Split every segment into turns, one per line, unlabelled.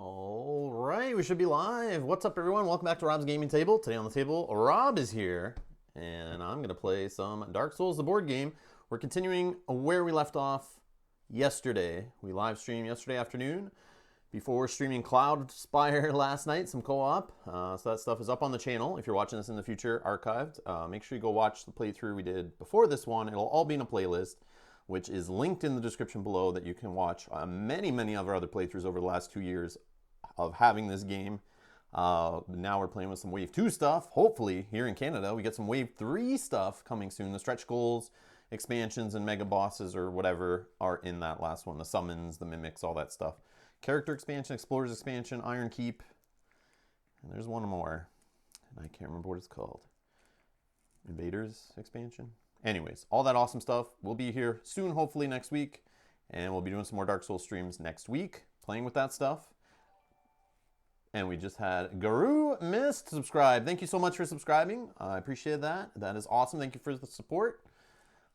All right, we should be live. What's up, everyone? Welcome back to Rob's Gaming Table. Today on the table, Rob is here, and I'm going to play some Dark Souls, the board game. We're continuing where we left off yesterday. We live streamed yesterday afternoon before streaming Cloud Spire last night, some co-op. So that stuff is up on the channel. If you're watching this in the future, archived. Make sure you go watch the playthrough we did before this one. It'll all be in a playlist, which is linked in the description below, that you can watch many of our other playthroughs over the last 2 years of having this game. Now we're playing with some Wave 2 stuff. Hopefully, here in Canada, we get some Wave 3 stuff coming soon. The stretch goals, expansions, and mega bosses or whatever are in that last one. The summons, the mimics, all that stuff. Character expansion, Explorers expansion, Iron Keep. And there's one more. And I can't remember what it's called. Invaders expansion. Anyways, all that awesome stuff will be here soon, hopefully next week. And we'll be doing some more Dark Souls streams next week, playing with that stuff. And we just had Guru Mist subscribe. Thank you so much for subscribing. I appreciate that. That is awesome. Thank you for the support.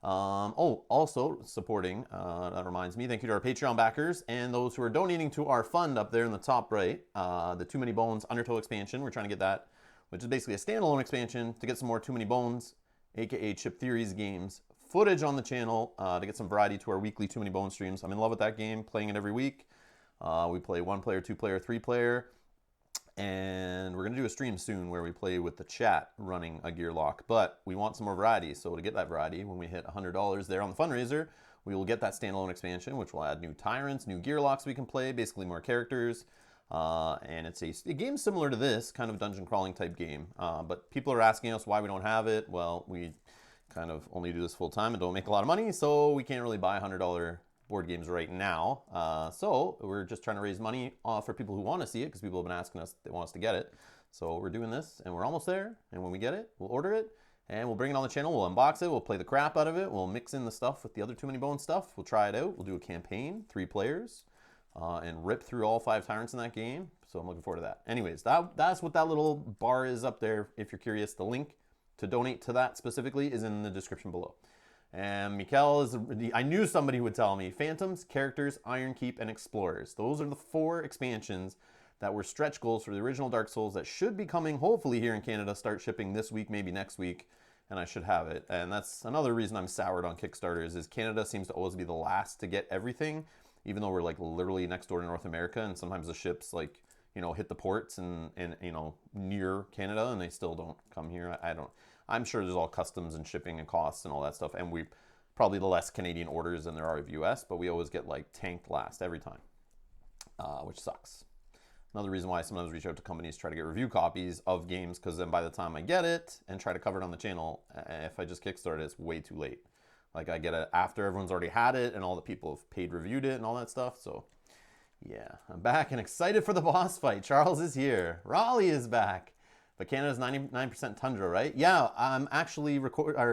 Also supporting, that reminds me, thank you to our Patreon backers and those who are donating to our fund up there in the top right, the Too Many Bones Undertow expansion. We're trying to get that, which is basically a standalone expansion to get some more Too Many Bones, aka Chip Theory's games, footage on the channel to get some variety to our weekly Too Many Bones streams. I'm in love with that game, playing it every week. We play 1 player, 2 player, 3 player. And we're going to do a stream soon where we play with the chat running a gear lock. But we want some more variety. So to get that variety, when we hit $100 there on the fundraiser, we will get that standalone expansion, which will add new tyrants, new gear locks we can play, basically more characters. And it's a game similar to this, kind of dungeon crawling type game. But people are asking us why we don't have it. Well, we kind of only do this full time and don't make a lot of money, so we can't really buy $100 board games right now. So we're just trying to raise money for people who want to see it, because people have been asking us, they want us to get it. So we're doing this, and we're almost there. And when we get it, we'll order it, and we'll bring it on the channel. We'll unbox it. We'll play the crap out of it. We'll mix in the stuff with the other Too Many Bones stuff. We'll try it out. We'll do a campaign, 3 players, and rip through all 5 tyrants in that game. So I'm looking forward to that. Anyways, that's what that little bar is up there. If you're curious, the link to donate to that specifically is in the description below. And Mikkel is, I knew somebody would tell me, Phantoms, Characters, Iron Keep, and Explorers. Those are the 4 expansions that were stretch goals for the original Dark Souls that should be coming, hopefully here in Canada, start shipping this week, maybe next week, and I should have it. And that's another reason I'm soured on Kickstarters, is Canada seems to always be the last to get everything, even though we're like literally next door to North America, and sometimes the ships like, you know, hit the ports and you know, near Canada, and they still don't come here. I'm sure there's all customs and shipping and costs and all that stuff, and we probably the less Canadian orders than there are of US, but we always get like tanked last every time, which sucks. Another reason why I sometimes reach out to companies to try to get review copies of games, because then by the time I get it and try to cover it on the channel, if I just kickstart it, it's way too late. Like I get it after everyone's already had it and all the people have paid reviewed it and all that stuff. So yeah, I'm back and excited for the boss fight. Charles is here. Raleigh is back. But Canada's 99% tundra, right? Yeah, I'm actually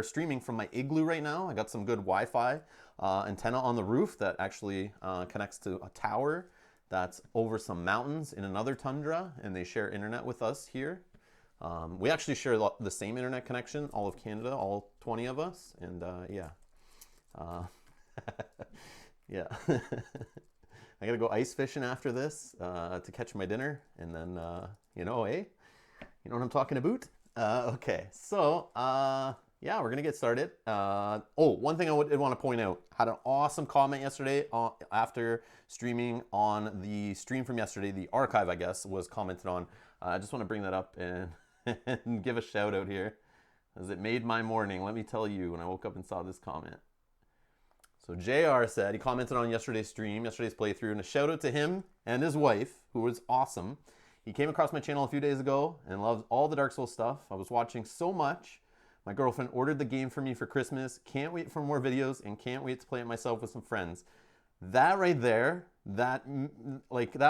streaming from my igloo right now. I got some good Wi-Fi antenna on the roof that actually connects to a tower that's over some mountains in another tundra, and they share internet with us here. We actually share the same internet connection, all of Canada, all 20 of us, and yeah. Yeah. I gotta go ice fishing after this to catch my dinner, and then, you know, you know what I'm talking about? Okay, so yeah, we're gonna get started. One thing I did want to point out, had an awesome comment yesterday after streaming on the stream from yesterday. The archive, I guess, was commented on. I just want to bring that up and, and give a shout out here, as it made my morning. Let me tell you, when I woke up and saw this comment. So JR said, he commented on yesterday's stream, yesterday's playthrough, and a shout out to him and his wife, who was awesome. He came across my channel a few days ago and loves all the Dark Souls stuff. I was watching so much. My girlfriend ordered the game for me for Christmas. Can't wait for more videos and can't wait to play it myself with some friends. That right there, that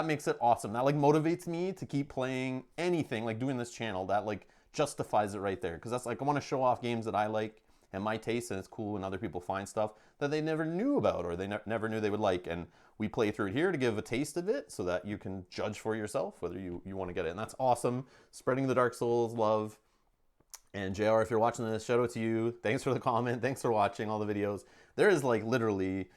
makes it awesome. That like motivates me to keep playing anything, like doing this channel. That like justifies it right there. Because that's like, I want to show off games that I like and my taste, and it's cool when other people find stuff that they never knew about or they never knew they would like. And we play through it here to give a taste of it so that you can judge for yourself whether you want to get it. And that's awesome. Spreading the Dark Souls love. And JR, if you're watching this, shout out to you. Thanks for the comment. Thanks for watching all the videos. There is like literally,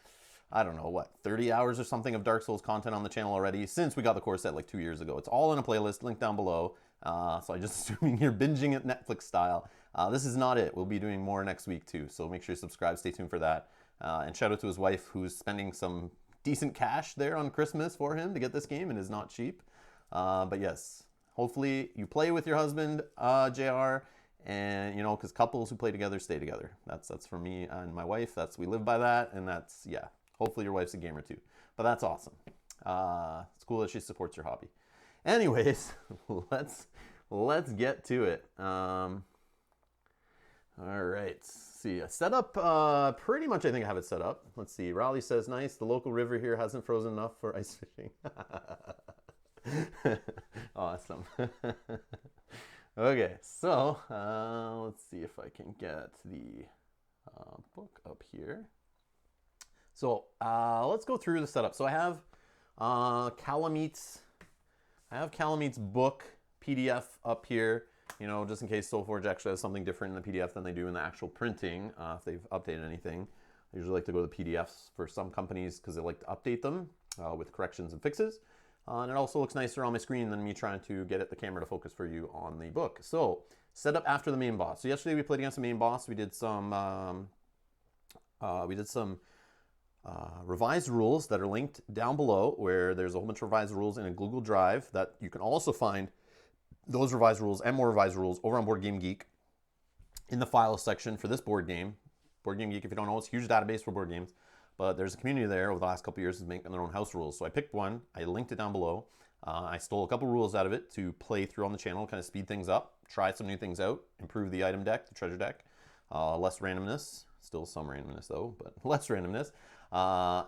I don't know, what, 30 hours or something of Dark Souls content on the channel already since we got the core set like 2 years ago. It's all in a playlist, link down below. So I'm just assuming you're binging it Netflix style. This is not it. We'll be doing more next week too. So make sure you subscribe, stay tuned for that. And shout out to his wife who's spending some decent cash there on Christmas for him to get this game and is not cheap. But yes, hopefully you play with your husband, JR. And, you know, because couples who play together stay together. That's for me and my wife. We live by that. And that's, yeah, hopefully your wife's a gamer too. But that's awesome. It's cool that she supports your hobby. Anyways, let's get to it. All right. See, set up, pretty much I think I have it set up. Let's see. Raleigh says, nice. The local river here hasn't frozen enough for ice fishing. Awesome. Okay, so let's see if I can get the book up here. So let's go through the setup. So I have Kalameet's book PDF up here, you know, just in case SoulForge actually has something different in the PDF than they do in the actual printing, if they've updated anything. I usually like to go to the PDFs for some companies because they like to update them with corrections and fixes. And it also looks nicer on my screen than me trying to get the camera to focus for you on the book. So, set up after the main boss. So yesterday we played against the main boss. We did some revised rules that are linked down below, where there's a whole bunch of revised rules in a Google Drive that you can also find those revised rules and more revised rules over on Board Game Geek in the files section for this board game. Board Game Geek, if you don't know, it's a huge database for board games. But there's a community there over the last couple of years is making their own house rules. So I picked one, I linked it down below. I stole a couple rules out of it to play through on the channel, kind of speed things up, try some new things out, improve the item deck, the treasure deck, less randomness, still some randomness though, but less randomness.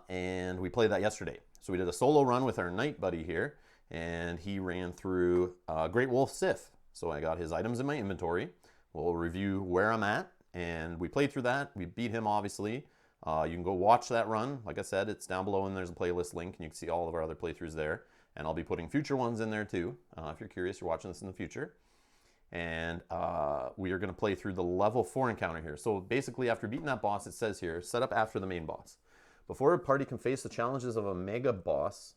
And we played that yesterday. So we did a solo run with our knight buddy here, and he ran through Great Wolf Sith. So I got his items in my inventory. We'll review where I'm at, and we played through that. We beat him, obviously. You can go watch that run. Like I said, it's down below and there's a playlist link and you can see all of our other playthroughs there. And I'll be putting future ones in there too. If you're curious, you're watching this in the future. And we are going to play through the level 4 encounter here. So basically after beating that boss, it says here, set up after the main boss. Before a party can face the challenges of a mega boss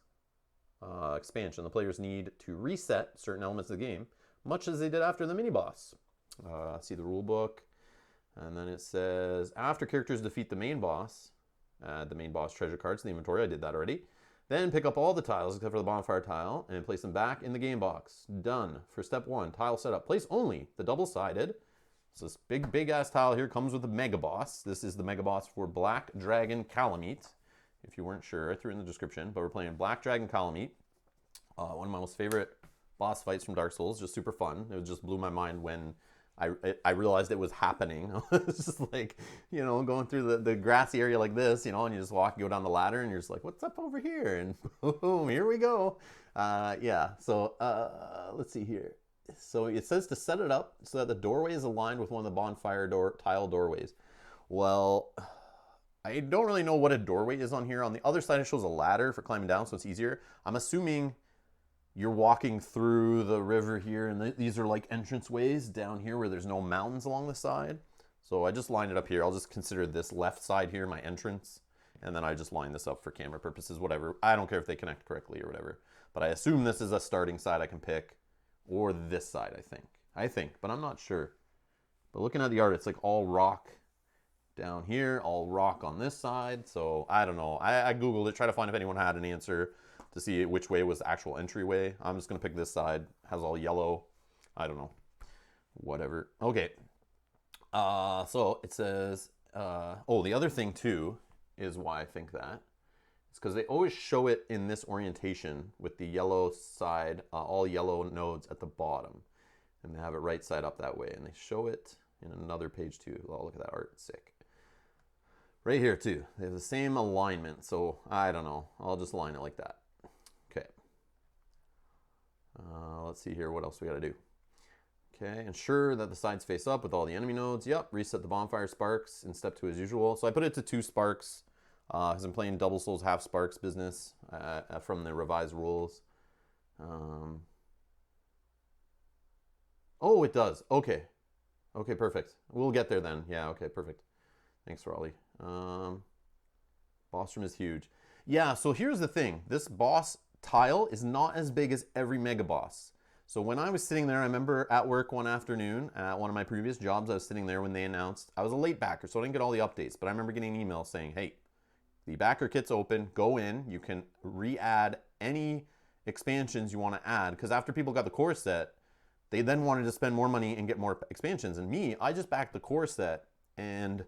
expansion, the players need to reset certain elements of the game, much as they did after the mini boss. See the rule book. And then it says, after characters defeat the main boss treasure cards in the inventory. I did that already. Then pick up all the tiles except for the bonfire tile and place them back in the game box. Done. For step 1, tile setup. Place only the double-sided. So this big ass tile here comes with the mega boss. This is the mega boss for Black Dragon Kalameet. If you weren't sure, I threw it in the description. But we're playing Black Dragon Kalameet. One of my most favorite boss fights from Dark Souls. Just super fun. It just blew my mind when I realized it was happening. It's just like, you know, going through the grassy area like this, you know, and you just go down the ladder and you're just like, what's up over here? And boom, here we go. Yeah, so let's see here. So it says to set it up so that the doorway is aligned with one of the bonfire tile doorways. Well, I don't really know what a doorway is on here. On the other side, it shows a ladder for climbing down, so it's easier. I'm assuming you're walking through the river here, and these are like entrance ways down here where there's no mountains along the side. So I just lined it up here. I'll just consider this left side here my entrance, and then I just line this up for camera purposes, whatever. I don't care if they connect correctly or whatever. But I assume this is a starting side I can pick, or this side, I think, but I'm not sure. But looking at the art, it's like all rock down here, all rock on this side. So I don't know. I Googled it, try to find if anyone had an answer to see which way was the actual entryway. I'm just going to pick this side. Has all yellow. I don't know. Whatever. Okay. So it says, oh, the other thing too is why I think that. It's because they always show it in this orientation with the yellow side, all yellow nodes at the bottom. And they have it right side up that way. And they show it in another page too. Oh, look at that art. It's sick. Right here too. They have the same alignment. So I don't know. I'll just line it like that. Okay. Let's see here. What else we got to do? Okay. Ensure that the sides face up with all the enemy nodes. Yep. Reset the bonfire sparks in step 2 as usual. So I put it to 2 sparks because I'm playing double souls half sparks business from the revised rules. Oh, it does. Okay. Okay, perfect. We'll get there then. Yeah, okay, perfect. Thanks, Raleigh. Boss room is huge. Yeah, so here's the thing. This boss tile is not as big as every mega boss. So when I was sitting there, I remember at work one afternoon, at one of my previous jobs, I was sitting there when they announced, I was a late backer, so I didn't get all the updates, but I remember getting an email saying, hey, the backer kit's open, go in, you can re-add any expansions you want to add, because after people got the core set, they then wanted to spend more money and get more expansions. And me, I just backed the core set, and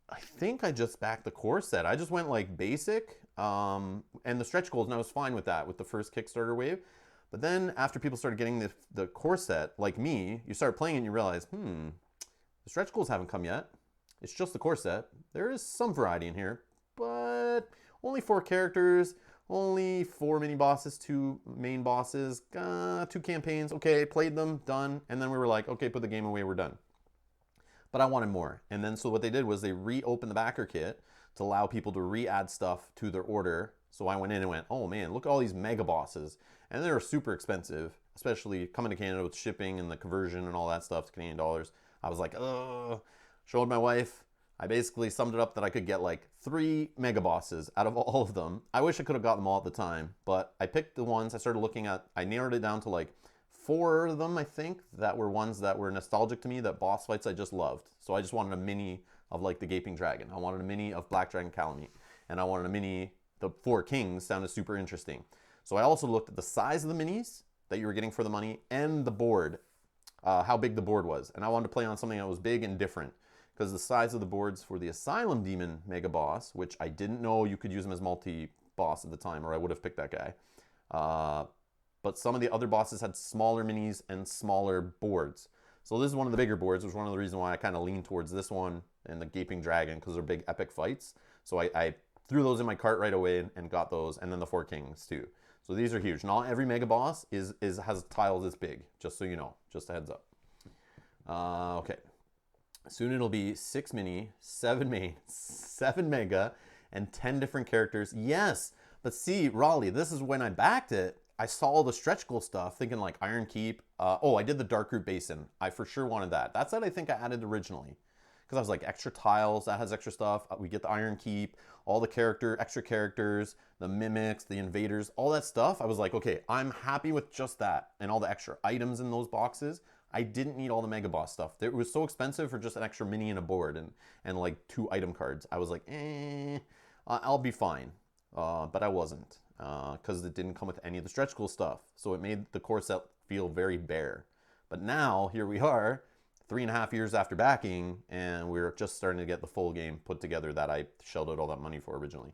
I think I just backed the core set. I just went like basic, and the stretch goals, and I was fine with that, with the first Kickstarter wave. But then after people started getting the core set, like me, you start playing and you realize, the stretch goals haven't come yet. It's just the core set. There is some variety in here, but only 4 characters, only 4 mini bosses, 2 main bosses, 2 campaigns. Okay, played them, done. And then we were like, okay, put the game away, we're done. But I wanted more. And then so what they did was they reopened the backer kit to allow people to re-add stuff to their order. So I went in and went, oh man, look at all these mega bosses. And they're super expensive, especially coming to Canada with shipping and the conversion and all that stuff to Canadian dollars. I was like, ugh. Showed my wife. I basically summed it up that I could get like 3 mega bosses out of all of them. I wish I could have got them all at the time, but I picked the ones I started looking at. I narrowed it down to like 4 of them, I think, that were ones that were nostalgic to me, that boss fights I just loved. So I just wanted a mini of like the Gaping Dragon. I wanted a mini of Black Dragon Kalameet. And I wanted a mini, the 4 Kings sounded super interesting. So I also looked at the size of the minis that you were getting for the money and the board, how big the board was. And I wanted to play on something that was big and different, because the size of the boards for the Asylum Demon Mega Boss, which I didn't know you could use him as multi-boss at the time, or I would have picked that guy. But some of the other bosses had smaller minis and smaller boards. So this is one of the bigger boards, which is one of the reasons why I kind of lean towards this one and the Gaping Dragon, because they're big epic fights. So I threw those in my cart right away and got those, and then the 4 Kings too. So these are huge. Not every mega boss has tiles this big, just so you know, just a heads up. Okay. Soon it'll be 6 mini, 7 main, 7 mega, and 10 different characters. Yes, but see, Raleigh, this is when I backed it. I saw all the stretch goal stuff, thinking like Iron Keep. Oh, I did the Dark Root Basin. I for sure wanted that. That's what I think I added originally. Because I was like, extra tiles, that has extra stuff. We get the Iron Keep, all the extra characters, the mimics, the invaders, all that stuff. I was like, okay, I'm happy with just that and all the extra items in those boxes. I didn't need all the mega boss stuff. It was so expensive for just an extra mini and a board and like 2 item cards. I was like, I'll be fine. But I wasn't, because it didn't come with any of the stretch goal stuff. So it made the core set feel very bare. But now, here we are, 3.5 years after backing, and we're just starting to get the full game put together that I shelled out all that money for originally.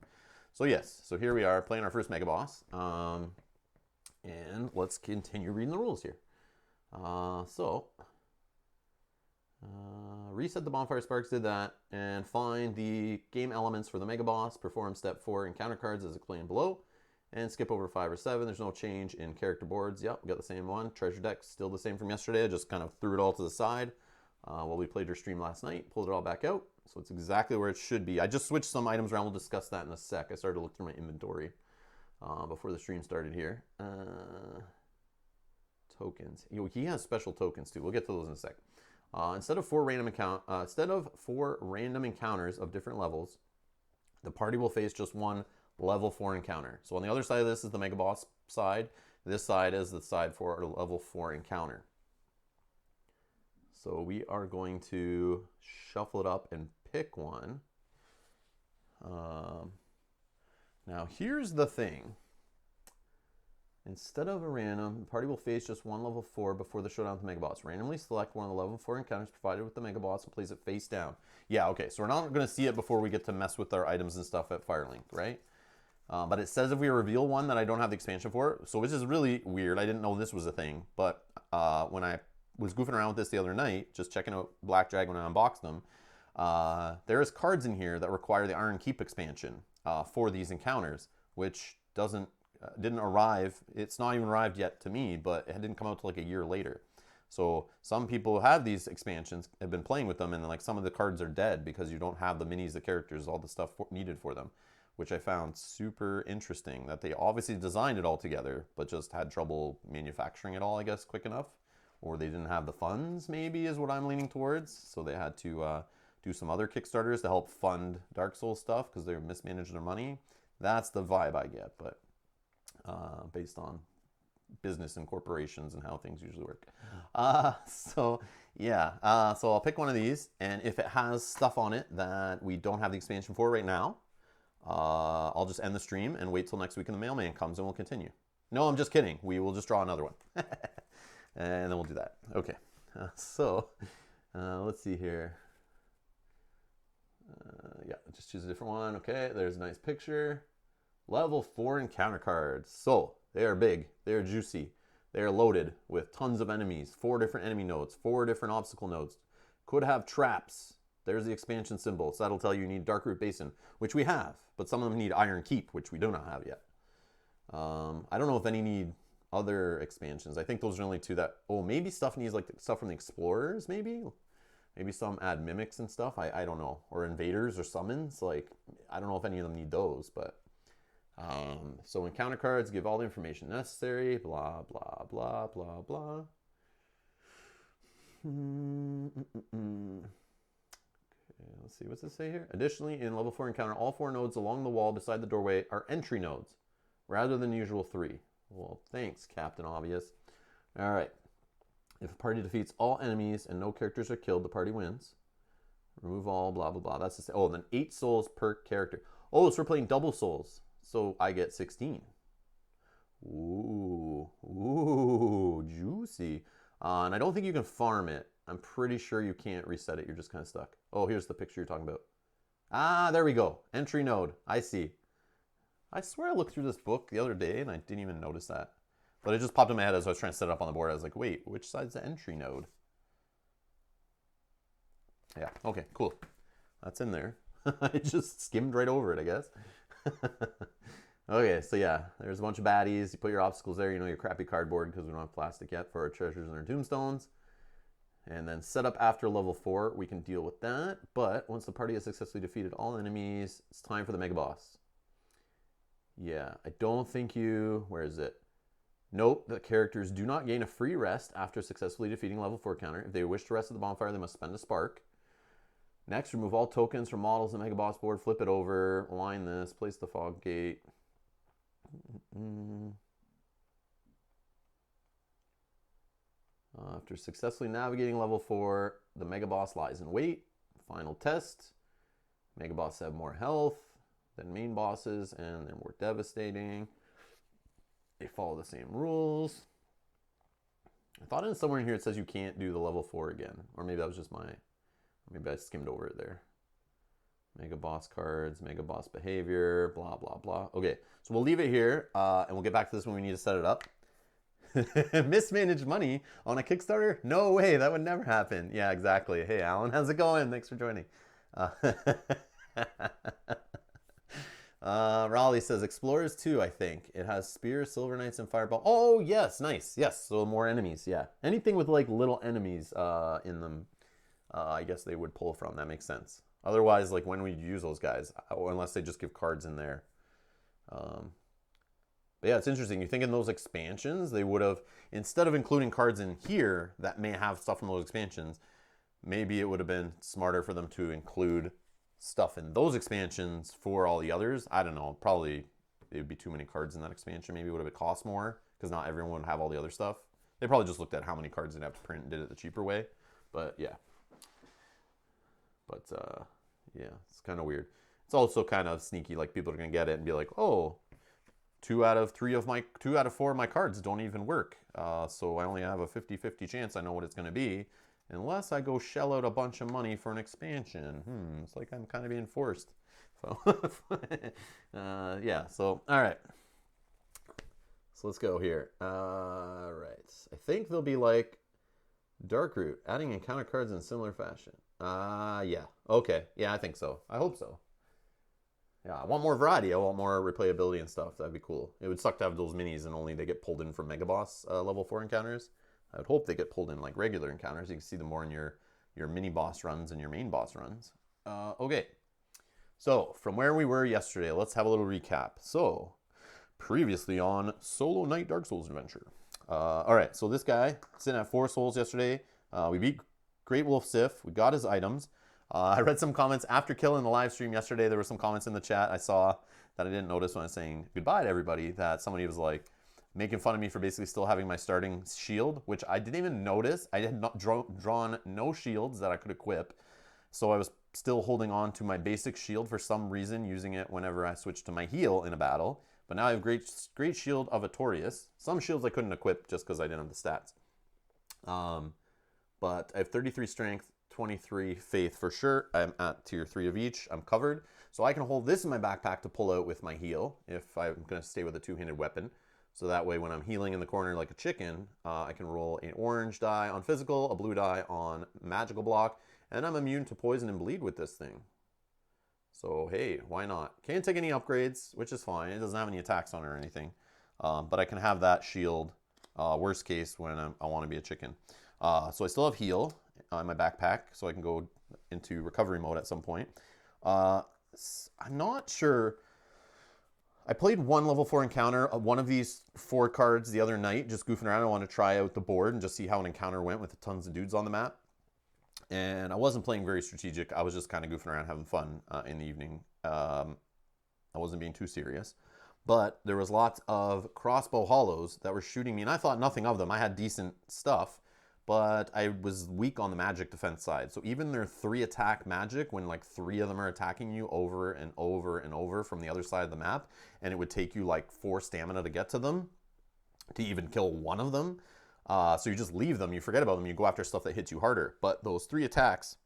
So yes, so here we are playing our first mega boss. And let's continue reading the rules here. Reset the bonfire sparks, did that, and find the game elements for the mega boss, perform step 4 encounter cards as explained below, and skip over 5 or 7. There's no change in character boards. Yep, we got the same one. Treasure deck still the same from yesterday. I just kind of threw it all to the side while we played your stream last night, pulled it all back out, so it's exactly where it should be. I just switched some items around. We'll discuss that in a sec. I started to look through my inventory before the stream started here. Tokens. He has special tokens too. We'll get to those in a sec. Instead of 4 random encounters of different levels, the party will face just one level 4 encounter. So on the other side of this is the mega boss side. This side is the side for a level 4 encounter. So we are going to shuffle it up and pick one. Now here's the thing. Instead of a random, the party will face just one level 4 before the showdown with the Mega Boss. Randomly select one of the level 4 encounters provided with the Mega Boss and place it face down. Yeah, okay, so we're not going to see it before we get to mess with our items and stuff at Firelink, right? But it says if we reveal one that I don't have the expansion for, so which is really weird. I didn't know this was a thing, but when I was goofing around with this the other night, just checking out Black Dragon when I unboxed them, there is cards in here that require the Iron Keep expansion for these encounters, which didn't arrive. It's not even arrived yet to me, but it didn't come out till like a year later. So some people have these expansions, have been playing with them, and like some of the cards are dead because you don't have the minis, the characters, all the stuff needed for them, which I found super interesting, that they obviously designed it all together, but just had trouble manufacturing it all, I guess, quick enough, or they didn't have the funds, maybe, is what I'm leaning towards. So they had to do some other Kickstarters to help fund Dark Souls stuff because they're mismanaging their money. That's the vibe I get, but based on business and corporations and how things usually work. So yeah, so I'll pick one of these, and if it has stuff on it that we don't have the expansion for right now, I'll just end the stream and wait till next week and the mailman comes and we'll continue. No, I'm just kidding. We will just draw another one. And then we'll do that. Okay. Let's see here. Yeah, just choose a different one. Okay, there's a nice picture. Level 4 encounter cards. So, they are big. They are juicy. They are loaded with tons of enemies. 4 different enemy nodes. 4 different obstacle nodes. Could have traps. There's the expansion symbol. So that'll tell you need Darkroot Basin, which we have. But some of them need Iron Keep, which we do not have yet. I don't know if any need other expansions. I think those are only 2 that... Oh, maybe stuff needs like stuff from the Explorers, maybe? Maybe some add mimics and stuff. I don't know. Or invaders or summons. Like, I don't know if any of them need those, but... so encounter cards give all the information necessary. Blah, blah, blah, blah, blah. Okay, let's see. What's this say here? Additionally, in level 4 encounter, all 4 nodes along the wall beside the doorway are entry nodes, rather than the usual 3. Well, thanks, Captain Obvious. All right. If a party defeats all enemies and no characters are killed, the party wins. Remove all, blah, blah, blah. That's the same. Oh, and then 8 souls per character. Oh, so we're playing double souls. So I get 16. Ooh, juicy. And I don't think you can farm it. I'm pretty sure you can't reset it. You're just kind of stuck. Oh, here's the picture you're talking about. Ah, there we go. Entry node. I see. I swear I looked through this book the other day and I didn't even notice that. But it just popped in my head as I was trying to set it up on the board. I was like, wait, which side's the entry node? Yeah, okay, cool. That's in there. I just skimmed right over it, I guess. Okay, so yeah, there's a bunch of baddies. You put your obstacles there, you know, your crappy cardboard because we don't have plastic yet for our treasures and our tombstones. And then set up after level 4, we can deal with that. But once the party has successfully defeated all enemies, it's time for the mega boss. Yeah, I don't think you... Where is it? Note that characters do not gain a free rest after successfully defeating level 4 counter. If they wish to rest at the bonfire, they must spend a spark. Next, remove all tokens from models in the Mega Boss board, flip it over, align this, place the fog gate. After successfully navigating level 4, the Mega Boss lies in wait. Final test. Mega Boss have more health than main bosses, and they're more devastating. They follow the same rules. I thought in somewhere in here it says you can't do the level 4 again. Or maybe that was just maybe I skimmed over it there. Mega Boss cards, Mega Boss behavior, blah, blah, blah. Okay, so we'll leave it here, and we'll get back to this when we need to set it up. Mismanaged money on a Kickstarter? No way, that would never happen. Yeah, exactly. Hey, Alan, how's it going? Thanks for joining. Raleigh says, Explorers 2, I think. It has Spear, Silver Knights, and Fireball. Oh, yes, nice. Yes, so more enemies, yeah. Anything with, like, little enemies in them, I guess they would pull from. That makes sense. Otherwise, like, when we use those guys, unless they just give cards in there. But yeah, it's interesting. You think in those expansions, they would have, instead of including cards in here that may have stuff from those expansions, maybe it would have been smarter for them to include stuff in those expansions for all the others. I don't know. Probably it would be too many cards in that expansion. Maybe it would have cost more because not everyone would have all the other stuff. They probably just looked at how many cards they'd have to print and did it the cheaper way. But yeah. But yeah, it's kind of weird. It's also kind of sneaky. Like people are going to get it and be like, oh, 2 out of 4 of my cards don't even work. So I only have a 50-50 chance I know what it's going to be. Unless I go shell out a bunch of money for an expansion. It's like I'm kind of being forced. So, yeah, so, all right. So let's go here. All right. I think they'll be like Darkroot, adding encounter cards in a similar fashion. Yeah. Okay. Yeah, I think so. I hope so. Yeah, I want more variety. I want more replayability and stuff. That'd be cool. It would suck to have those minis and only they get pulled in from Mega Boss level 4 encounters. I would hope they get pulled in like regular encounters. You can see them more in your mini boss runs and your main boss runs. Okay, so from where we were yesterday, let's have a little recap. So, previously on Solo Knight Dark Souls Adventure. All right, so this guy sitting at 4 souls yesterday. We beat Great Wolf Sif. We got his items. I read some comments after killing the live stream yesterday. There were some comments in the chat I saw that I didn't notice when I was saying goodbye to everybody, that somebody was like making fun of me for basically still having my starting shield, which I didn't even notice. I had not drawn no shields that I could equip. So I was still holding on to my basic shield for some reason, using it whenever I switched to my heal in a battle. But now I have great shield of Artorias. Some shields I couldn't equip just because I didn't have the stats. But I have 33 strength, 23 faith for sure. I'm at tier 3 of each. I'm covered. So I can hold this in my backpack to pull out with my heal if I'm going to stay with a two-handed weapon. So that way when I'm healing in the corner like a chicken, I can roll an orange die on physical, a blue die on magical block, and I'm immune to poison and bleed with this thing. So hey, why not? Can't take any upgrades, which is fine. It doesn't have any attacks on it or anything. But I can have that shield, worst case, when I want to be a chicken. So I still have heal in my backpack, so I can go into recovery mode at some point. I'm not sure. I played one level 4 encounter, one of these 4 cards the other night, just goofing around. I wanted to try out the board and just see how an encounter went with tons of dudes on the map. And I wasn't playing very strategic. I was just kind of goofing around, having fun in the evening. I wasn't being too serious. But there was lots of crossbow hollows that were shooting me, and I thought nothing of them. I had decent stuff, but I was weak on the magic defense side. So even their 3 attack magic, when like 3 of them are attacking you over and over and over from the other side of the map, and it would take you like 4 stamina to get to them, to even kill one of them. So you just leave them, you forget about them, you go after stuff that hits you harder. But those 3 attacks,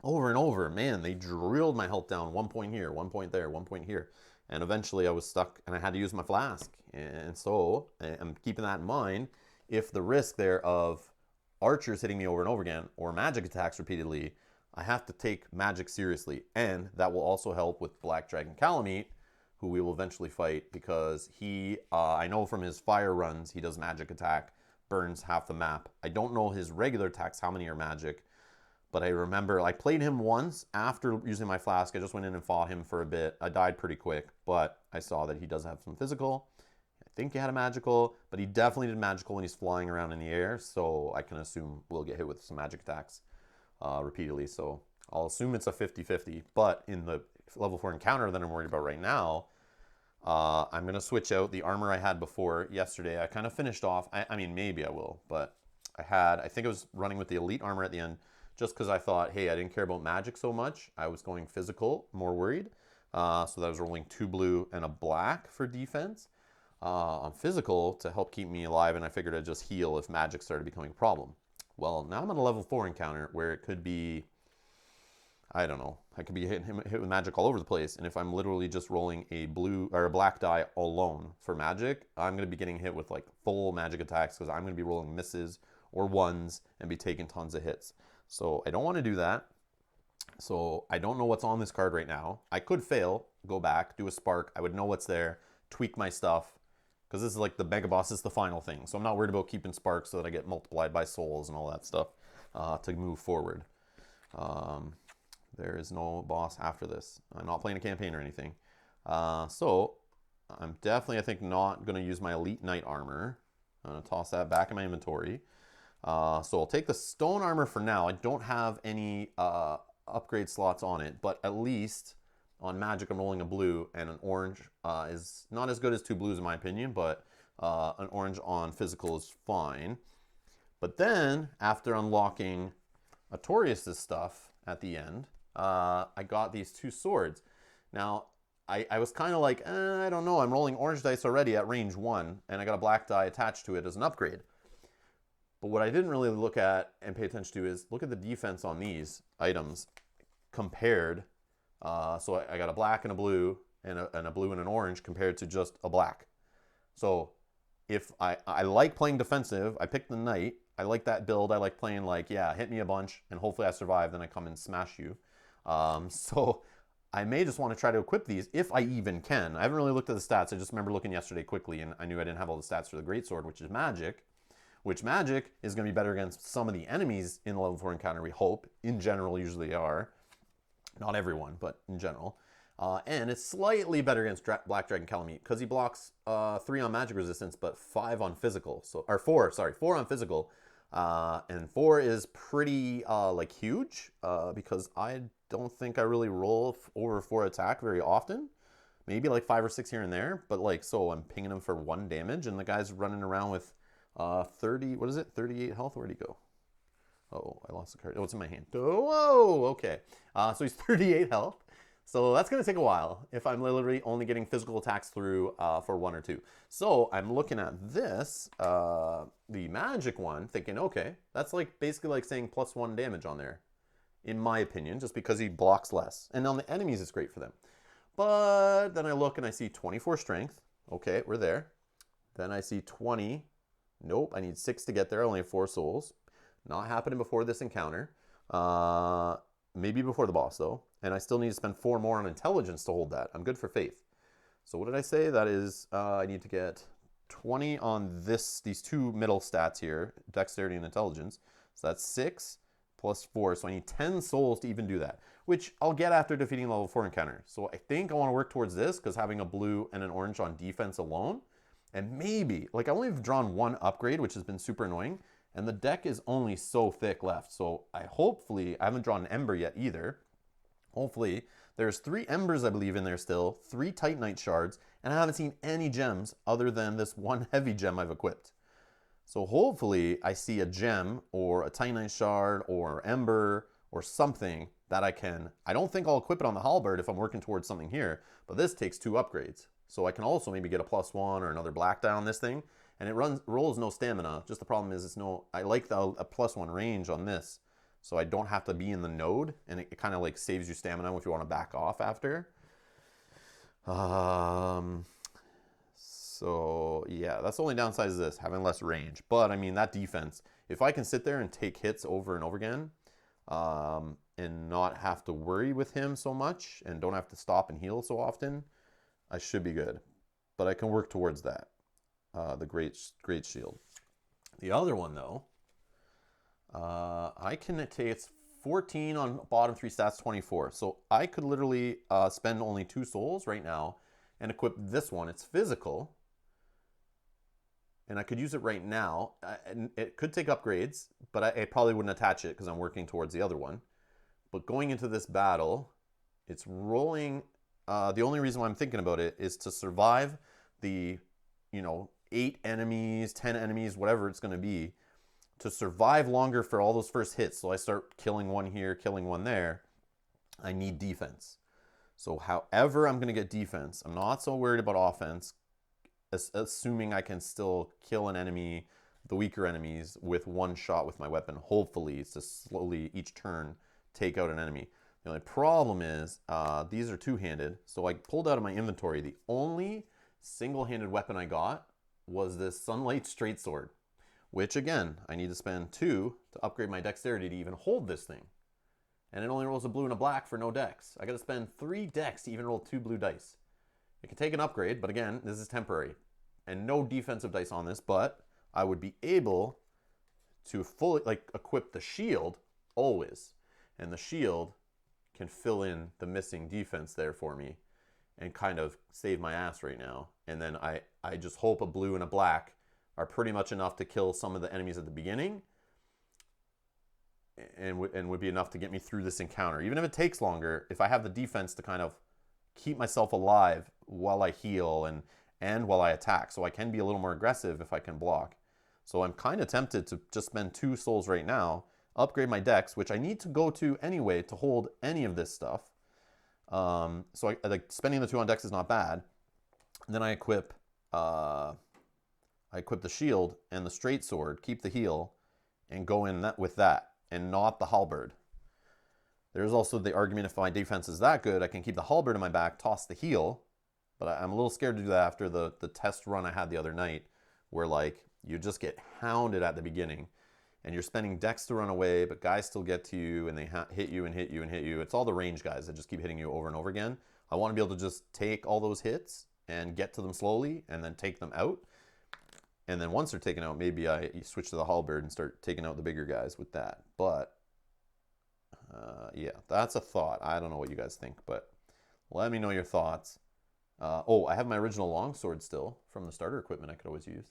over and over, man, they drilled my health down. 1 point here, 1 point there, 1 point here. And eventually I was stuck and I had to use my flask. And so I'm keeping that in mind. If the risk there of archers hitting me over and over again, or magic attacks repeatedly, I have to take magic seriously. And that will also help with Black Dragon Kalameet, who we will eventually fight, because he, I know from his fire runs, he does magic attack, burns half the map. I don't know his regular attacks, how many are magic, but I remember I played him once after using my flask. I just went in and fought him for a bit. I died pretty quick, but I saw that he does have some physical. I think he had a magical, but he definitely did magical when he's flying around in the air, so I can assume we'll get hit with some magic attacks repeatedly. So I'll assume it's a 50-50, but in the level 4 encounter that I'm worried about right now, I'm going to switch out the armor I had before yesterday. I kind of finished off. I mean, maybe I will, but I think I was running with the elite armor at the end just because I thought, hey, I didn't care about magic so much. I was going physical, more worried. So that I was rolling 2 blue and a black for defense on physical to help keep me alive, and I figured I'd just heal if magic started becoming a problem. Well, now I'm at a level 4 encounter where it could be, I don't know, I could be hit with magic all over the place, and if I'm literally just rolling a blue or a black die alone for magic, I'm going to be getting hit with like full magic attacks because I'm going to be rolling misses or ones and be taking tons of hits. So I don't want to do that. So I don't know what's on this card right now. I could fail, go back, do a spark. I would know what's there, tweak my stuff, because this is like the mega boss, is the final thing. So I'm not worried about keeping sparks so that I get multiplied by souls and all that stuff to move forward. There is no boss after this. I'm not playing a campaign or anything. So I'm definitely, I think, not going to use my Elite Knight armor. I'm going to toss that back in my inventory. So I'll take the stone armor for now. I don't have any upgrade slots on it, but at least on magic I'm rolling a blue, and an orange is not as good as 2 blues in my opinion, but an orange on physical is fine. But then after unlocking Artorias' stuff at the end, I got these 2 swords. Now I was kind of like, I don't know, I'm rolling orange dice already at range 1, and I got a black die attached to it as an upgrade. But what I didn't really look at and pay attention to is look at the defense on these items compared. So I got a black and a blue and a blue and an orange compared to just a black. So if I like playing defensive, I picked the knight. I like that build. I like playing like, yeah, hit me a bunch and hopefully I survive, then I come and smash you. So I may just want to try to equip these if I even can. I haven't really looked at the stats. I just remember looking yesterday quickly and I knew I didn't have all the stats for the greatsword, which is magic. Which magic is going to be better against some of the enemies in the level 4 encounter, we hope. In general, usually they are. Not everyone, but in general. And it's slightly better against Black Dragon Kalameet because he blocks 3 on magic resistance, but 5 on physical. So, or 4 on physical, And 4 is pretty like huge because I don't think I really roll over 4 attack very often. Maybe like 5 or 6 here and there, but like, so I'm pinging him for 1 damage, and the guy's running around with 30, what is it, 38 health. Where'd he go? Oh, I lost the card. Oh, it's in my hand. Whoa, okay. So he's 38 health. So that's going to take a while if I'm literally only getting physical attacks through for 1 or 2. So I'm looking at this, the magic one, thinking, okay, that's like basically like saying +1 damage on there, in my opinion, just because he blocks less. And on the enemies, it's great for them. But then I look and I see 24 strength. Okay, we're there. Then I see 20. Nope, I need 6 to get there. I only have 4 souls. Not happening before this encounter. Maybe before the boss, though. And I still need to spend 4 more on intelligence to hold that. I'm good for faith. So what did I say? That is, I need to get 20 on these 2 middle stats here, dexterity and intelligence. So that's 6 plus 4. So I need 10 souls to even do that, which I'll get after defeating level 4 encounter. So I think I want to work towards this, because having a blue and an orange on defense alone, and maybe, like, I only have drawn 1 upgrade, which has been super annoying, and the deck is only so thick left. So I haven't drawn an Ember yet either. Hopefully, there's 3 Embers, I believe, in there still, 3 Titanite shards, and I haven't seen any gems other than this 1 heavy gem I've equipped. So hopefully I see a gem or a Titanite shard or Ember or something that I don't think I'll equip it on the halberd if I'm working towards something here, but this takes 2 upgrades. So I can also maybe get a +1 or another black die on this thing, and it rolls no stamina. Just the problem is I like a +1 range on this, so I don't have to be in the node, and it kind of like saves you stamina if you want to back off after. So yeah, that's the only downside is this, having less range. But I mean, that defense, if I can sit there and take hits over and over again, and not have to worry with him so much, and don't have to stop and heal so often, I should be good. But I can work towards that, the great shield. The other one though, I can take, it's 14 on bottom 3 stats, 24. So I could literally spend only 2 souls right now and equip this one. It's physical, and I could use it right now. And it could take upgrades, but I probably wouldn't attach it because I'm working towards the other one. But going into this battle, it's rolling. The only reason why I'm thinking about it is to survive the, 8 enemies, 10 enemies, whatever it's going to be, to survive longer for all those first hits. So I start killing one here, killing one there. I need defense. So however I'm going to get defense, I'm not so worried about offense, assuming I can still kill an enemy, the weaker enemies, with 1 shot with my weapon. Hopefully, it's to slowly, each turn, take out an enemy. The only problem is these are 2-handed, so I pulled out of my inventory. The only single-handed weapon I got was this Sunlight Straight Sword, which again, I need to spend 2 to upgrade my dexterity to even hold this thing. And it only rolls a blue and a black for no dex. I gotta spend 3 dex to even roll 2 blue dice. It can take an upgrade, but again, this is temporary. And no defensive dice on this, but I would be able to fully equip the shield always. And the shield can fill in the missing defense there for me and kind of save my ass right now. And then I just hope a blue and a black are pretty much enough to kill some of the enemies at the beginning, and would be enough to get me through this encounter. Even if it takes longer, if I have the defense to kind of keep myself alive while I heal and while I attack, so I can be a little more aggressive if I can block. So I'm kind of tempted to just spend 2 souls right now, upgrade my dex, which I need to go to anyway to hold any of this stuff. So I like spending the 2 on dex is not bad. And then I equip the shield and the straight sword, keep the heal, and go in with that, and not the halberd. There's also the argument, if my defense is that good, I can keep the halberd in my back, toss the heal, but I'm a little scared to do that after the test run I had the other night, where like you just get hounded at the beginning, and you're spending dex to run away, but guys still get to you, and they hit you and hit you and hit you. It's all the range guys that just keep hitting you over and over again. I want to be able to just take all those hits and get to them slowly, and then take them out. And then once they're taken out, maybe you switch to the halberd and start taking out the bigger guys with that. But yeah, that's a thought. I don't know what you guys think, but let me know your thoughts. Oh, I have my original longsword still from the starter equipment I could always use.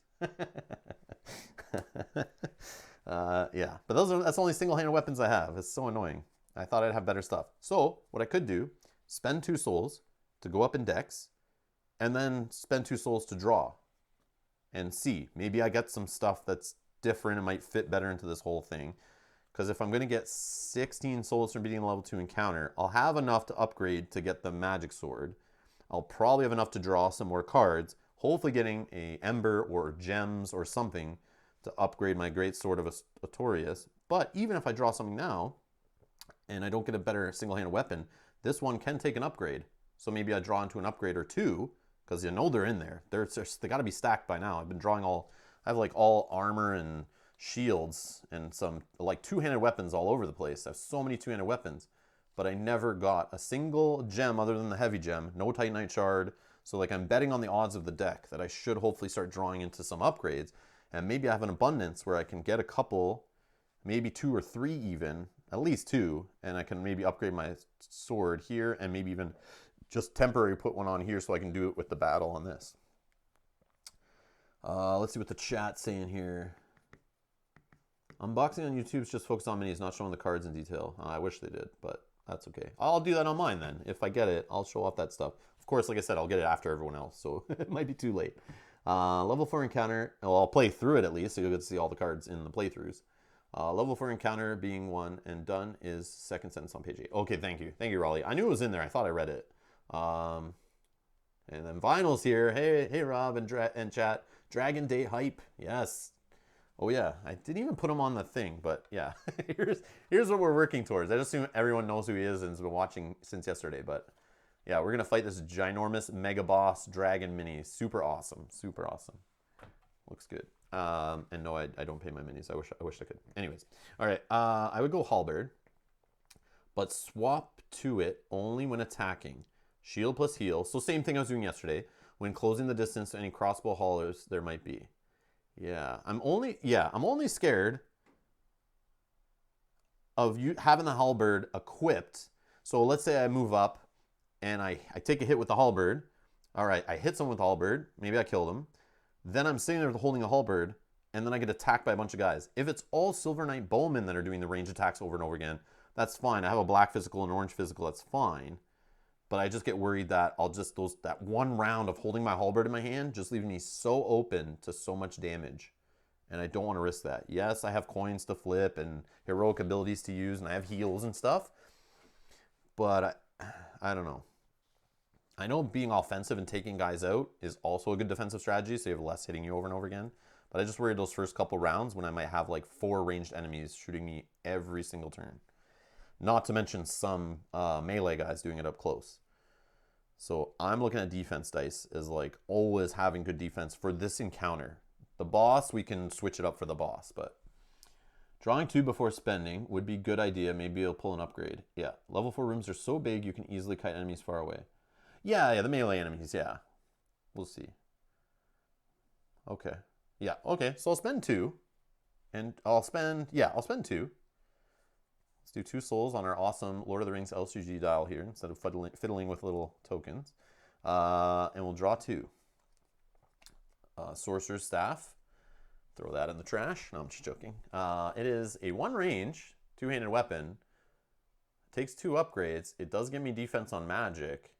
Yeah, but that's only single-handed weapons I have. It's so annoying. I thought I'd have better stuff. So what I could do, spend 2 souls to go up in dex, and then spend 2 souls to draw and see. Maybe I get some stuff that's different and might fit better into this whole thing. Because if I'm going to get 16 souls from beating a level 2 encounter, I'll have enough to upgrade to get the magic sword. I'll probably have enough to draw some more cards, hopefully getting a ember or gems or something to upgrade my great sword of Artorias. But even if I draw something now and I don't get a better single-handed weapon, this one can take an upgrade. So maybe I draw into an upgrade or 2, because you know they're in there. They got to be stacked by now. I've been drawing I have like all armor and shields and some like 2-handed weapons all over the place. I have so many 2-handed weapons, but I never got a single gem other than the heavy gem, no Titanite shard. So like I'm betting on the odds of the deck that I should hopefully start drawing into some upgrades, and maybe I have an abundance where I can get a couple, maybe 2 or 3 even, at least 2, and I can maybe upgrade my sword here and maybe even just temporary put one on here so I can do it with the battle on this. Let's see what the chat's saying here. Unboxing on YouTube's just focused on minis, not showing the cards in detail. I wish they did, but that's okay. I'll do that on mine then. If I get it, I'll show off that stuff. Of course, like I said, I'll get it after everyone else, so it might be too late. Level 4 encounter, well, I'll play through it at least, so you'll get to see all the cards in the playthroughs. Level 4 encounter being 1 and done is second sentence on page 8. Okay, thank you. Thank you, Raleigh. I knew it was in there. I thought I read it. And then Vinyl's here. Hey, Rob and chat. Dragon Day hype. Yes. Oh yeah, I didn't even put him on the thing, but yeah. here's what we're working towards. I just assume everyone knows who he is and has been watching since yesterday, but yeah, we're gonna fight this ginormous mega boss dragon mini. Super awesome. Super awesome. Looks good. And no, I don't pay my minis. I wish I could. Anyways, all right. I would go halberd, but swap to it only when attacking. Shield plus heal. So same thing I was doing yesterday. When closing the distance to any crossbow haulers there might be. Yeah, I'm only scared of you having the halberd equipped. So let's say I move up and I take a hit with the halberd. All right, I hit someone with the halberd. Maybe I killed him. Then I'm sitting there holding a halberd, and then I get attacked by a bunch of guys. If it's all Silver Knight bowmen that are doing the range attacks over and over again, that's fine. I have a black physical and orange physical. That's fine. But I just get worried that that one round of holding my halberd in my hand just leaving me so open to so much damage. And I don't want to risk that. Yes, I have coins to flip and heroic abilities to use, and I have heals and stuff. But I don't know. I know being offensive and taking guys out is also a good defensive strategy, so you have less hitting you over and over again. But I just worried those first couple rounds when I might have like 4 ranged enemies shooting me every single turn. Not to mention some melee guys doing it up close. So I'm looking at defense dice as like always having good defense for this encounter. The boss, we can switch it up for the boss, but drawing 2 before spending would be a good idea. Maybe you'll pull an upgrade. Yeah, level 4 rooms are so big you can easily kite enemies far away. Yeah, the melee enemies, yeah. We'll see. Okay. Yeah, okay, so I'll spend 2. And I'll spend 2. Let's do 2 souls on our awesome Lord of the Rings LCG dial here instead of fiddling with little tokens. And we'll draw 2. Sorcerer's Staff. Throw that in the trash. No, I'm just joking. It is a 1 range, 2-handed weapon. It takes 2 upgrades. It does give me defense on magic,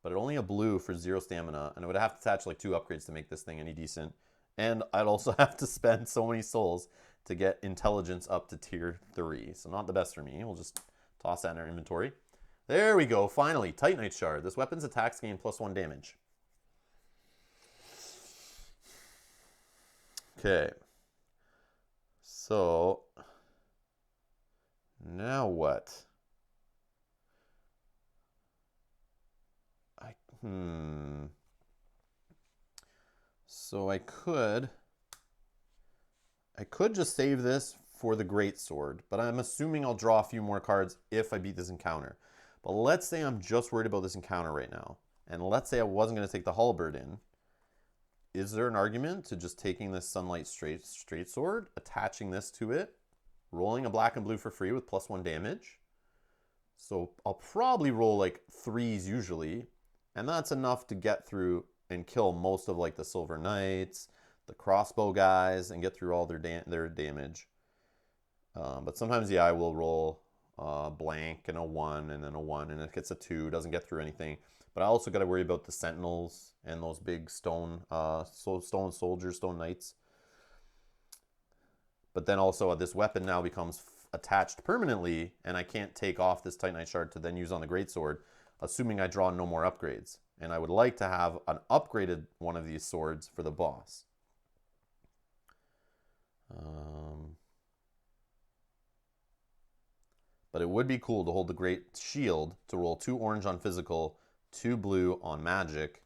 but only a blue for 0 stamina. And I would have to attach like 2 upgrades to make this thing any decent. And I'd also have to spend so many souls to get intelligence up to tier 3. So not the best for me. We'll just toss that in our inventory. There we go. Finally, Titanite shard. This weapon's attacks gain +1 damage. Okay. So now what? So I could just save this for the great sword, but I'm assuming I'll draw a few more cards if I beat this encounter. But let's say I'm just worried about this encounter right now, and let's say I wasn't going to take the halberd in. Is there an argument to just taking this Sunlight straight sword, attaching this to it, rolling a black and blue for free with +1 damage? So I'll probably roll like 3s usually, And that's enough to get through and kill most of like the Silver Knights, the crossbow guys, and get through all their damage. But sometimes, yeah, I will roll blank and a 1 and then a 1, and it gets a 2, doesn't get through anything. But I also got to worry about the sentinels and those big stone soldiers, stone knights. But then also this weapon now becomes attached permanently, and I can't take off this Titanite shard to then use on the greatsword, assuming I draw no more upgrades. And I would like to have an upgraded one of these swords for the boss. But it would be cool to hold the Great Shield to roll 2 orange on physical, 2 blue on magic,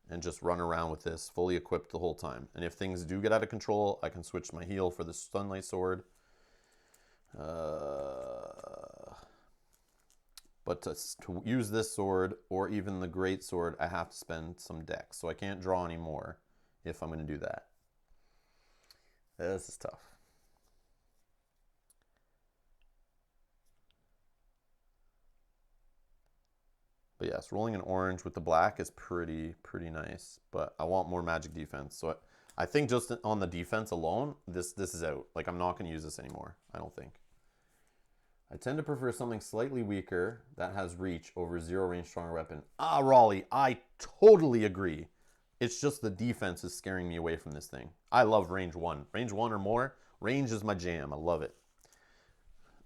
and just run around with this fully equipped the whole time. And if things do get out of control, I can switch my heal for the Sunlight Sword. But to use this sword, or even the Great Sword, I have to spend some dex. So I can't draw anymore if I'm going to do that. This is tough. But yes, rolling an orange with the black is pretty nice. But I want more magic defense. So I think just on the defense alone, this is out. Like, I'm not going to use this anymore, I don't think. I tend to prefer something slightly weaker that has reach over 0 range stronger weapon. Ah, Raleigh, I totally agree. It's just the defense is scaring me away from this thing. I love range 1. Range 1 or more. Range is my jam. I love it.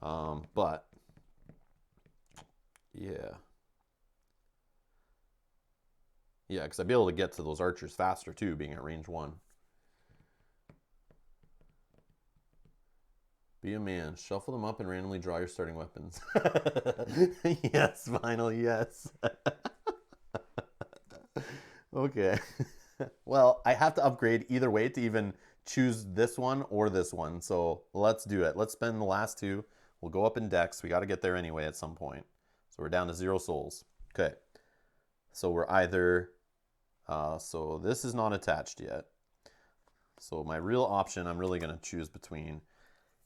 But, yeah. Yeah, because I'd be able to get to those archers faster too, being at range 1. Be a man. Shuffle them up and randomly draw your starting weapons. Yes, Vinyl, yes. Okay. Well, I have to upgrade either way to even choose this one or this one. So let's do it. Let's spend the last 2. We'll go up in dex. We got to get there anyway at some point. So we're down to 0 souls. Okay. So we're either... so this is not attached yet. So my real option I'm really going to choose between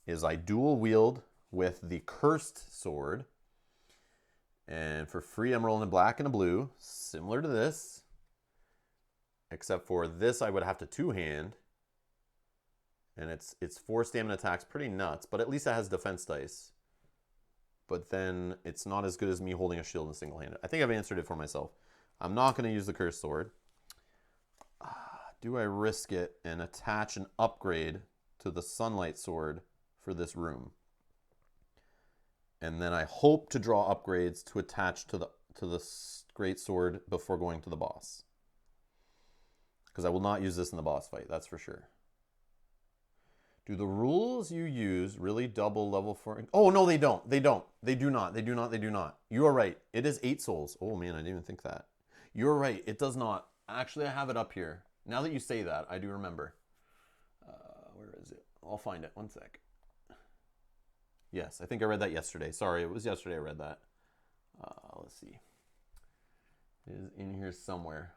is I dual wield with the Cursed Sword. And for free, I'm rolling a black and a blue, similar to this. Except for this, I would have to 2-hand. And it's 4 stamina attacks, pretty nuts, but at least it has defense dice. But then it's not as good as me holding a shield in single-handed. I think I've answered it for myself. I'm not going to use the Cursed Sword. Do I risk it and attach an upgrade to the Sunlight Sword for this room? And then I hope to draw upgrades to attach to the Great Sword before going to the boss. Because I will not use this in the boss fight, that's for sure. Do the rules you use really double level 4? Oh, no, they don't. They don't. They do not. They do not. They do not. You are right. It is 8 souls. Oh, man, I didn't even think that. You're right. It does not. Actually, I have it up here. Now that you say that, I do remember. Where is it? I'll find it. One sec. Yes, I think I read that yesterday. Sorry, it was yesterday I read that. Let's see. It is in here somewhere.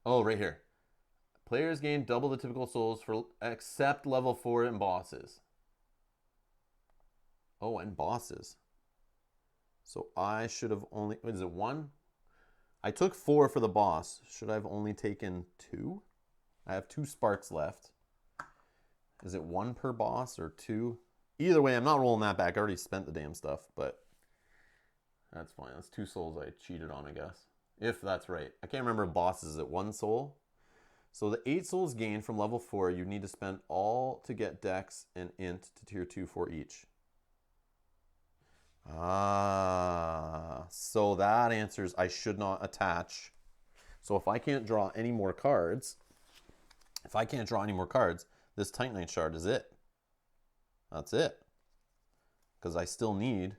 Oh, right here. Players gain double the typical souls for except level 4 and bosses. Oh, and bosses. So I should have only... What is it, 1? I took 4 for the boss. Should I have only taken 2? I have 2 sparks left. Is it 1 per boss or 2? Either way, I'm not rolling that back. I already spent the damn stuff, but that's fine. That's 2 souls I cheated on, I guess. If that's right. I can't remember bosses. Is it 1 soul? So the 8 souls gained from level 4, you need to spend all to get dex and int to tier 2 for each. Ah, so that answers I should not attach. So if I can't draw any more cards, this Titanite shard is it. That's it. Because I still need,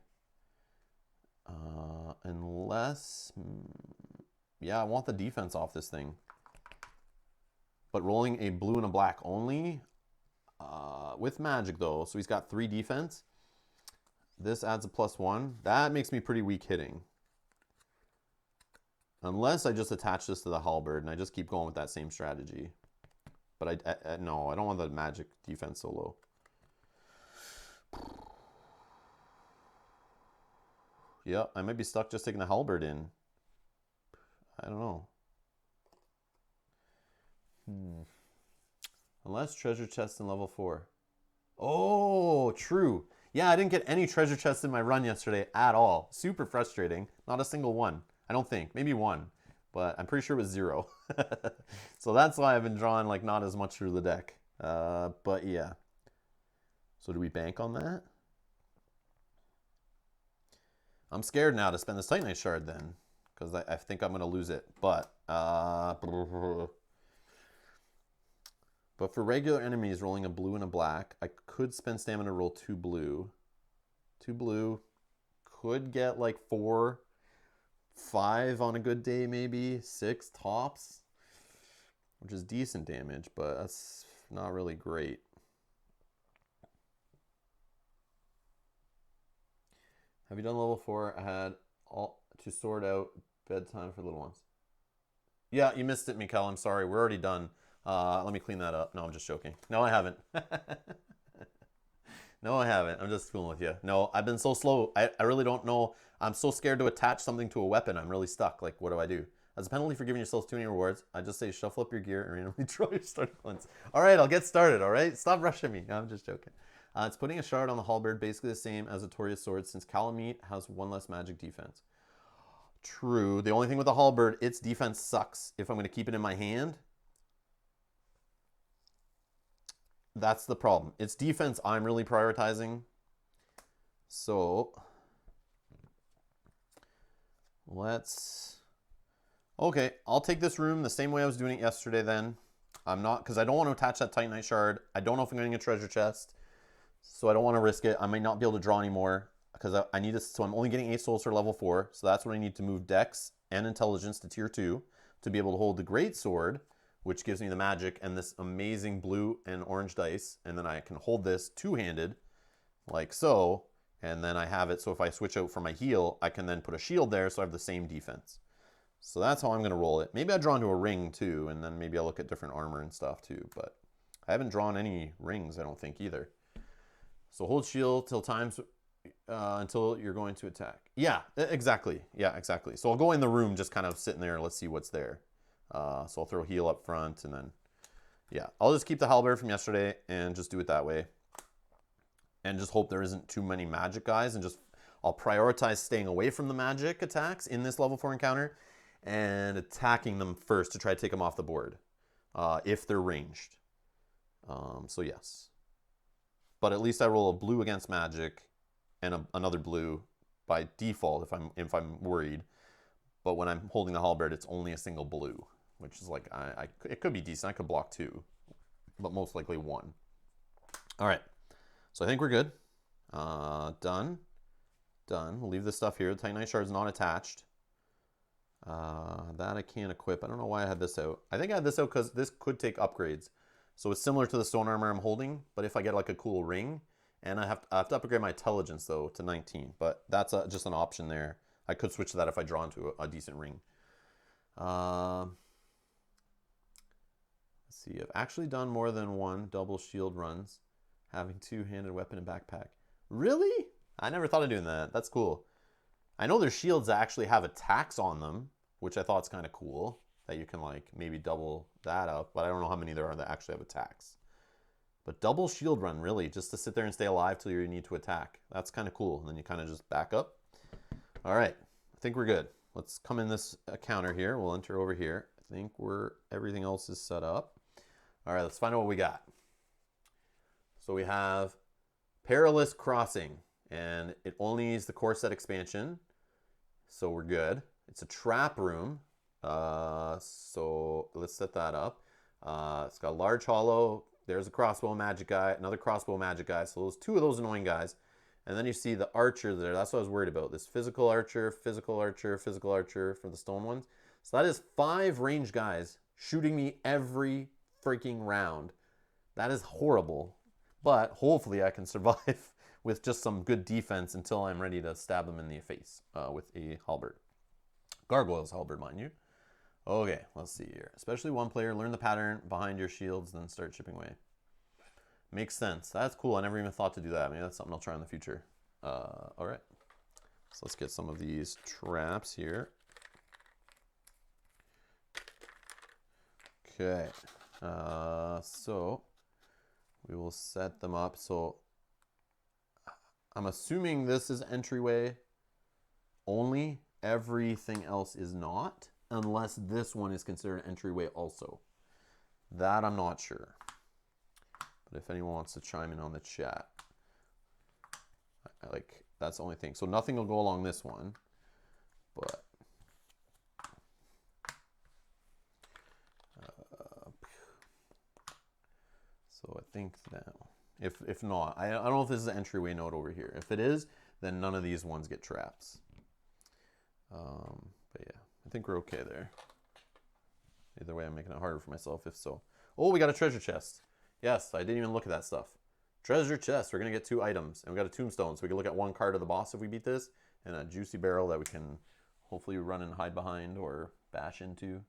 unless, yeah, I want the defense off this thing. But rolling a blue and a black only, with magic though, so he's got 3 defense. This adds a +1. That makes me pretty weak hitting. Unless I just attach this to the halberd and I just keep going with that same strategy. But no, I don't want the magic defense so low. Yeah, I might be stuck just taking the halberd in. I don't know. Unless treasure chest in level 4. Oh, true. Yeah, I didn't get any treasure chests in my run yesterday at all. Super frustrating. Not a single one. I don't think. Maybe one. But I'm pretty sure it was 0. So that's why I've been drawing like not as much through the deck. But yeah. So do we bank on that? I'm scared now to spend this Titanite shard then. Because I think I'm going to lose it. But for regular enemies rolling a blue and a black, I could spend stamina to roll 2 blue. 2 blue. Could get like 4, 5 on a good day maybe. 6 tops. Which is decent damage, but that's not really great. Have you done level 4? I had all to sort out bedtime for little ones. Yeah, you missed it, Mikkel. I'm sorry. We're already done. Let me clean that up. No, I'm just joking. No, I haven't. No, I haven't. I'm just fooling with you. No, I've been so slow. I really don't know. I'm so scared to attach something to a weapon. I'm really stuck. Like, what do I do? As a penalty for giving yourselves too many rewards, I just say shuffle up your gear and randomly draw your starting points. All right, I'll get started, all right? Stop rushing me. No, I'm just joking. It's putting a shard on the halberd, basically the same as a Toria's sword, since Kalameet has 1 less magic defense. True. The only thing with the halberd, its defense sucks. If I'm going to keep it in my hand, that's the problem. Its defense I'm really prioritizing. So let's... Okay, I'll take this room the same way I was doing it yesterday then. I'm not, because I don't want to attach that Titanite shard. I don't know if I'm getting a treasure chest, so I don't want to risk it. I might not be able to draw anymore because I need to, so I'm only getting 8 souls for level 4. So that's what I need to move Dex and Intelligence to tier 2 to be able to hold the Great Sword, which gives me the magic and this amazing blue and orange dice. And then I can hold this two-handed like so. And then I have it so if I switch out for my heal, I can then put a shield there so I have the same defense. So that's how I'm going to roll it. Maybe I draw into a ring too, and then maybe I'll look at different armor and stuff too. But I haven't drawn any rings, I don't think, either. So hold shield till times until you're going to attack. Yeah, exactly. Yeah, exactly. So I'll go in the room just kind of sitting there. Let's see what's there. So I'll throw heal up front, and then, yeah. I'll just keep the halberd from yesterday and just do it that way. And just hope there isn't too many magic guys, and just I'll prioritize staying away from the magic attacks in this level 4 encounter and attacking them first to try to take them off the board if they're ranged. So yes. But at least I roll a blue against magic and another blue by default if I'm worried. But when I'm holding the halberd, it's only a single blue, which is like, it could be decent. I could block 2, but most likely 1. All right. So I think we're good. Done. Done. We'll leave this stuff here. The Titanite shard's not attached. That I can't equip. I don't know why I had this out. I think I had this out because this could take upgrades. So it's similar to the stone armor I'm holding, but if I get like a cool ring, and I have to upgrade my intelligence though to 19, but that's just an option there. I could switch to that if I draw into a decent ring. Let's see, I've actually done more than 1 double shield runs, having 2-handed weapon and backpack. Really? I never thought of doing that. That's cool. I know there's shields that actually have attacks on them, which I thought is kind of cool, that you can like maybe double that up, but I don't know how many there are that actually have attacks. But double shield run, really, just to sit there and stay alive till you need to attack. That's kind of cool. And then you kind of just back up. All right, I think we're good. Let's come in this counter here. We'll enter over here. I think everything else is set up. All right, let's find out what we got. So we have Perilous Crossing, and it only needs the core set expansion, so we're good. It's a trap room, so let's set that up. It's got a large hollow. There's a crossbow magic guy, another crossbow magic guy, so those 2 of those annoying guys. And then you see the archer there. That's what I was worried about. This physical archer, physical archer, physical archer for the stone ones. So that is 5 ranged guys shooting me every freaking round. That is horrible. But hopefully I can survive with just some good defense until I'm ready to stab them in the face with a halberd. Gargoyle's halberd, mind you. Okay, let's see here. Especially one player, learn the pattern behind your shields, then start chipping away. Makes sense. That's cool. I never even thought to do that. Maybe that's something I'll try in the future. All right. So let's get some of these traps here. Okay. So we will set them up. So I'm assuming this is entryway only. Everything else is not, unless this one is considered entryway also. That I'm not sure. But if anyone wants to chime in on the chat, that's the only thing. So nothing will go along this one, but so I think that if not, I don't know if this is an entryway node over here. If it is, then none of these ones get traps. But yeah, I think we're okay there. Either way, I'm making it harder for myself if so. Oh, we got a treasure chest. Yes, I didn't even look at that stuff. Treasure chest. We're going to get 2 items. And we got a tombstone, so we can look at 1 card of the boss if we beat this, and a juicy barrel that we can hopefully run and hide behind or bash into.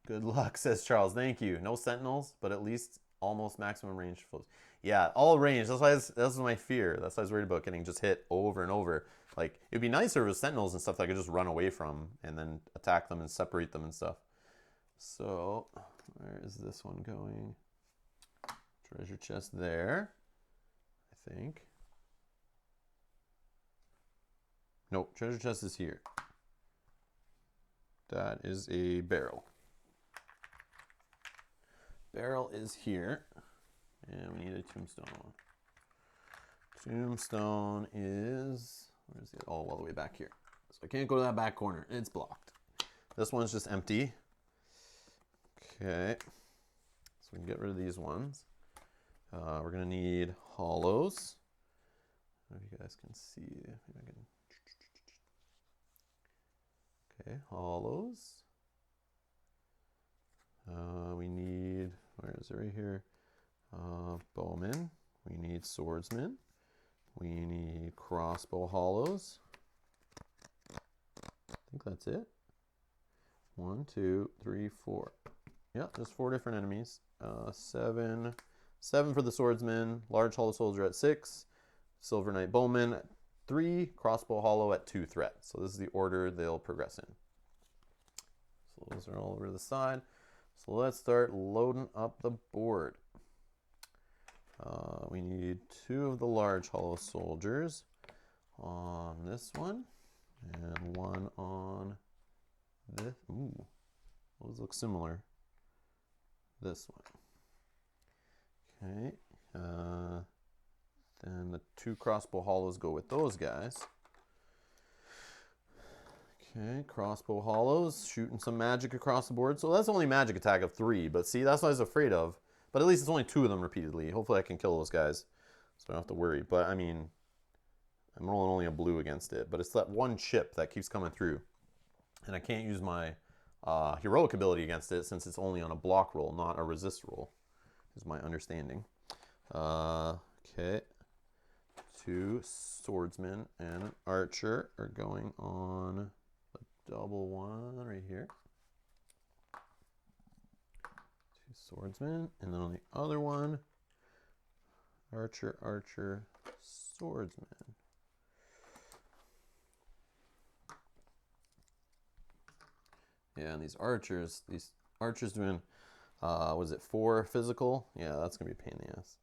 Good luck, says Charles. Thank you. No sentinels, but at least almost maximum range flows. Yeah, all range. That's my fear. That's why I was worried about getting just hit over and over. Like, it'd be nicer if it was sentinels and stuff that I could just run away from and then attack them and separate them and stuff. So, where is this one going? Treasure chest there, I think. Nope, treasure chest is here. That is a barrel. Barrel is here. And we need a tombstone. Tombstone is, where is it? Oh, all the way back here. So I can't go to that back corner. It's blocked. This one's just empty. Okay. So we can get rid of these ones. We're going to need hollows. I don't know if you guys can see. Maybe I can... Okay, hollows. We need, where is it? Right here. Bowmen. We need swordsmen. We need crossbow hollows. I think that's it. 1, 2, 3, 4. Yeah, there's 4 different enemies. 7 for the swordsman. Large hollow soldier at 6. Silver knight bowman at 3. Crossbow hollow at 2 threat. So this is the order they'll progress in. So those are all over the side. So let's start loading up the board. We need 2 of the large hollow soldiers on this one, and 1 on this. Ooh, those look similar. This one. Okay. Then the 2 crossbow hollows go with those guys. Okay, crossbow hollows, shooting some magic across the board. So that's only magic attack of 3, but see, that's what I was afraid of. But at least it's only 2 of them repeatedly. Hopefully I can kill those guys, so I don't have to worry. But I mean, I'm rolling only a blue against it, but it's that 1 chip that keeps coming through. And I can't use my heroic ability against it since it's only on a block roll, not a resist roll, is my understanding. Okay. 2 swordsmen and an archer are going on the double one right here. 2 swordsmen, and then on the other one, archer, archer, swordsman. Yeah, and these archers doing, was it 4 physical? Yeah, that's gonna be a pain in the ass.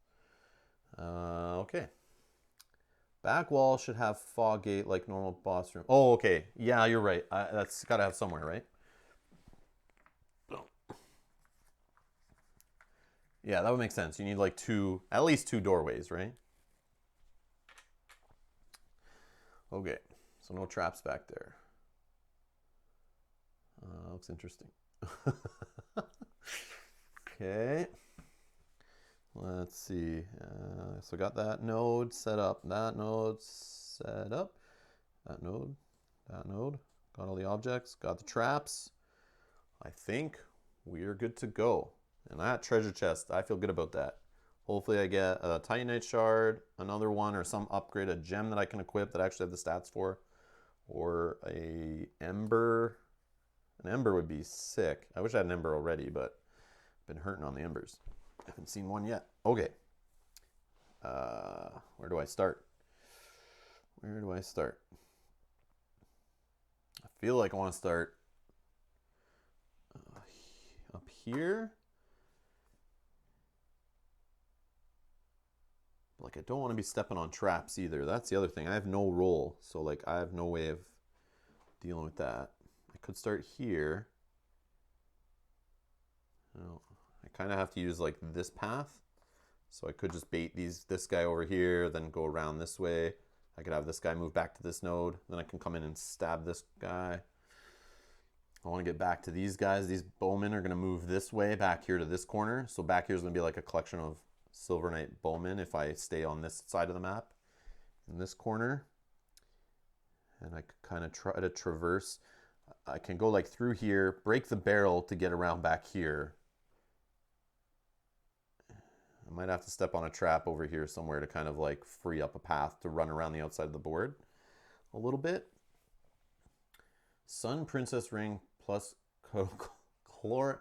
Okay. Back wall should have fog gate like normal boss room. Oh, okay. Yeah, you're right. That's got to have somewhere, right? Yeah, that would make sense. You need like at least 2 doorways, right? Okay, so no traps back there. Looks interesting. Okay. Let's see. So got that node set up. That node set up. That node. That node. Got all the objects. Got the traps. I think we are good to go. And that treasure chest, I feel good about that. Hopefully I get a Titanite shard, another one, or some upgrade, a gem that I can equip that I actually have the stats for. Or a ember. An ember would be sick. I wish I had an ember already, but Been hurting on the embers. Haven't seen one yet. Okay. Where do I start? Where do I start? I feel like I want to start up here. Like, I don't want to be stepping on traps either. That's the other thing. I have no roll, so like I have no way of dealing with that. I could start here. No, I kind of have to use like this path. So I could just bait this guy over here, then go around this way. I could have this guy move back to this node. Then I can come in and stab this guy. I want to get back to these guys. These bowmen are going to move this way, back here to this corner. So back here is going to be like a collection of Silver Knight bowmen if I stay on this side of the map in this corner. And I could kind of try to traverse. I can go like through here, break the barrel to get around back here. I might have to step on a trap over here somewhere to kind of like free up a path to run around the outside of the board a little bit. Sun Princess Ring plus Chloranthy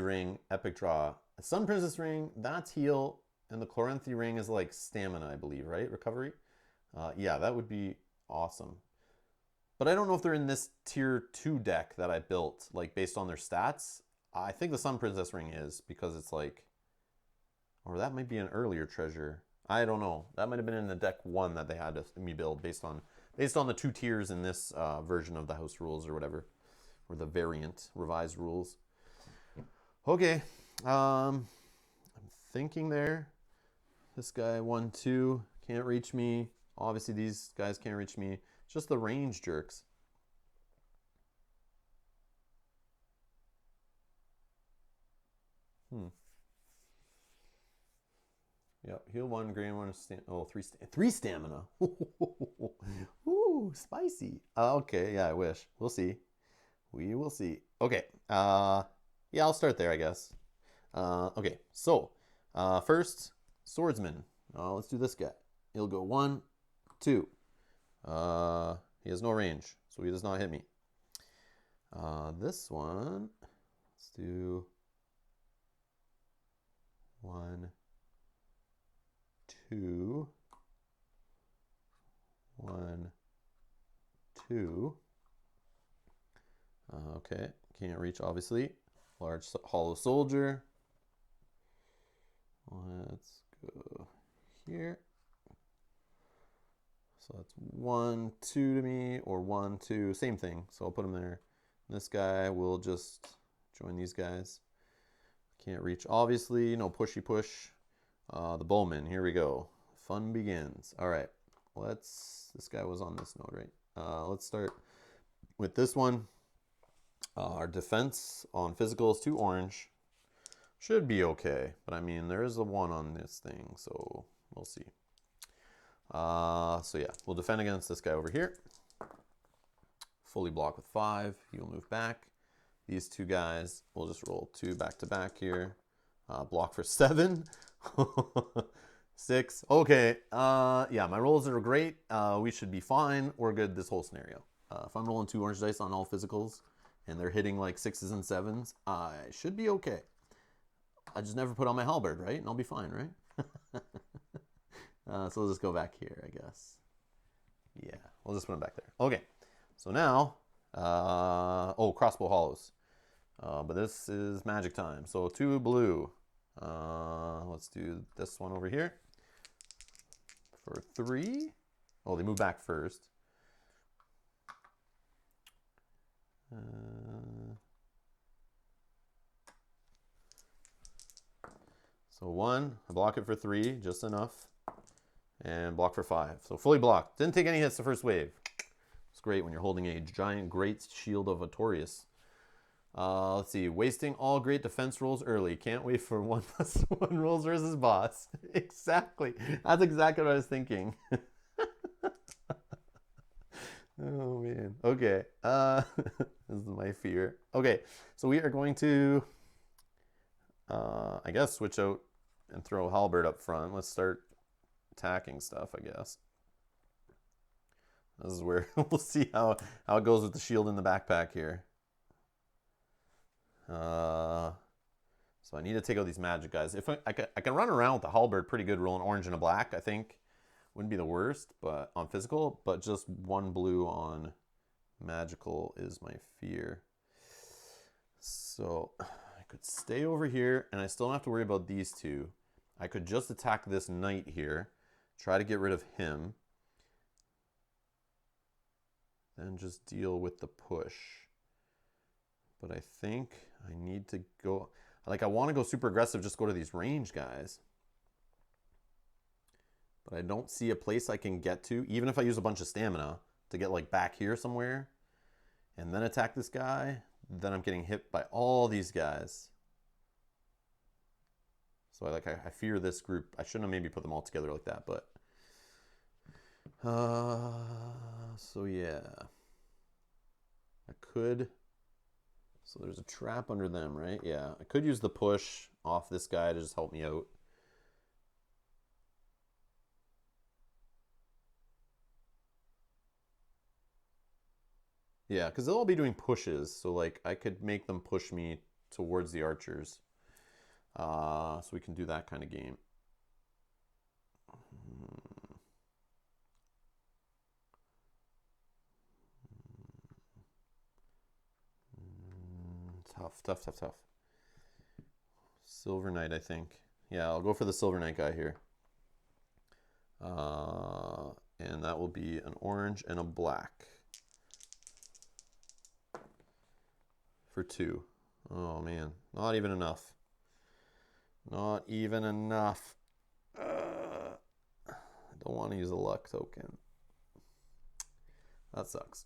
Ring Epic Draw. Sun Princess Ring, that's heal, and the Chloranthy Ring is like stamina, I believe, right? Recovery? Yeah, that would be awesome. But I don't know if they're in this tier 2 deck that I built, like based on their stats. I think the Sun Princess Ring is, because it's like, or that might be an earlier treasure. I don't know. That might have been in the deck 1 that they had me build based on the 2 tiers in this version of the house rules or whatever, or the variant revised rules. Okay, I'm thinking there. This guy 1, 2 can't reach me. Obviously these guys can't reach me. It's just the range jerks. Yep, heal 1, gain 1, three stamina. Ooh, spicy. Okay, yeah, I wish. We'll see. We will see. Okay, yeah, I'll start there, I guess. Okay, so, first, swordsman. Let's do this guy. He'll go 1, 2. He has no range, so he does not hit me. This one, let's do 1, 2, 1, 2. Okay, can't reach, obviously. Large hollow soldier. Let's go here. So that's 1, 2 to me, or 1, 2, same thing. So I'll put him there. This guy will just join these guys. Can't reach, obviously. No pushy push. The bowman, here we go. Fun begins. All right, this guy was on this node, right? Let's start with this one. Our defense on physical is 2 orange. Should be okay, but I mean, there is a 1 on this thing, so we'll see. So yeah, we'll defend against this guy over here. Fully block with 5. He will move back. These 2 guys, we'll just roll 2 back to back here. Block for 7. 6. Okay. Yeah, my rolls are great. We should be fine. We're good this whole scenario. If I'm rolling 2 orange dice on all physicals and they're hitting like 6s and 7s, I should be okay. I just never put on my halberd, right? And I'll be fine, right? So we'll just go back here, I guess. Yeah, we'll just put them back there. Okay. So now, oh, crossbow hollows. But this is magic time. So 2 blue. Let's do this one over here for 3. Oh, they move back first. So 1, I block it for 3, just enough, and block for 5. So fully blocked. Didn't take any hits the first wave. It's great when you're holding a giant great shield of Artorias. Let's see, wasting all great defense rolls early. Can't wait for 1+1 rolls versus boss. Exactly. That's exactly what I was thinking. Oh man. Okay. This is my fear. Okay, so we are going to, I guess, switch out and throw halberd up front. Let's start attacking stuff, I guess. This is where we'll see how it goes with the shield in the backpack here. So So I need to take out these magic guys. If I can run around with the halberd pretty good, rolling orange and a black, I think. Wouldn't be the worst, but on physical, but just one blue on magical is my fear. So I could stay over here, and I still don't have to worry about these two. I could just attack this knight here, try to get rid of him, then just deal with the push. But I think I need to go, like I want to go super aggressive, just go to these range guys. But I don't see a place I can get to, even if I use a bunch of stamina to get like back here somewhere and then attack this guy, then I'm getting hit by all these guys. So I fear this group. I shouldn't have maybe put them all together like that, but so yeah. I could, so there's a trap under them, right? Yeah, I could use the push off this guy to just help me out. Yeah, because they'll all be doing pushes, so like I could make them push me towards the archers. So we can do that kind of game. Tough. Silver Knight, I think. Yeah, I'll go for the Silver Knight guy here. And that will be an orange and a black. For 2. Oh man, not even enough. Not even enough. I don't want to use a luck token. That sucks.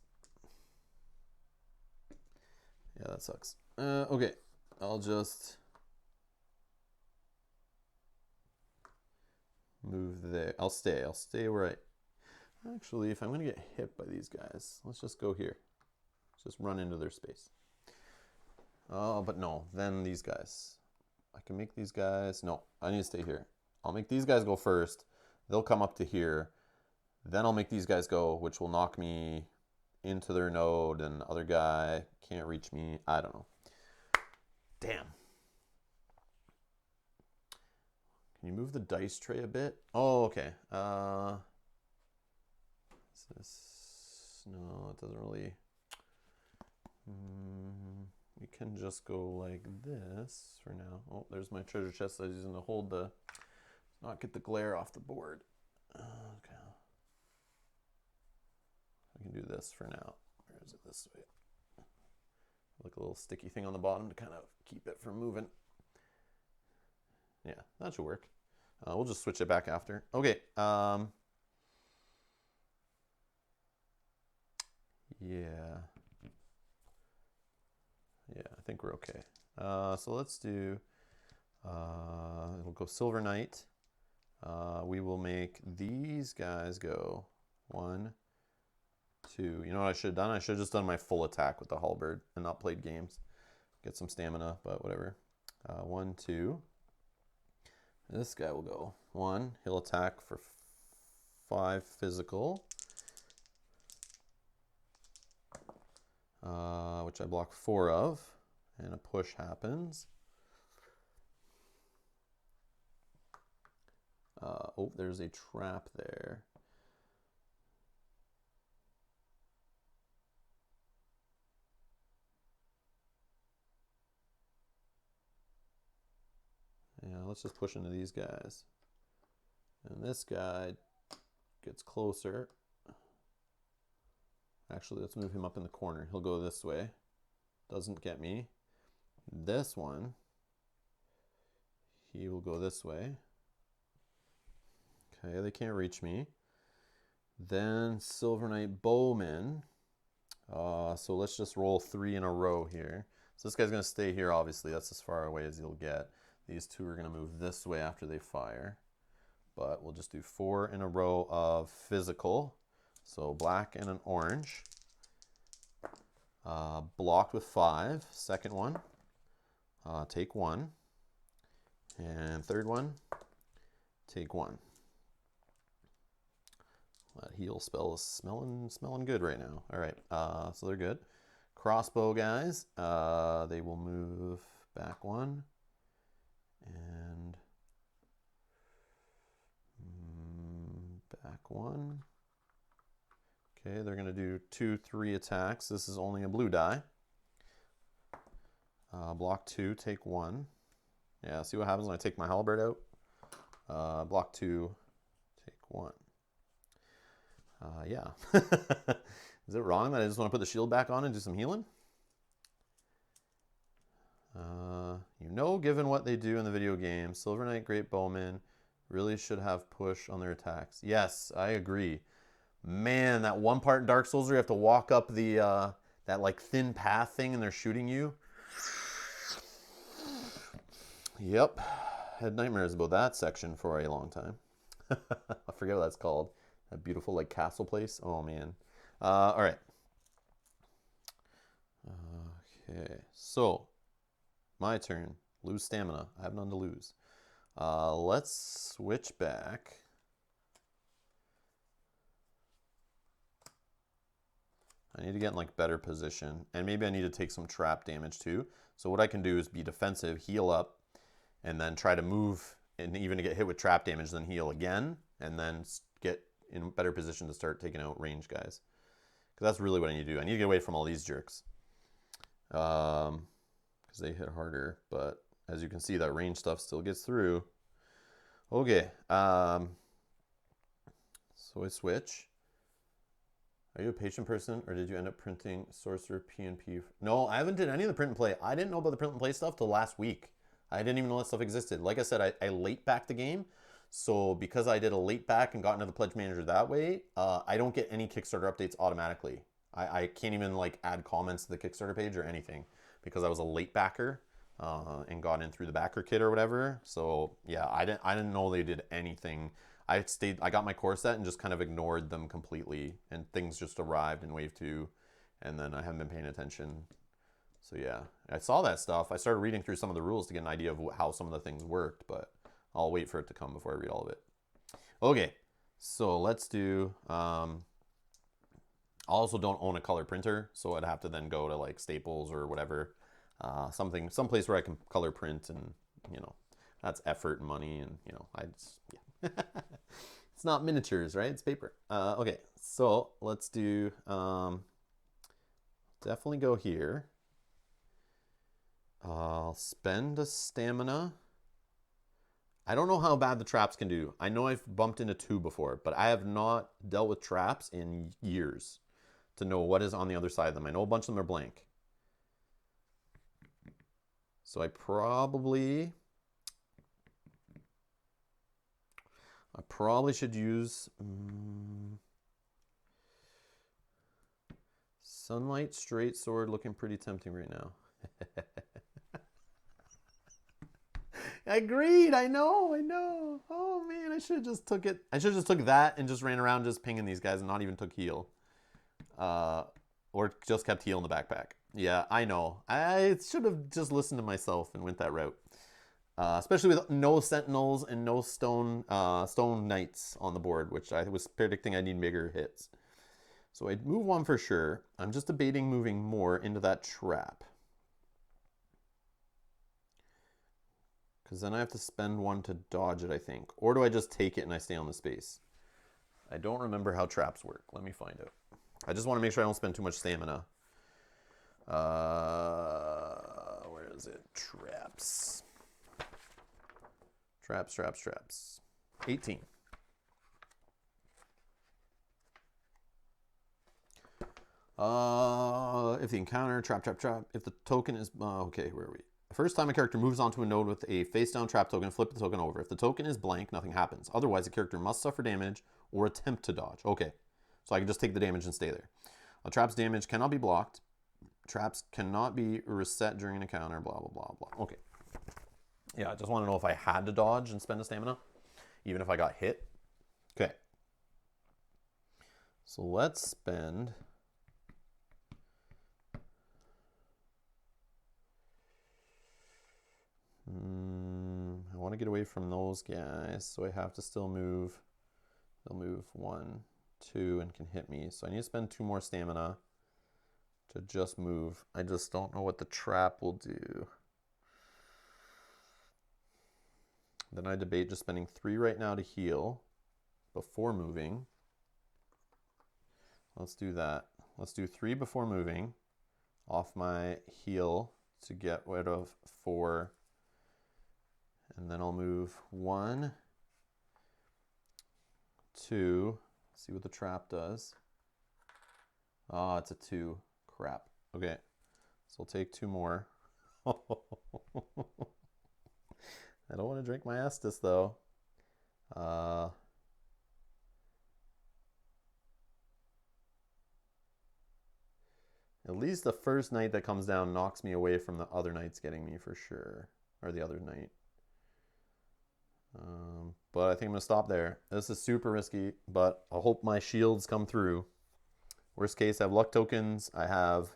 Yeah, that sucks. Okay, I'll just move there. I'll stay where I... Actually, if I'm going to get hit by these guys, let's just go here. Let's just run into their space. Oh, but no, then these guys. I can make these guys... No, I need to stay here. I'll make these guys go first. They'll come up to here. Then I'll make these guys go, which will knock me into their node, and the other guy can't reach me. I don't know. Damn. Can you move the dice tray a bit? Oh, okay. Is this... No, it doesn't really... We can just go like this for now. Oh, there's my treasure chest I was using to hold the... Not get the glare off the board. Okay. We can do this for now. Where is it? This way. Like a little sticky thing on the bottom to kind of keep it from moving. Yeah, that should work. We'll just switch it back after. Okay. Yeah. Yeah, I think we're okay. So let's do, it'll go Silver Knight. We will make these guys go 1, 2. You know what I should have done? I should have just done my full attack with the halberd and not played games. Get some stamina, but whatever. 1, 2. This guy will go 1. He'll attack for 5 physical. Which I block 4 of. And a push happens. Oh, there's a trap there. Yeah, let's just push into these guys. And this guy gets closer. Actually, let's move him up in the corner. He'll go this way. Doesn't get me. This one, he will go this way. Okay, they can't reach me. Then Silver Knight Bowman. So let's just roll 3 in a row here. So this guy's going to stay here, obviously. That's as far away as he'll get. These 2 are going to move this way after they fire. But we'll just do 4 in a row of physical. So black and an orange. Blocked with 5. Second one. Take 1. And third one. Take 1. That heal spell is smelling good right now. All right, so they're good. Crossbow guys, they will move back 1. And back one. Okay, they're going to do 2-3 attacks. This is only a blue die. Block 2, take 1. Yeah, see what happens when I take my halberd out? Block 2, take 1. Yeah. Is it wrong that I just want to put the shield back on and do some healing? You know, given what they do in the video game, Silver Knight Great Bowmen really should have push on their attacks. Yes, I agree. Man, that one part in Dark Souls where you have to walk up the that like thin path thing and they're shooting you. Yep, had nightmares about that section for a long time. I forget what that's called. That beautiful like castle place. Oh man. All right. Okay, so my turn. Lose stamina. I have none to lose. Let's switch back. I need to get in like better position, and maybe I need to take some trap damage too. So what I can do is be defensive, heal up, and then try to move, and even to get hit with trap damage, then heal again, and then get in better position to start taking out range guys. Because that's really what I need to do. I need to get away from all these jerks. Because they hit harder, but as you can see, that range stuff still gets through. Okay, so I switch. Are you a patient person, or did you end up printing Sorcerer PNP? No, I haven't did any of the print and play. I didn't know about the print and play stuff till last week. I didn't even know that stuff existed. Like I said, I late backed the game. So because I did a late back and got into the Pledge Manager that way, I don't get any Kickstarter updates automatically. I can't even like add comments to the Kickstarter page or anything because I was a late backer and got in through the backer kit or whatever. So yeah, I didn't know they did anything. I got my core set and just kind of ignored them completely, and things just arrived in wave 2, and then I haven't been paying attention. So yeah, I saw that stuff. I started reading through some of the rules to get an idea of how some of the things worked, but I'll wait for it to come before I read all of it. Okay, so let's do, I also don't own a color printer, so I'd have to then go to like Staples or whatever, someplace where I can color print, and you know, that's effort and money, and you know, I just, yeah. It's not miniatures, right? It's paper. Okay, so let's do, definitely go here. I'll spend a stamina. I don't know how bad the traps can do. I know I've bumped into 2 before, but I have not dealt with traps in years to know what is on the other side of them. I know a bunch of them are blank. So I probably should use Sunlight Straight Sword, looking pretty tempting right now. Agreed, I know. Oh man, I should have just took it. I should have just took that and just ran around just pinging these guys and not even took heal. Or just kept heal in the backpack. Yeah, I know. I should have just listened to myself and went that route. Especially with no sentinels and no stone knights on the board, which I was predicting I need bigger hits. So I'd move 1 for sure. I'm just debating moving more into that trap. Because then I have to spend 1 to dodge it, I think. Or do I just take it and I stay on the space? I don't remember how traps work. Let me find out. I just want to make sure I don't spend too much stamina. Where is it? Traps. Traps. 18. If the encounter, trap. If the token is, okay, where are we? The first time a character moves onto a node with a face down trap token, flip the token over. If the token is blank, nothing happens. Otherwise, the character must suffer damage or attempt to dodge. Okay, so I can just take the damage and stay there. A trap's damage cannot be blocked. Traps cannot be reset during an encounter, blah, blah, blah, blah. Okay. Yeah, I just want to know if I had to dodge and spend a stamina, even if I got hit. Okay. So let's spend... I want to get away from those guys, so I have to still move. They'll move 1, 2, and can hit me. So I need to spend 2 more stamina to just move. I just don't know what the trap will do. Then I debate just spending 3 right now to heal before moving. Let's do that. Let's do 3 before moving off my heal to get rid of 4. And then I'll move 1, 2. See what the trap does. Ah, it's a 2. Crap. Okay. So I'll take 2 more. I don't want to drink my Estus though. At least the first knight that comes down knocks me away from the other knights getting me for sure. Or the other knight. But I think I'm going to stop there. This is super risky, but I hope my shields come through. Worst case, I have luck tokens. I have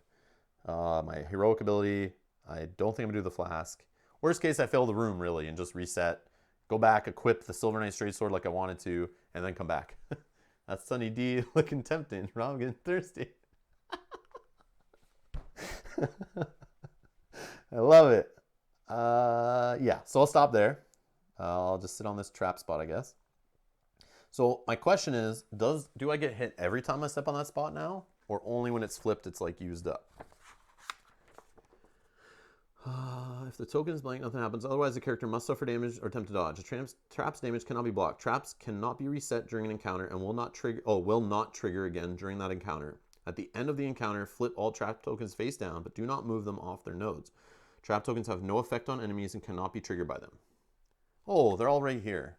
my heroic ability. I don't think I'm going to do the flask. Worst case, I fail the room, really, and just reset. Go back, equip the Silver Knight Straight Sword like I wanted to, and then come back. That's Sunny D looking tempting. Rob, I'm getting thirsty. I love it. Yeah, so I'll stop there. I'll just sit on this trap spot, I guess. So my question is, do I get hit every time I step on that spot now? Or only when it's flipped, it's like used up? If the token is blank, nothing happens. Otherwise, the character must suffer damage or attempt to dodge. Trap's damage cannot be blocked. Traps cannot be reset during an encounter and will not trigger again during that encounter. At the end of the encounter, flip all trap tokens face down, but do not move them off their nodes. Trap tokens have no effect on enemies and cannot be triggered by them. Oh, they're all right here.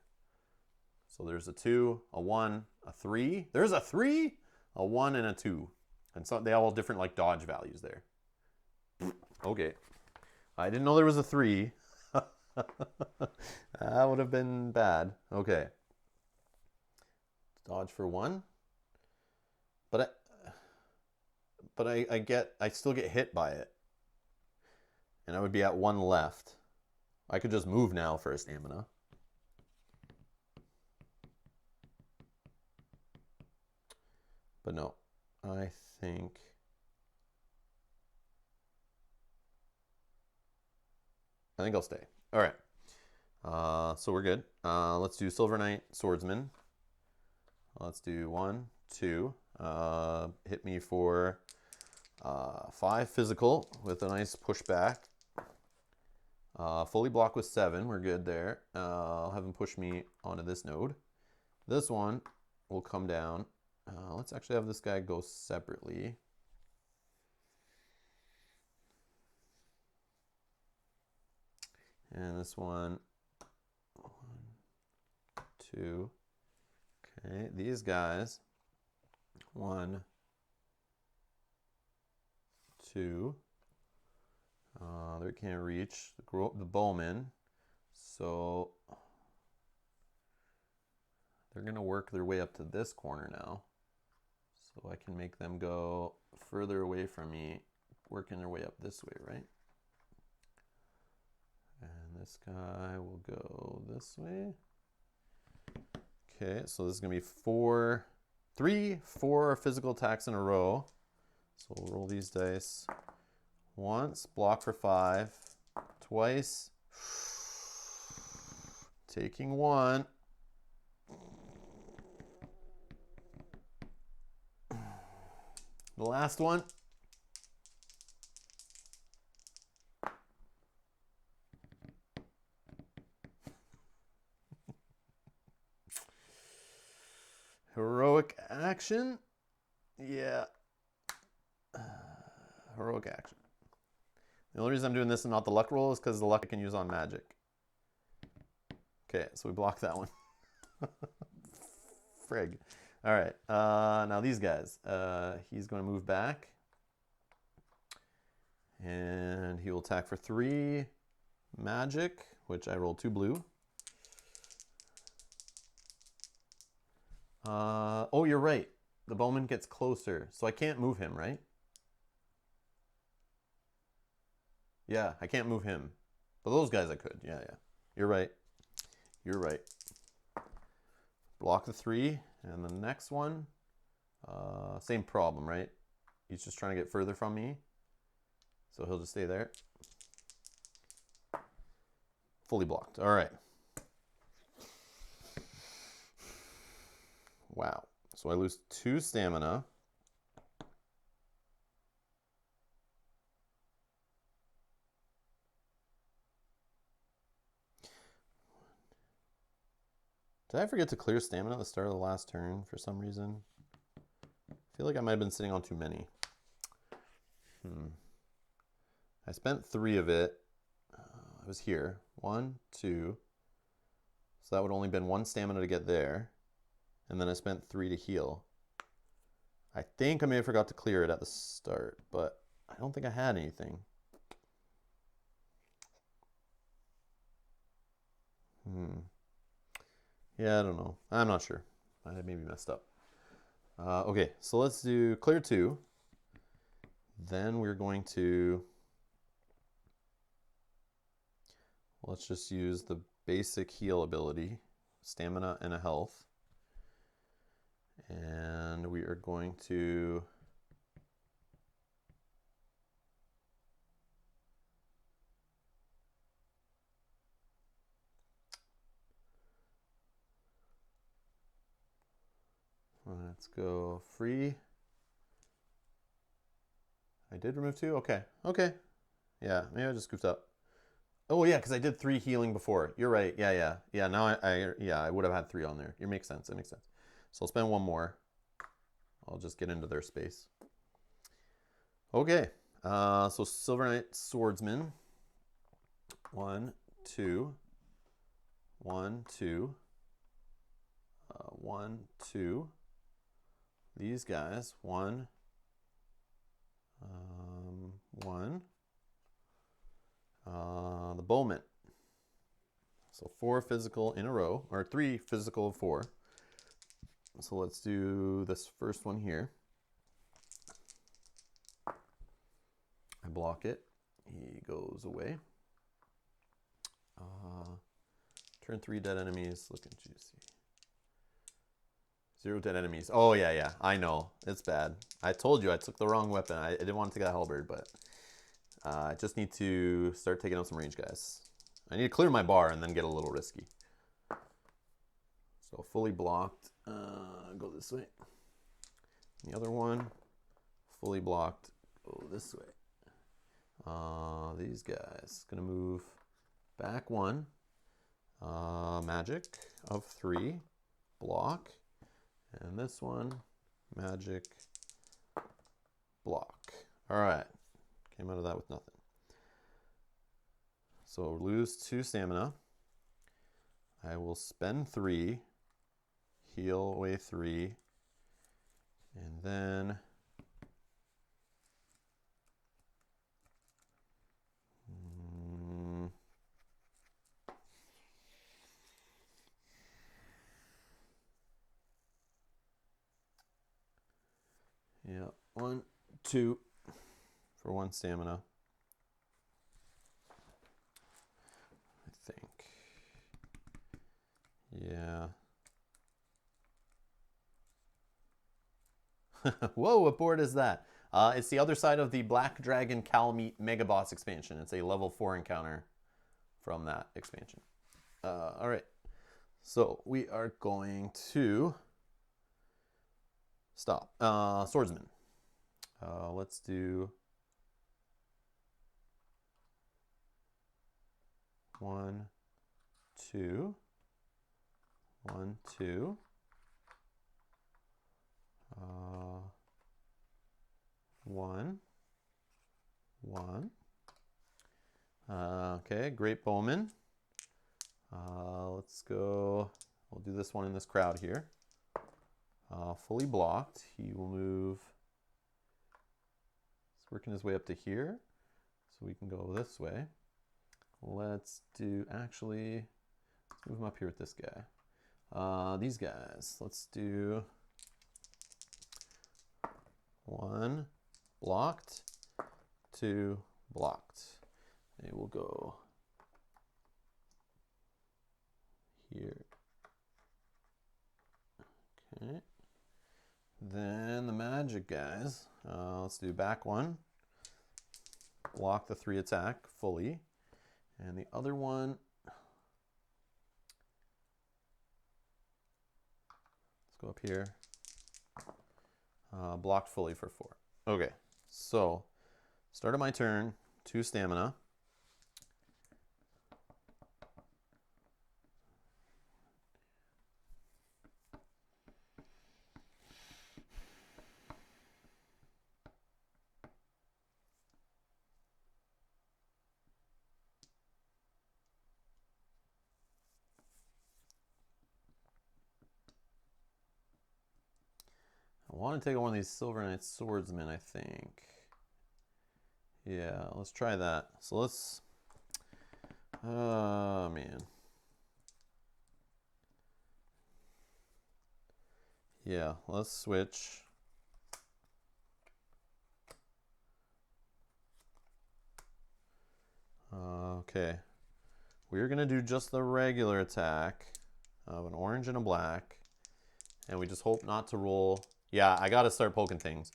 So there's a 2, a 1, a 3. There's a 3, a 1, and a 2. And so they all have different like dodge values there. Okay. I didn't know there was a 3. That would have been bad. Okay. Dodge for 1. But I still get hit by it. And I would be at 1 left. I could just move now for a stamina. But no, I think I'll stay. All right. So we're good. Let's do Silver Knight Swordsman. Let's do 1, 2. Hit me for 5 physical with a nice pushback. Fully block with 7. We're good there. I'll have him push me onto this node. This one will come down. Let's actually have this guy go separately. And this one, 1, 2. Okay, these guys, 1, 2. They can't reach the bowman, so they're gonna work their way up to this corner now. So I can make them go further away from me, working their way up this way, right? And this guy will go this way. Okay, so this is gonna be 4 physical attacks in a row. So we'll roll these dice. Once, block for 5. Twice, taking 1. The last one. Heroic action. Yeah. Heroic action. The only reason I'm doing this and not the luck roll is because the luck I can use on magic. Okay, so we block that one. Frig. All right, now these guys. He's going to move back. And he will attack for 3 magic, which I rolled 2 blue. Oh, you're right. The bowman gets closer, so I can't move him, right? Yeah, I can't move him. But those guys I could. Yeah. You're right. You're right. Block the 3. And the next one, same problem, right? He's just trying to get further from me. So he'll just stay there. Fully blocked. All right. Wow. So I lose 2 stamina. Did I forget to clear stamina at the start of the last turn for some reason? I feel like I might have been sitting on too many. I spent 3 of it. I was here. 1, 2. So that would only been 1 stamina to get there. And then I spent 3 to heal. I think I may have forgot to clear it at the start, but I don't think I had anything. Yeah, I don't know. I'm not sure. I maybe messed up. Okay, so let's do clear 2. Then we're going to, let's just use the basic heal ability, stamina and a health. And we are going to let's go free. I did remove 2? Okay. Okay. Yeah, maybe I just goofed up. Oh yeah, because I did 3 healing before. You're right. Yeah. Now I would have had 3 on there. It makes sense. It makes sense. So I'll spend 1 more. I'll just get into their space. Okay. So Silver Knight Swordsman. 1, 2. 1, 2. 1, 2. These guys. 1. 1. The Bowman. So 4 physical in a row, or 3 physical of 4. So let's do this first one here. I block it. He goes away. Turn 3 dead enemies. Looking juicy. 0 dead enemies. Oh yeah. I know. It's bad. I told you I took the wrong weapon. I didn't want to take that halberd, but I just need to start taking out some range guys. I need to clear my bar and then get a little risky. So fully blocked. Go this way. The other one, fully blocked. Go this way. These guys gonna move back 1. Magic of 3. Block. And this one, magic, block. All right, came out of that with nothing. So lose 2 stamina. I will spend 3, heal away 3, and then yeah, 1, 2 for 1 stamina. I think. Yeah. Whoa, what board is that? It's the other side of the Black Dragon Kalameet Mega Boss expansion. It's a level 4 encounter from that expansion. All right. So we are going to stop. Swordsman. Let's do 1, 2. 1, 2. 1, 1. Okay, Great Bowman. Let's go. We'll do this one in this crowd here. Fully blocked. He will move. He's working his way up to here, so we can go this way. Let's do, actually, let's move him up here with this guy. These guys, let's do 1 blocked, 2 blocked. They will go here. Okay. Then the magic guys, let's do back 1, block the 3 attack fully, and the other one, Let's go up here. Blocked fully for 4. Okay, so start of my turn, 2 stamina. I want to take one of these Silver Knight Swordsmen, I think. Yeah, let's try that. So let's... Oh, man. Yeah, let's switch. Okay. We're going to do just the regular attack of an orange and a black. And we just hope not to roll... Yeah, I got to start poking things.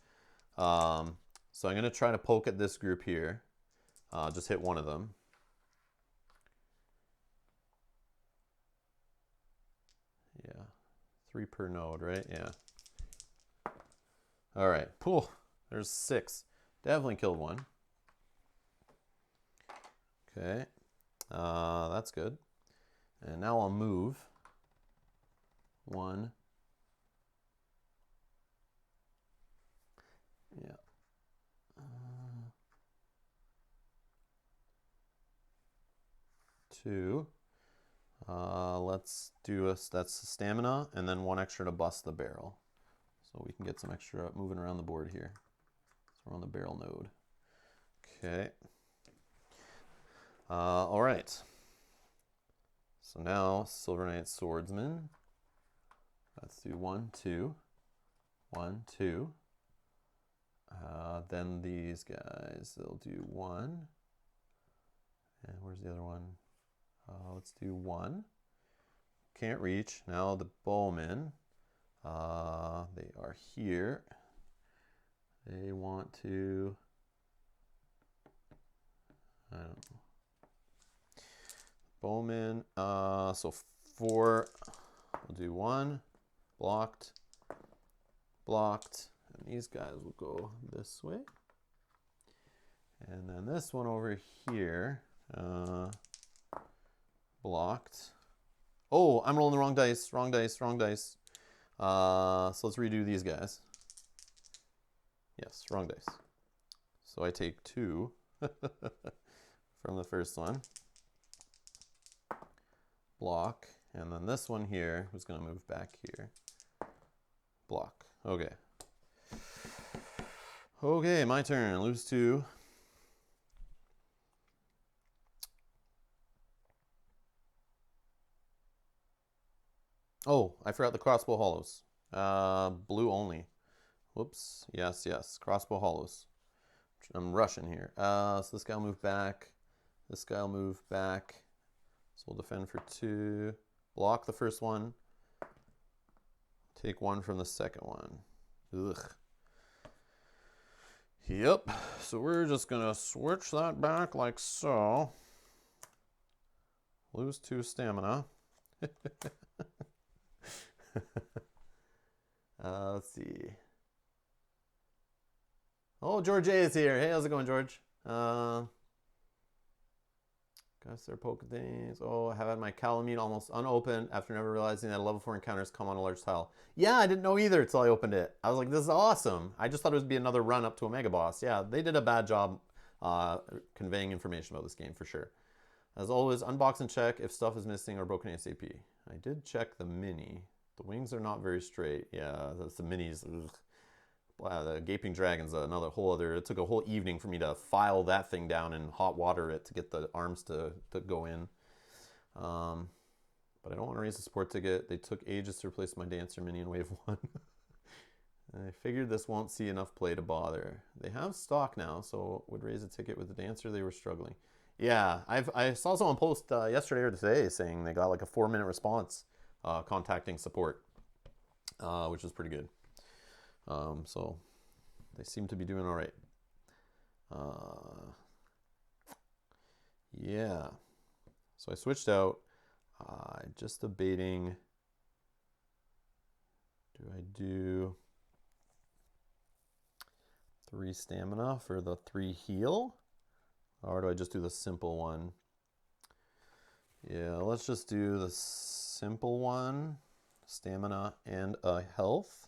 So I'm going to try to poke at this group here. Just hit one of them. Yeah. 3 per node, right? Yeah. All right. Pooh. There's 6. Definitely killed one. Okay. That's good. And now I'll move. 1. Yeah. 2. Let's do that's stamina, and then 1 extra to bust the barrel. So we can get some extra moving around the board here. So we're on the barrel node. Okay. All right. So now Silver Knight Swordsman. Let's do 1, 2. 1, 2. Then these guys, they'll do 1. And where's the other one? Let's do 1. Can't reach. Now the bowmen. They are here. They want to... I don't know. Bowman. So 4. We'll do 1. Blocked. Blocked. And these guys will go this way. And then this one over here. Blocked. Oh, I'm rolling the wrong dice. Wrong dice. Wrong dice. So let's redo these guys. Yes, wrong dice. So I take 2 from the first one. Block. And then this one here, who's going to move back here. Block. Okay. Okay, my turn. Lose 2. Oh, I forgot the crossbow hollows. Blue only. Whoops. Yes, yes. Crossbow hollows. I'm rushing here. So this guy will move back. This guy will move back. So we'll defend for 2. Block the first one. Take 1 from the second one. Ugh. Yep. So we're just going to switch that back like so. Lose 2 stamina. Let's see. Oh, George A is here. Hey, how's it going, George? Gotta start poking things. Oh, I have had my Kalameet almost unopened after never realizing that level 4 encounters come on a large tile. Yeah, I didn't know either until I opened it. I was like, this is awesome. I just thought it would be another run up to a mega boss. Yeah, they did a bad job conveying information about this game for sure. As always, unbox and check if stuff is missing or broken ASAP. I did check the mini. The wings are not very straight. Yeah, that's the minis. Ugh. Wow, the Gaping Dragon's another whole other... It took a whole evening for me to file that thing down and hot water it to get the arms to go in. But I don't want to raise the support ticket. They took ages to replace my Dancer Mini in Wave 1. I figured this won't see enough play to bother. They have stock now, so would raise a ticket with the Dancer. They were struggling. Yeah, I saw someone post yesterday or today saying they got like a 4-minute response contacting support, which is pretty good. So they seem to be doing all right. Yeah. So I switched out. Just debating Do I do 3 stamina for the 3 heal? Or do I just do the simple one? Yeah, let's just do the simple one. Stamina and a health.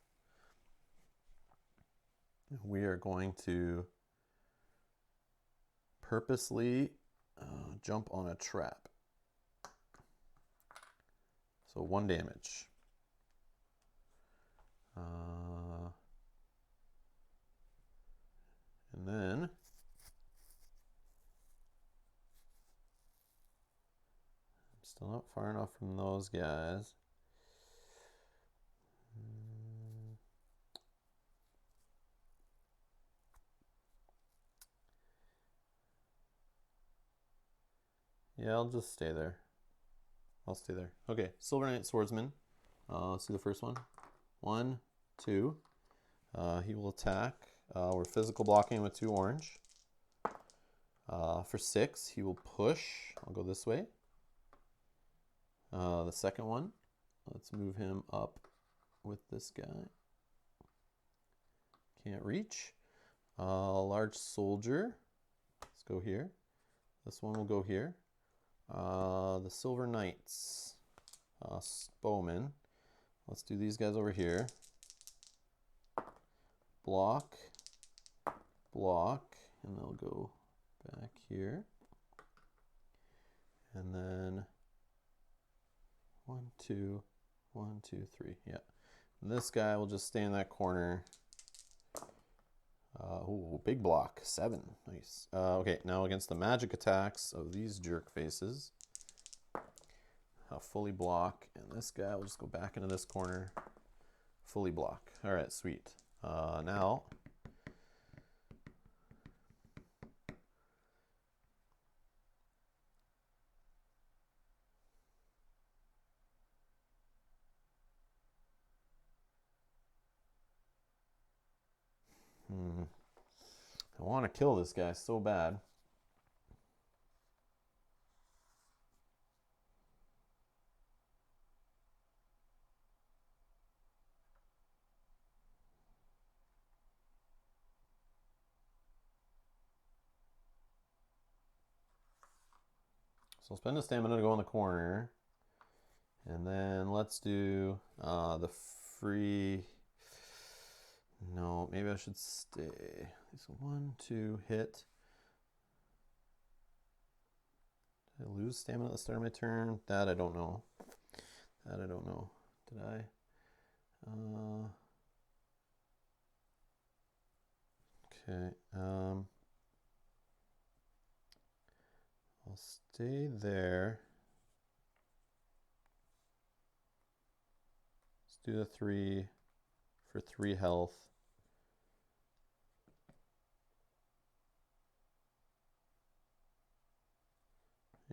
We are going to purposely jump on a trap. So 1 damage. And then I'm still not far enough from those guys. Yeah, I'll just stay there. I'll stay there. Okay, Silver Knight Swordsman. Let's do the first one. 1, 2. He will attack. We're physical blocking with 2 orange. For 6, he will push. I'll go this way. The second one, let's move him up with this guy. Can't reach. Large soldier. Let's go here. This one will go here. The Silver Knights. Bowman. Let's do these guys over here. Block. Block. And they'll go back here. And then 1, 2, 1, 2, 3. Yeah. And this guy will just stay in that corner. Ooh, big block. 7. Nice. Okay, now against the magic attacks of these jerk faces. I'll fully block. And this guy will just go back into this corner. Fully block. All right, sweet. Now... I want to kill this guy so bad. So I'll spend a stamina to go in the corner. And then let's do the free... No, maybe I should stay. So 1, 2, hit. Did I lose stamina at the start of my turn? That I don't know. That I don't know. Did I? Okay. I'll stay there. Let's do the 3 for 3 health.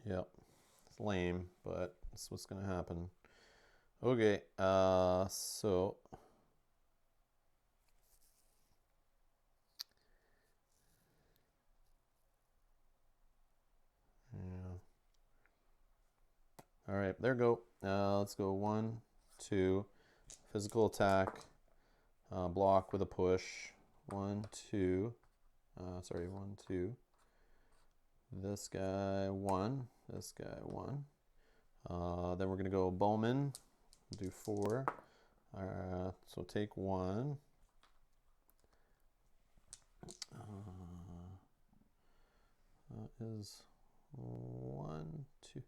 Yep, it's lame, but that's what's gonna happen. Okay, so yeah. All right, there we go. Let's go 1, 2, physical attack, block with a push. 1, 2. Sorry, 1, 2. This guy 1. This guy 1. Then we're gonna go Bowman. Do 4. So take 1. That is 1, 2, 3,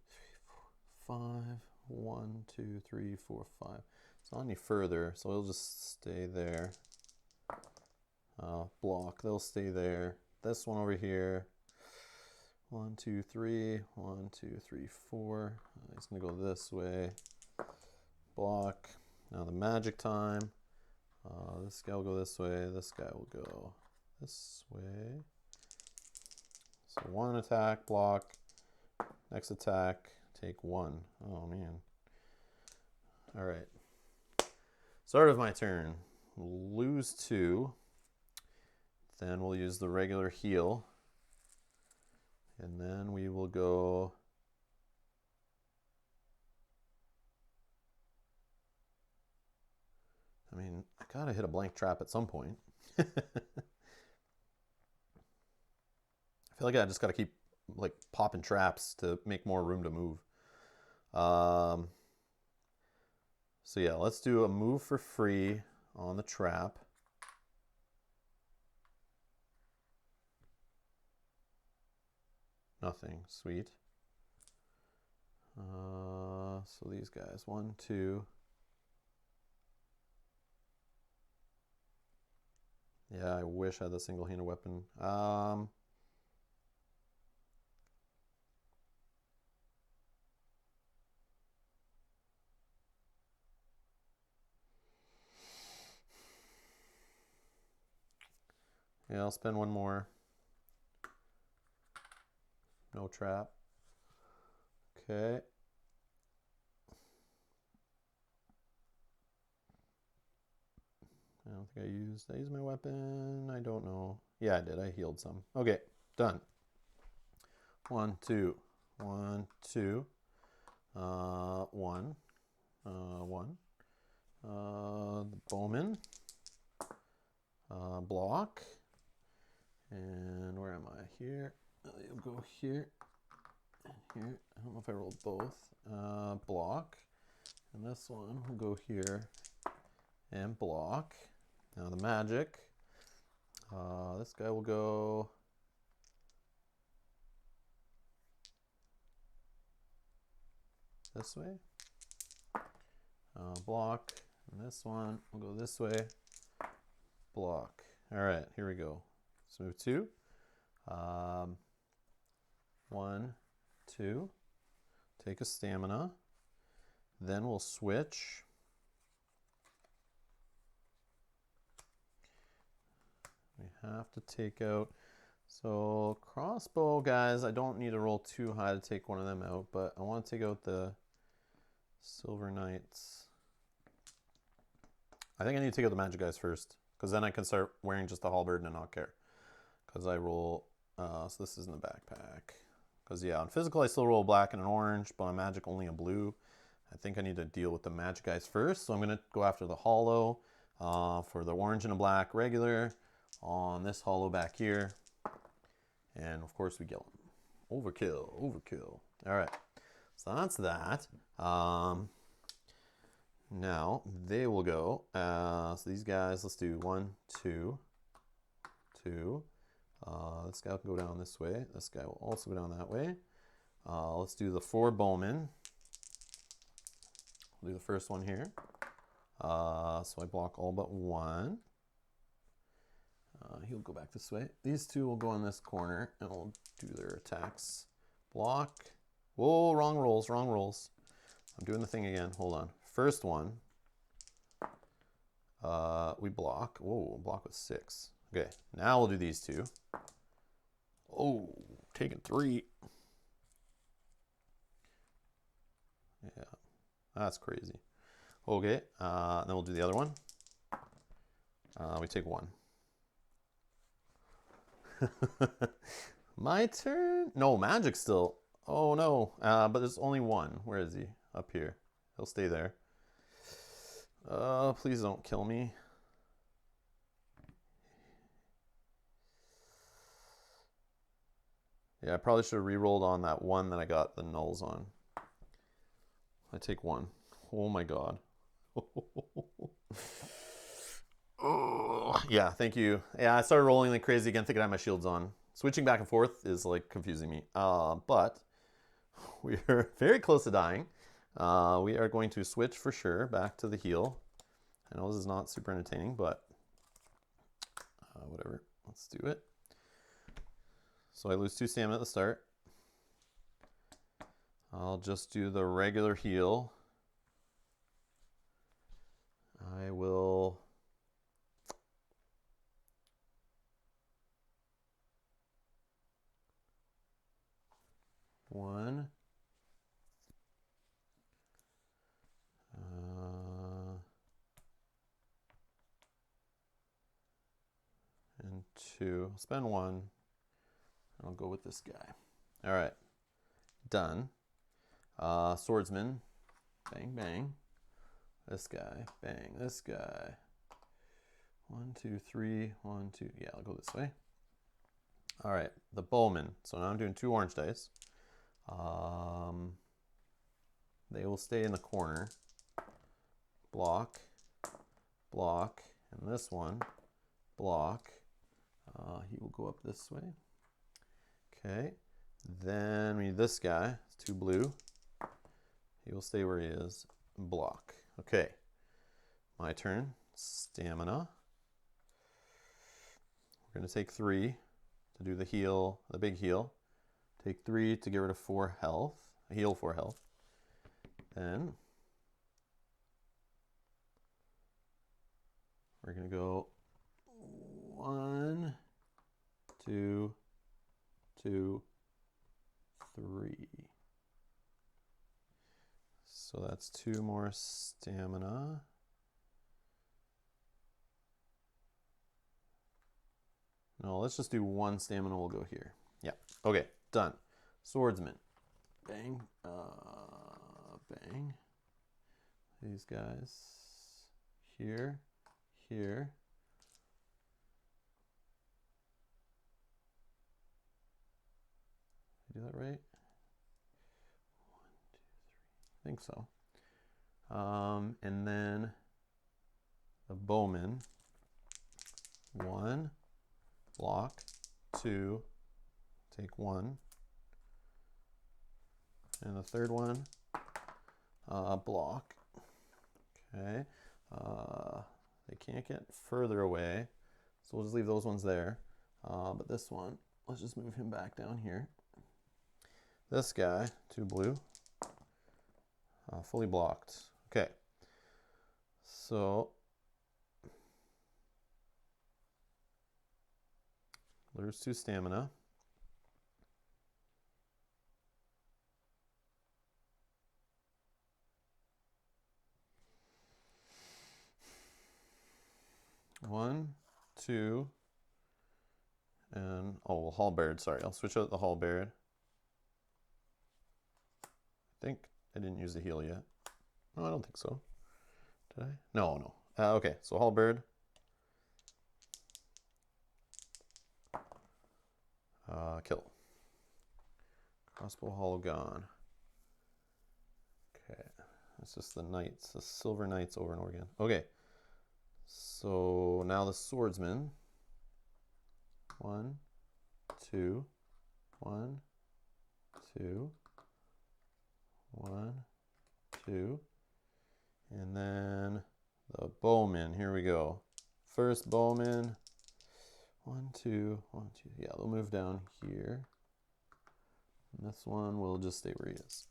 4, 5. 1, 2, 3, 4, 5. It's not any further, so it'll just stay there. Block, they'll stay there. This one over here. 1, 2, 3. 1, 2, 3, 4. It's gonna go this way. Block. Now the magic time. This guy will go this way. This guy will go this way. So 1 attack, block. Next attack, take 1. Oh man. All right. Start of my turn. Lose 2. Then we'll use the regular heal. And then we will go I mean, I gotta hit a blank trap at some point. I feel like I just gotta keep like popping traps to make more room to move. So yeah, let's do a move for free on the trap. Nothing, sweet. So these guys, 1, 2. Yeah, I wish I had the single-handed weapon. Yeah, I'll spend one more. No trap. Okay. I don't think I used my weapon. I don't know. Yeah, I did. I healed some. Okay, done. 1, 2. 1, 2. 1. 1. The bowman. Block. And where am I? Here. You'll go here. Here. I don't know if I rolled both. Block. And this one will go here and block. Now the magic. This guy will go this way. Block. And this one will go this way. Block. All right, here we go. Let's move 2. 1, 2. Take a stamina. Then we'll switch. We have to take out. So crossbow, guys, I don't need to roll too high to take one of them out, but I want to take out the Silver Knights. I think I need to take out the magic guys first, because then I can start wearing just the halberd and not care. Because I roll, so this is in the backpack. Because yeah, on physical I still roll black and an orange, but on magic only a blue. I think I need to deal with the magic guys first, so I'm going to go after the hollow for the orange and a black regular on this hollow back here. And of course we kill him. Overkill, overkill. All right, so that's that. Now they will go. So these guys, let's do 1, 2, 2. This guy will go down this way. This guy will also go down that way. Let's do the 4 bowmen. We'll do the first one here. So I block all but 1. He'll go back this way. These 2 will go in this corner and we'll do their attacks. Block. Whoa, wrong rolls, wrong rolls. I'm doing the thing again. Hold on. First one. We block. Whoa, block with 6. Okay, now we'll do these 2. Oh, taking 3. Yeah, that's crazy. Okay, then we'll do the other one. We take 1. My turn? No, magic still. Oh no, but there's only 1. Where is he? Up here. He'll stay there. Please don't kill me. Yeah, I probably should have re-rolled on that 1 that I got the nulls on. I take 1. Oh my god. Oh, yeah, thank you. Yeah, I started rolling like crazy again, thinking I had my shields on. Switching back and forth is like confusing me. But we're very close to dying. We are going to switch for sure back to the heal. I know this is not super entertaining, but whatever. Let's do it. So I lose 2 stamina at the start. I'll just do the regular heal. I will... One. And 2. I'll spend 1. I'll go with this guy. All right. Done. Swordsman. Bang, bang. This guy, bang, this guy. 1, 2, 3, 1, 2. Yeah, I'll go this way. All right, the bowman. So now I'm doing 2 orange dice. They will stay in the corner. Block, block, and this one, block. He will go up this way. Okay, then we need this guy. It's 2 blue. He will stay where he is. Block. Okay, my turn. Stamina. We're going to take 3 to do the heal, the big heal. Take 3 to get rid of 4 health. Heal 4 health. Then we're going to go 1, 2, 2, 3. So that's 2 more stamina. No, let's just do 1 stamina. We'll go here. Yeah. Okay, done. Swordsman. Bang. Bang. These guys. Here. Here. Did I do that right? 1, 2, 3. I think so. And then the bowman. 1. Block, 2, take 1, and the third one, block. Okay, they can't get further away, so we'll just leave those ones there. But this one, let's just move him back down here. This guy, 2 blue, fully blocked. Okay, so lose 2 stamina. One, 2, and well, halberd. Sorry, I'll switch out the halberd. I think I didn't use the heal yet. No, I don't think so. Did I? No. Okay, so halberd. Kill. Crossbow hollow gone. Okay, it's just the knights, the silver knights over and over again. Okay, so now the swordsman. 1, 2, 1, 2, 1, 2, and then the bowman. Here we go. First bowman. 1, 2, 1, 2. Yeah, they'll move down here. And this one will just stay where he is.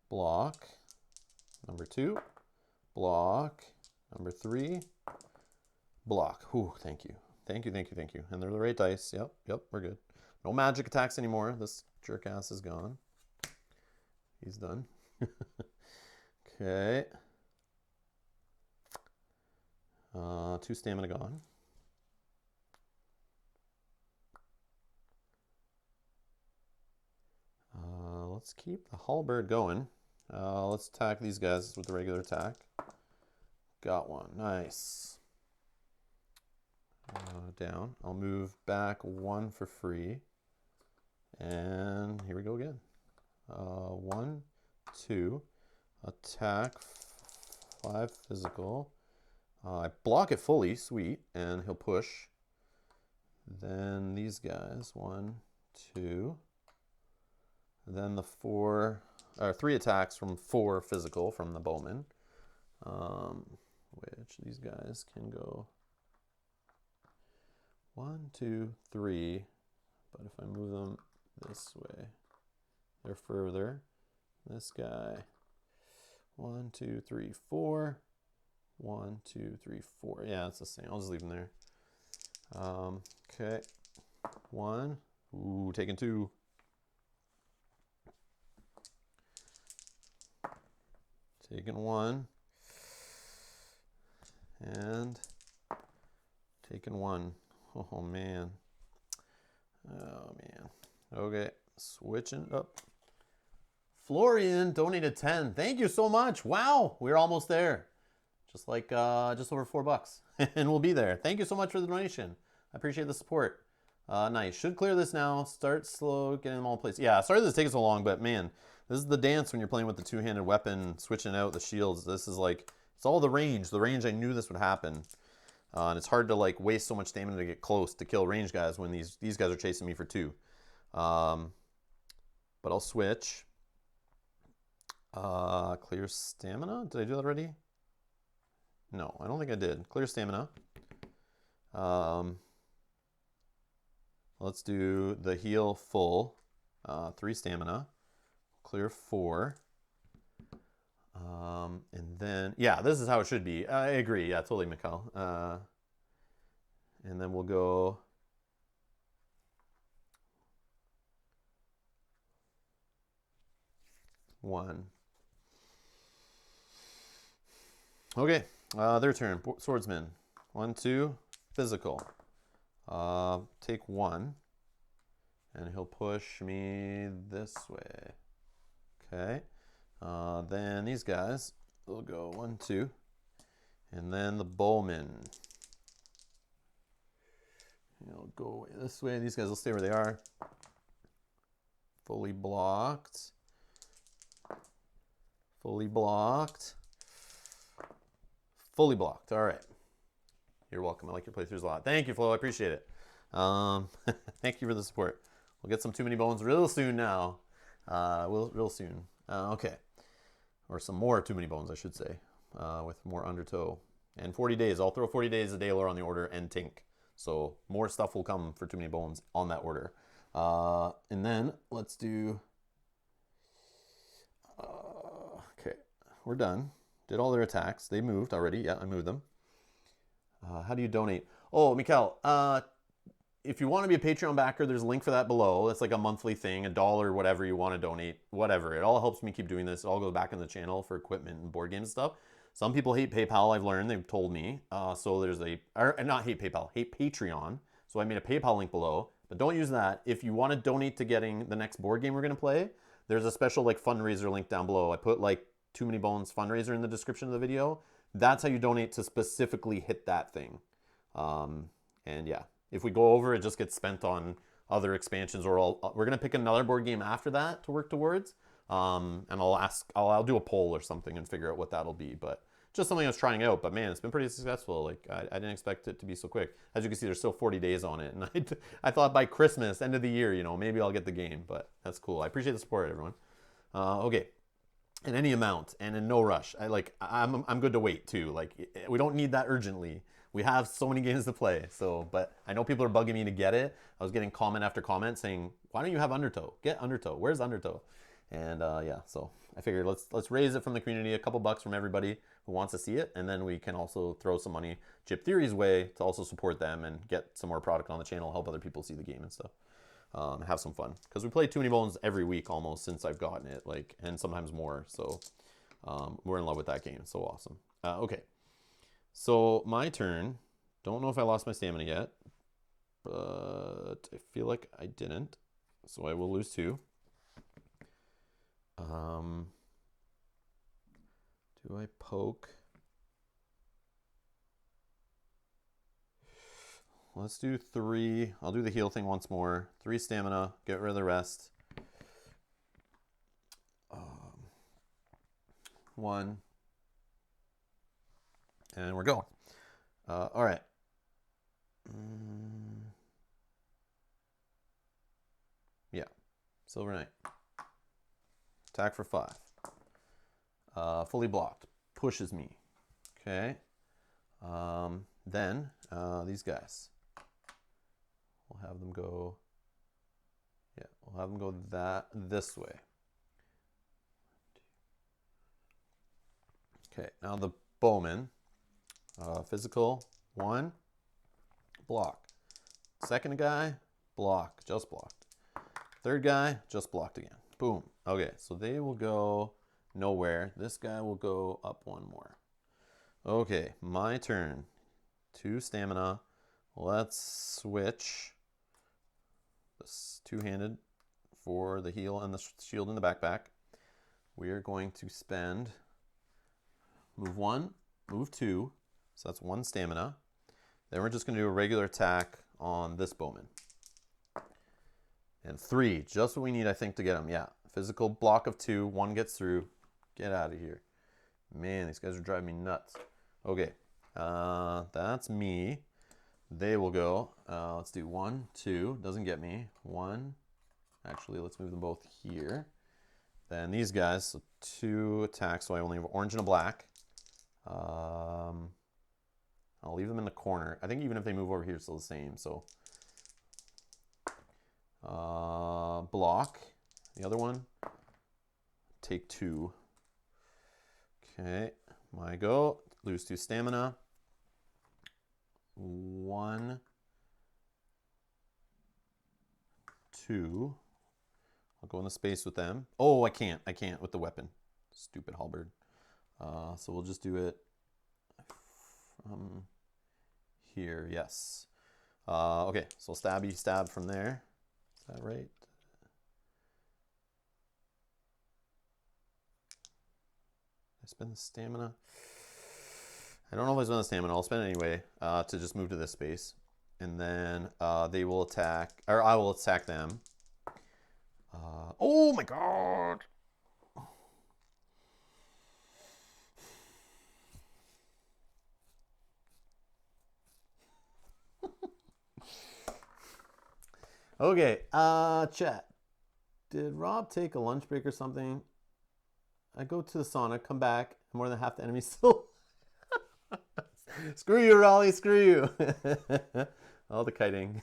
Block. Number 2. Block. Number 3. Block. Whew, thank you. Thank you. And they're the right dice. Yep, we're good. No magic attacks anymore. This jerk ass is gone. He's done. Okay. 2 stamina gone. Let's keep the halberd going. Let's attack these guys with the regular attack. Got one. Nice. Down. I'll move back 1 for free. And here we go again. 1, 2. Attack. 5 physical. I block it fully. Sweet. And he'll push. Then these guys. 1, 2. Then the 3 attacks from 4 physical from the bowman, which these guys can go 1, 2, 3. But if I move them this way, they're further. This guy, 1, 2, 3, 4. 1, 2, 3, 4. Yeah, it's the same. I'll just leave them there. Okay, 1. Ooh, taking 2. Taking 1 and taking 1. Oh man. Okay, switching up. Florian donated 10. Thank you so much. Wow, we're almost there. Just like just over $4, and we'll be there. Thank you so much for the donation. I appreciate the support. Nice. Should clear this now. Start slow, getting them all in place. Yeah, sorry this takes so long, but man, this is the dance when you're playing with the two-handed weapon, switching out the shields. This is like, it's all the range. The range, I knew this would happen. And it's hard to like waste so much stamina to get close to kill range guys when these guys are chasing me for 2. But I'll switch. Clear stamina. Did I do that already? No, I don't think I did. Clear stamina. Let's do the heal full. 3 stamina. Clear 4. And then, yeah, this is how it should be. I agree. Yeah, totally, Mikhail. And then we'll go... One. Okay, their turn. Swordsman. 1, 2, physical. Take 1. And he'll push me this way. Okay. Then these guys will go 1, 2. And then the bowman. He'll go this way. These guys will stay where they are. Fully blocked. Fully blocked. Fully blocked. All right. You're welcome. I like your playthroughs a lot. Thank you, Flo. I appreciate it. Thank you for the support. We'll get some Too Many Bones real soon now. Real soon. Okay. Or some more Too Many Bones, I should say, with more Undertow. And 40 days. I'll throw 40 days a Daylor on the order and Tink. So more stuff will come for Too Many Bones on that order. And then let's do... okay. We're done. Did all their attacks. They moved already. Yeah, I moved them. How do you donate? Oh, Mikhail, if you want to be a Patreon backer, there's a link for that below. It's like a monthly thing, $1, whatever you want to donate, whatever. It all helps me keep doing this. It all goes back in the channel for equipment and board games and stuff. Some people hate PayPal, I've learned, they've told me. So there's not hate PayPal, hate Patreon. So I made a PayPal link below, but don't use that. If you want to donate to getting the next board game we're going to play, there's a special like fundraiser link down below. I put like Too Many Bones fundraiser in the description of the video. That's how you donate to specifically hit that thing. And yeah, if we go over, it just gets spent on other expansions, or we're gonna pick another board game after that to work towards. And I'll do a poll or something and figure out what that'll be. But just something I was trying out. But man, it's been pretty successful. Like I didn't expect it to be so quick. As you can see, there's still 40 days on it, and I thought by Christmas, end of the year, you know, maybe I'll get the game. But that's cool. I appreciate the support, everyone. Okay. In any amount and in no rush. I'm good to wait too. Like we don't need that urgently. We have so many games to play. So, but I know people are bugging me to get it. I was getting comment after comment saying, "Why don't you have Undertow? Get Undertow. Where's Undertow?" And yeah, so I figured let's raise it from the community, a couple bucks from everybody who wants to see it, and then we can also throw some money Chip Theory's way to also support them and get some more product on the channel, help other people see the game and stuff. Have some fun, because we play Too Many Bones every week almost since I've gotten it, like, and sometimes more. So we're in love with that game. It's so awesome. Okay, so my turn. Don't know if I lost my stamina yet, but I feel like I didn't, so I will lose 2. Do I poke? Let's do 3. I'll do the heal thing once more. 3 stamina. Get rid of the rest. 1. And we're going. All right. Yeah. Silver Knight. Attack for 5. Fully blocked. Pushes me. Okay. Then these guys. We'll have them go. Yeah, we'll have them go this way. Okay, now the bowman. Physical 1. Block. Second guy, block. Just blocked. Third guy, just blocked again. Boom. Okay, so they will go nowhere. This guy will go up 1 more. Okay, my turn. 2 stamina. Let's switch this 2-handed for the heal and the shield in the backpack. we are going to spend move 1, move 2. So that's 1 stamina. Then we're just going to do a regular attack on this bowman. And 3, just what we need, I think, to get him. Yeah, physical block of 2, 1 gets through. Get out of here. Man, these guys are driving me nuts. Okay, that's me. They will go. Let's do 1, 2. Doesn't get me. 1. Actually, let's move them both here. Then these guys, so 2 attacks, so I only have orange and a black. I'll leave them in the corner. I think even if they move over here, it's still the same. So block. The other one, take 2. Okay, my go. Lose 2 stamina. 1, 2. I'll go in the space with them. Oh, I can't with the weapon. Stupid halberd. So we'll just do it from here. Yes. Okay, so stabby stab from there. Is that right? I spend the stamina. I don't know if I spend the stamina. I'll spend it anyway to just move to this space. And then they will attack, or I will attack them. Oh my god! Okay, chat. Did Rob take a lunch break or something? I go to the sauna, come back, more than half the enemies still. Screw you, Raleigh, screw you. All the kiting.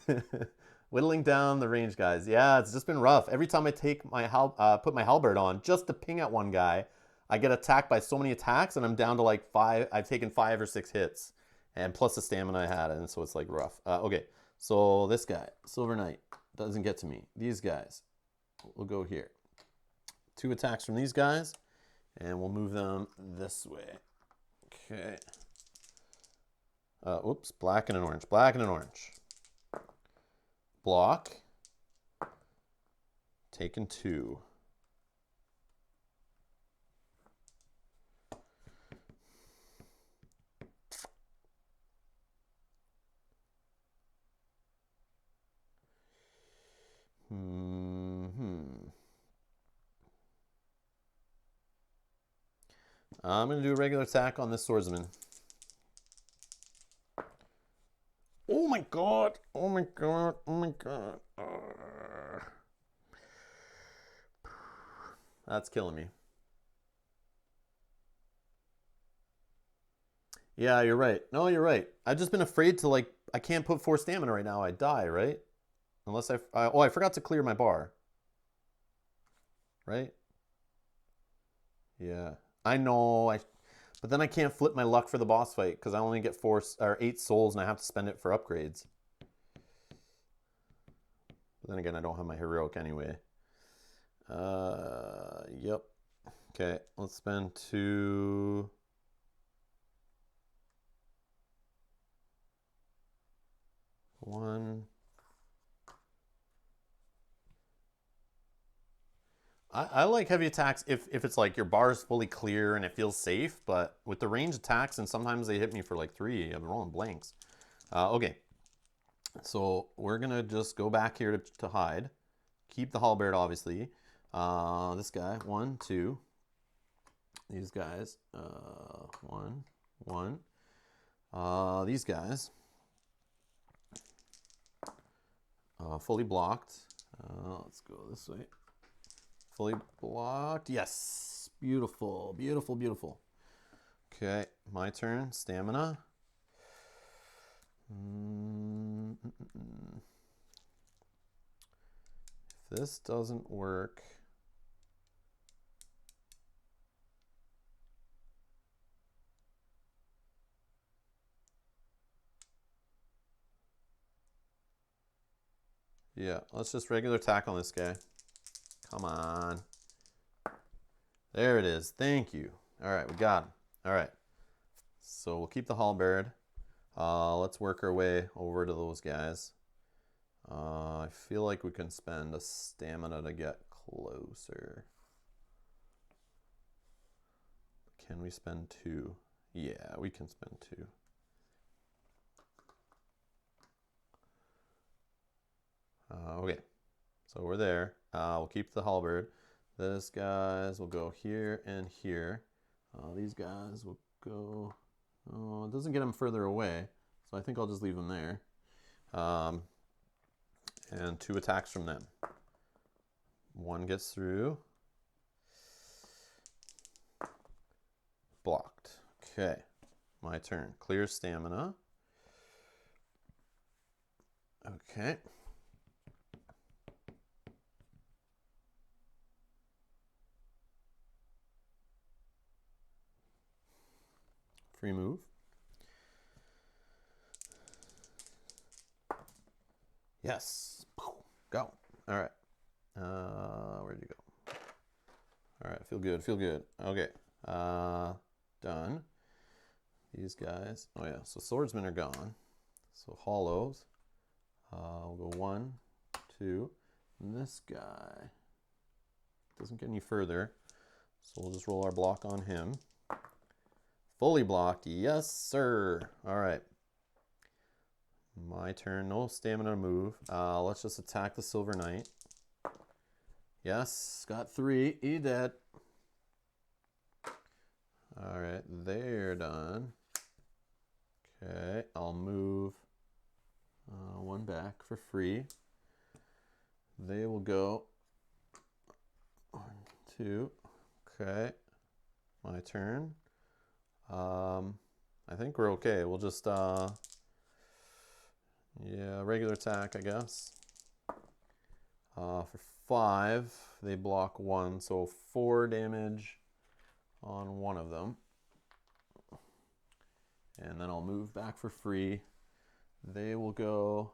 Whittling down the range, guys. Yeah, it's just been rough. Every time I take my put my halberd on just to ping at one guy, I get attacked by so many attacks, and I'm down to like 5. I've taken 5 or 6 hits, and plus the stamina I had, and so it's like rough. Okay, so this guy, Silver Knight, doesn't get to me. These guys, we'll go here. 2 attacks from these guys, and we'll move them this way. Okay. Oops, black and an orange. Black and an orange. Block. Taken 2. I'm going to do a regular attack on this swordsman. Oh my god! Oh my god! Oh my god! That's killing me. Yeah, you're right. No, you're right. I've just been afraid to, like, I can't put 4 stamina right now. I die, right? Unless oh, I forgot to clear my bar. Right? Yeah. I know. But then I can't flip my luck for the boss fight because I only get 4 or 8 souls and I have to spend it for upgrades. But then again, I don't have my heroic anyway. Yep. Okay, let's spend 2. One. I like heavy attacks if it's like your bar is fully clear and it feels safe, but with the range attacks, and sometimes they hit me for like 3, I'm rolling blanks. Okay, so we're gonna just go back here to hide. Keep the halberd, obviously. This guy, 1, 2. These guys, 1, 1. These guys, fully blocked. Let's go this way. Fully blocked. Yes. Beautiful. Beautiful, beautiful. Okay, my turn. Stamina. If this doesn't work... Yeah, let's just regular attack on this guy. Come on. There it is. Thank you. All right, we got him. All right. So we'll keep the halberd. Let's work our way over to those guys. I feel like we can spend a stamina to get closer. Can we spend 2? Yeah, we can spend 2. Okay, so we're there. We'll keep the halberd. This guys will go here and here. These guys will go... Oh, it doesn't get them further away, so I think I'll just leave them there. And 2 attacks from them. 1 gets through. Blocked. Okay, my turn. Clear stamina. Okay. Free move. Yes. Go. All right. Where'd you go? All right. Feel good. Feel good. Okay. Done. These guys. Oh yeah. So swordsmen are gone. So hollows. We'll go 1, 2. And this guy doesn't get any further. So we'll just roll our block on him. Fully blocked. Yes, sir. All right. My turn. No stamina to move. Let's just attack the Silver Knight. Yes, got 3. He dead. All right, they're done. Okay, I'll move 1 back for free. They will go 1, 2. Okay, my turn. I think we're okay. We'll just, yeah, regular attack, I guess. For 5, they block 1, so 4 damage on one of them. And then I'll move back for free. They will go,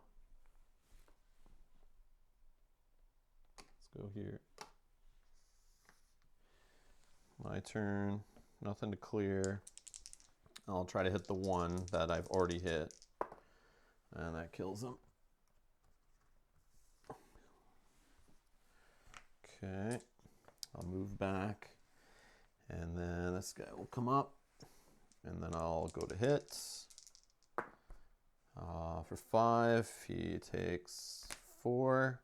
let's go here. My turn, nothing to clear. I'll try to hit the 1 that I've already hit. And that kills him. Okay, I'll move back. And then this guy will come up. And then I'll go to hit. For 5, he takes 4.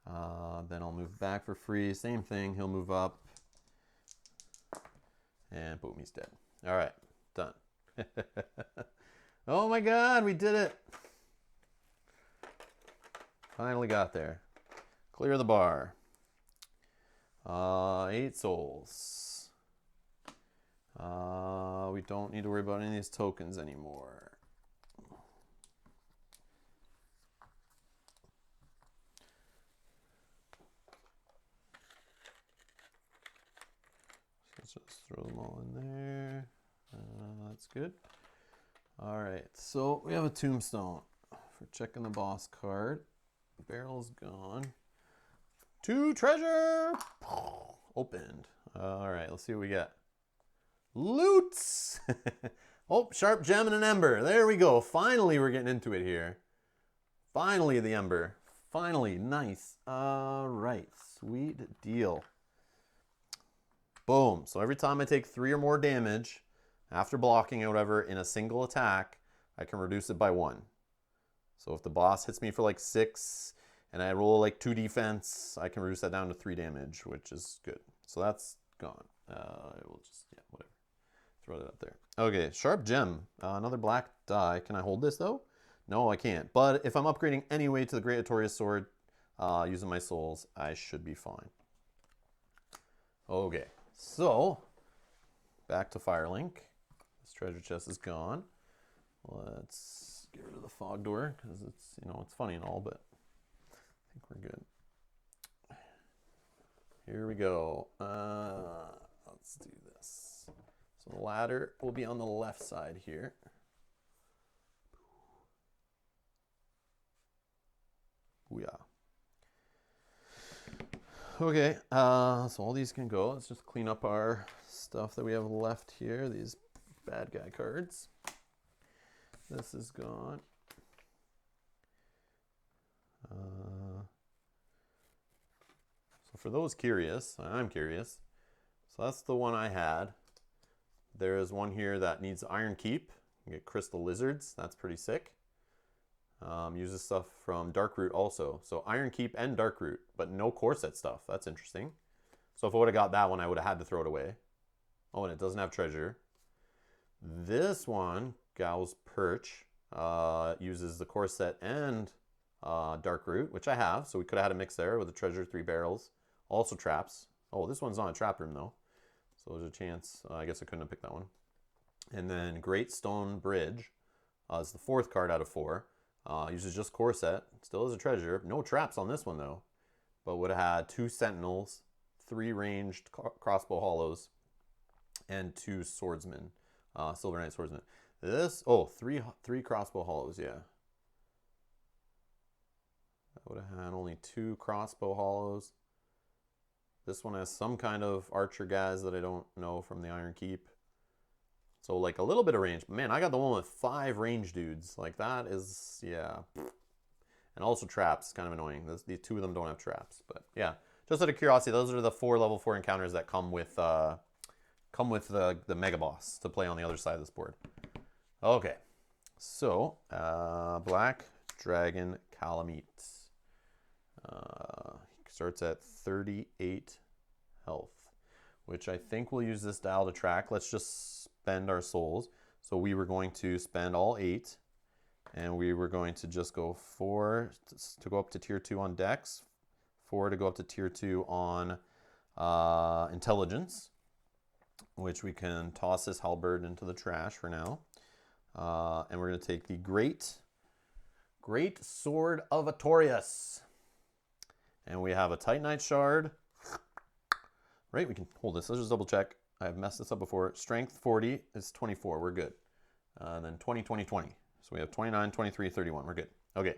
Then I'll move back for free. Same thing, he'll move up. And boom, he's dead. All right, done. Oh my God, we did it. Finally got there. Clear the bar. 8 souls. We don't need to worry about any of these tokens anymore. Let's just throw them all in there. That's good. All right, so we have a tombstone for checking the boss card. Barrel's gone. 2 treasure opened. All right, let's see what we got. Loots. Oh, sharp gem and an ember. There we go. Finally, we're getting into it here. Finally, the ember. Finally, nice. All right, sweet deal. Boom. So every time I take 3 or more damage after blocking or whatever in a single attack, I can reduce it by 1. So if the boss hits me for like 6 and I roll like 2 defense, I can reduce that down to 3 damage, which is good. So that's gone. I will just, yeah, whatever. Throw that up there. Okay, sharp gem. Another black die. Can I hold this though? No, I can't. But if I'm upgrading anyway to the Great Artorias sword using my souls, I should be fine. Okay, so back to Firelink. This treasure chest is gone. Let's get rid of the fog door because it's, you know, it's funny and all, but I think we're good. Here we go. Let's do this. So the ladder will be on the left side here. Booyah. Okay, so all these can go. Let's just clean up our stuff that we have left here. These bad guy cards. This is gone. So for those curious, I'm curious. So that's the one I had. There is one here that needs Iron Keep. You get Crystal Lizards. That's pretty sick. Uses stuff from Darkroot also. So Iron Keep and Darkroot, but no core set stuff. That's interesting. So if I would have got that one, I would have had to throw it away. Oh, and it doesn't have treasure. This one, Gal's Perch, uses the core set and Darkroot, which I have. So we could have had a mix there with a treasure, 3 barrels. Also traps. Oh, this one's not a trap room though. So there's a chance. I guess I couldn't have picked that one. And then Great Stone Bridge is the 4th card out of 4. Uses just core set. Still has a treasure. No traps on this one though. But would have had 2 sentinels, 3 ranged crossbow hollows, and 2 swordsmen. Silver Knight swordsmen. This, three crossbow hollows, yeah. I would have had only 2 crossbow hollows. This one has some kind of archer guys that I don't know from the Iron Keep. So like a little bit of range. But man, I got the one with 5 range dudes. Like that is, yeah. And also traps, kind of annoying. The 2 of them don't have traps. But yeah, just out of curiosity, those are the 4 level 4 encounters that come with the Mega Boss to play on the other side of this board. Okay, so Black Dragon Kalameet. Starts at 38 health, which I think we'll use this dial to track. Let's just spend our souls. So we were going to spend all 8, and we were going to just go 4 to go up to tier 2 on Dex, 4 to go up to tier 2 on Intelligence, which we can toss this halberd into the trash for now. And we're going to take the Great Sword of Atorius. And we have a Titanite Shard. Right, we can hold this. Let's just double check. I've messed this up before. Strength 40 is 24. We're good. Then 20, 20, 20. So we have 29, 23, 31. We're good. Okay,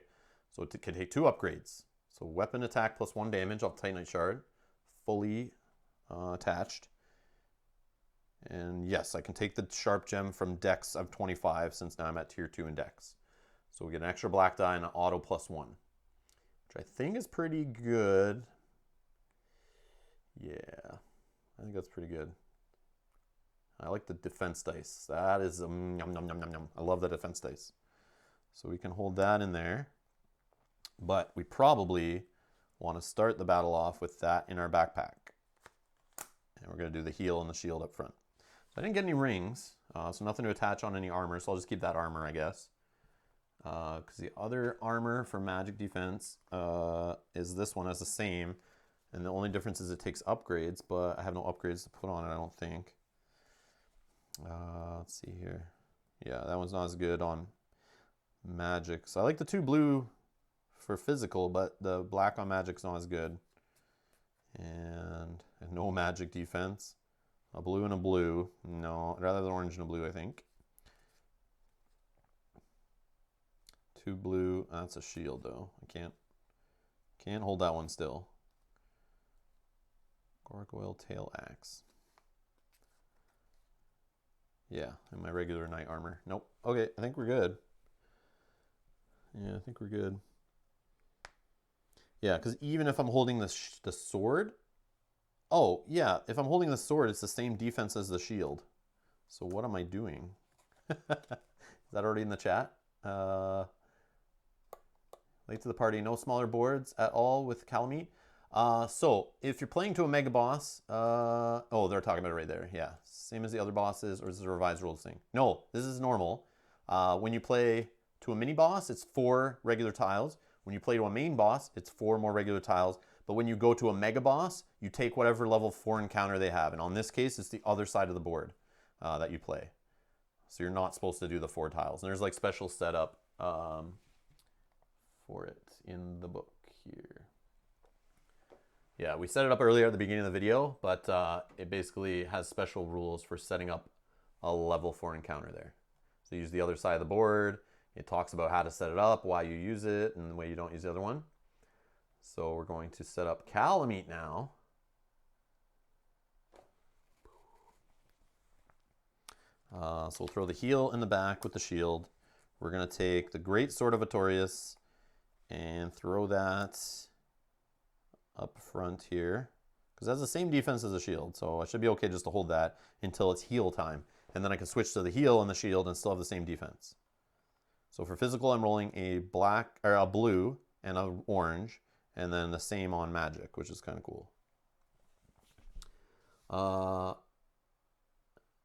so it can take 2 upgrades. So weapon attack plus 1 damage off Titanite Shard. Fully attached. And yes, I can take the Sharp Gem from Dex of 25 since now I'm at tier 2 in Dex. So we get an extra black die and an auto plus 1. Which I think is pretty good. Yeah, I think that's pretty good. I like the defense dice. That is yum, yum, yum, yum, yum. I love the defense dice. So we can hold that in there. But we probably want to start the battle off with that in our backpack. And we're going to do the heal and the shield up front. So I didn't get any rings, so nothing to attach on any armor. So I'll just keep that armor, I guess. Because the other armor for magic defense is this one has the same, and the only difference is it takes upgrades, but I have no upgrades to put on it, I don't think. Let's see here. Yeah, that one's not as good on magic. So I like the 2 blue for physical, but the black on magic's not as good. And no magic defense. A blue and a blue. No, I'd rather the orange and a blue, I think. 2 blue. That's a shield though. I can't hold that one still. Gargoyle Tail Axe. Yeah, and my regular knight armor. Nope. Okay, I think we're good. Yeah, I think we're good. Yeah, because even if I'm holding the sword, oh yeah, if I'm holding the sword, it's the same defense as the shield. So what am I doing? Is that already in the chat? Late to the party, no smaller boards at all with Kalameet. So if you're playing to a mega boss, oh, they're talking about it right there. Yeah, same as the other bosses, or is this a revised rules thing? No, this is normal. When you play to a mini boss, it's 4 regular tiles. When you play to a main boss, it's 4 more regular tiles. But when you go to a mega boss, you take whatever level 4 encounter they have. And on this case, it's the other side of the board that you play. So you're not supposed to do the 4 tiles. And there's like special setup for it in the book here. Yeah, we set it up earlier at the beginning of the video, but it basically has special rules for setting up a level 4 encounter there. So you use the other side of the board. It talks about how to set it up, why you use it, and the way you don't use the other one. So we're going to set up Kalameet now. So we'll throw the heal in the back with the shield. We're going to take the Great Sword of Atorius and throw that up front here, because it has the same defense as a shield, so I should be okay just to hold that until it's heal time. and then I can switch to the heal and the shield and still have the same defense. So for physical, I'm rolling a black or a blue and a orange, and then the same on magic, which is kind of cool.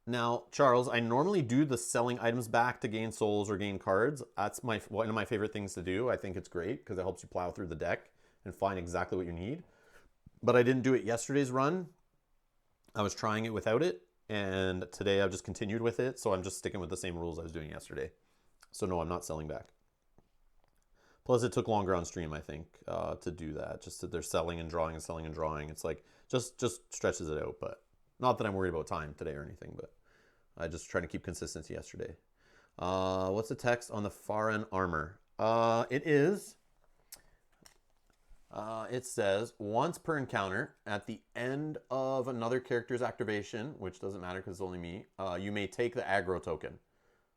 Now, Charles, I normally do the selling items back to gain souls or gain cards. That's one of my favorite things to do. I think it's great because it helps you plow through the deck and find exactly what you need. But I didn't do it yesterday's run. I was trying it without it, and today I've just continued with it, so I'm just sticking with the same rules I was doing yesterday. So no, I'm not selling back. Plus, it took longer on stream, I think, to do that. Just that they're selling and drawing and selling and drawing. It's like, just stretches it out, but not that I'm worried about time today or anything, but I just trying to keep consistency yesterday. What's the text on the far end armor? It says, once per encounter, at the end of another character's activation, which doesn't matter because it's only me, you may take the aggro token.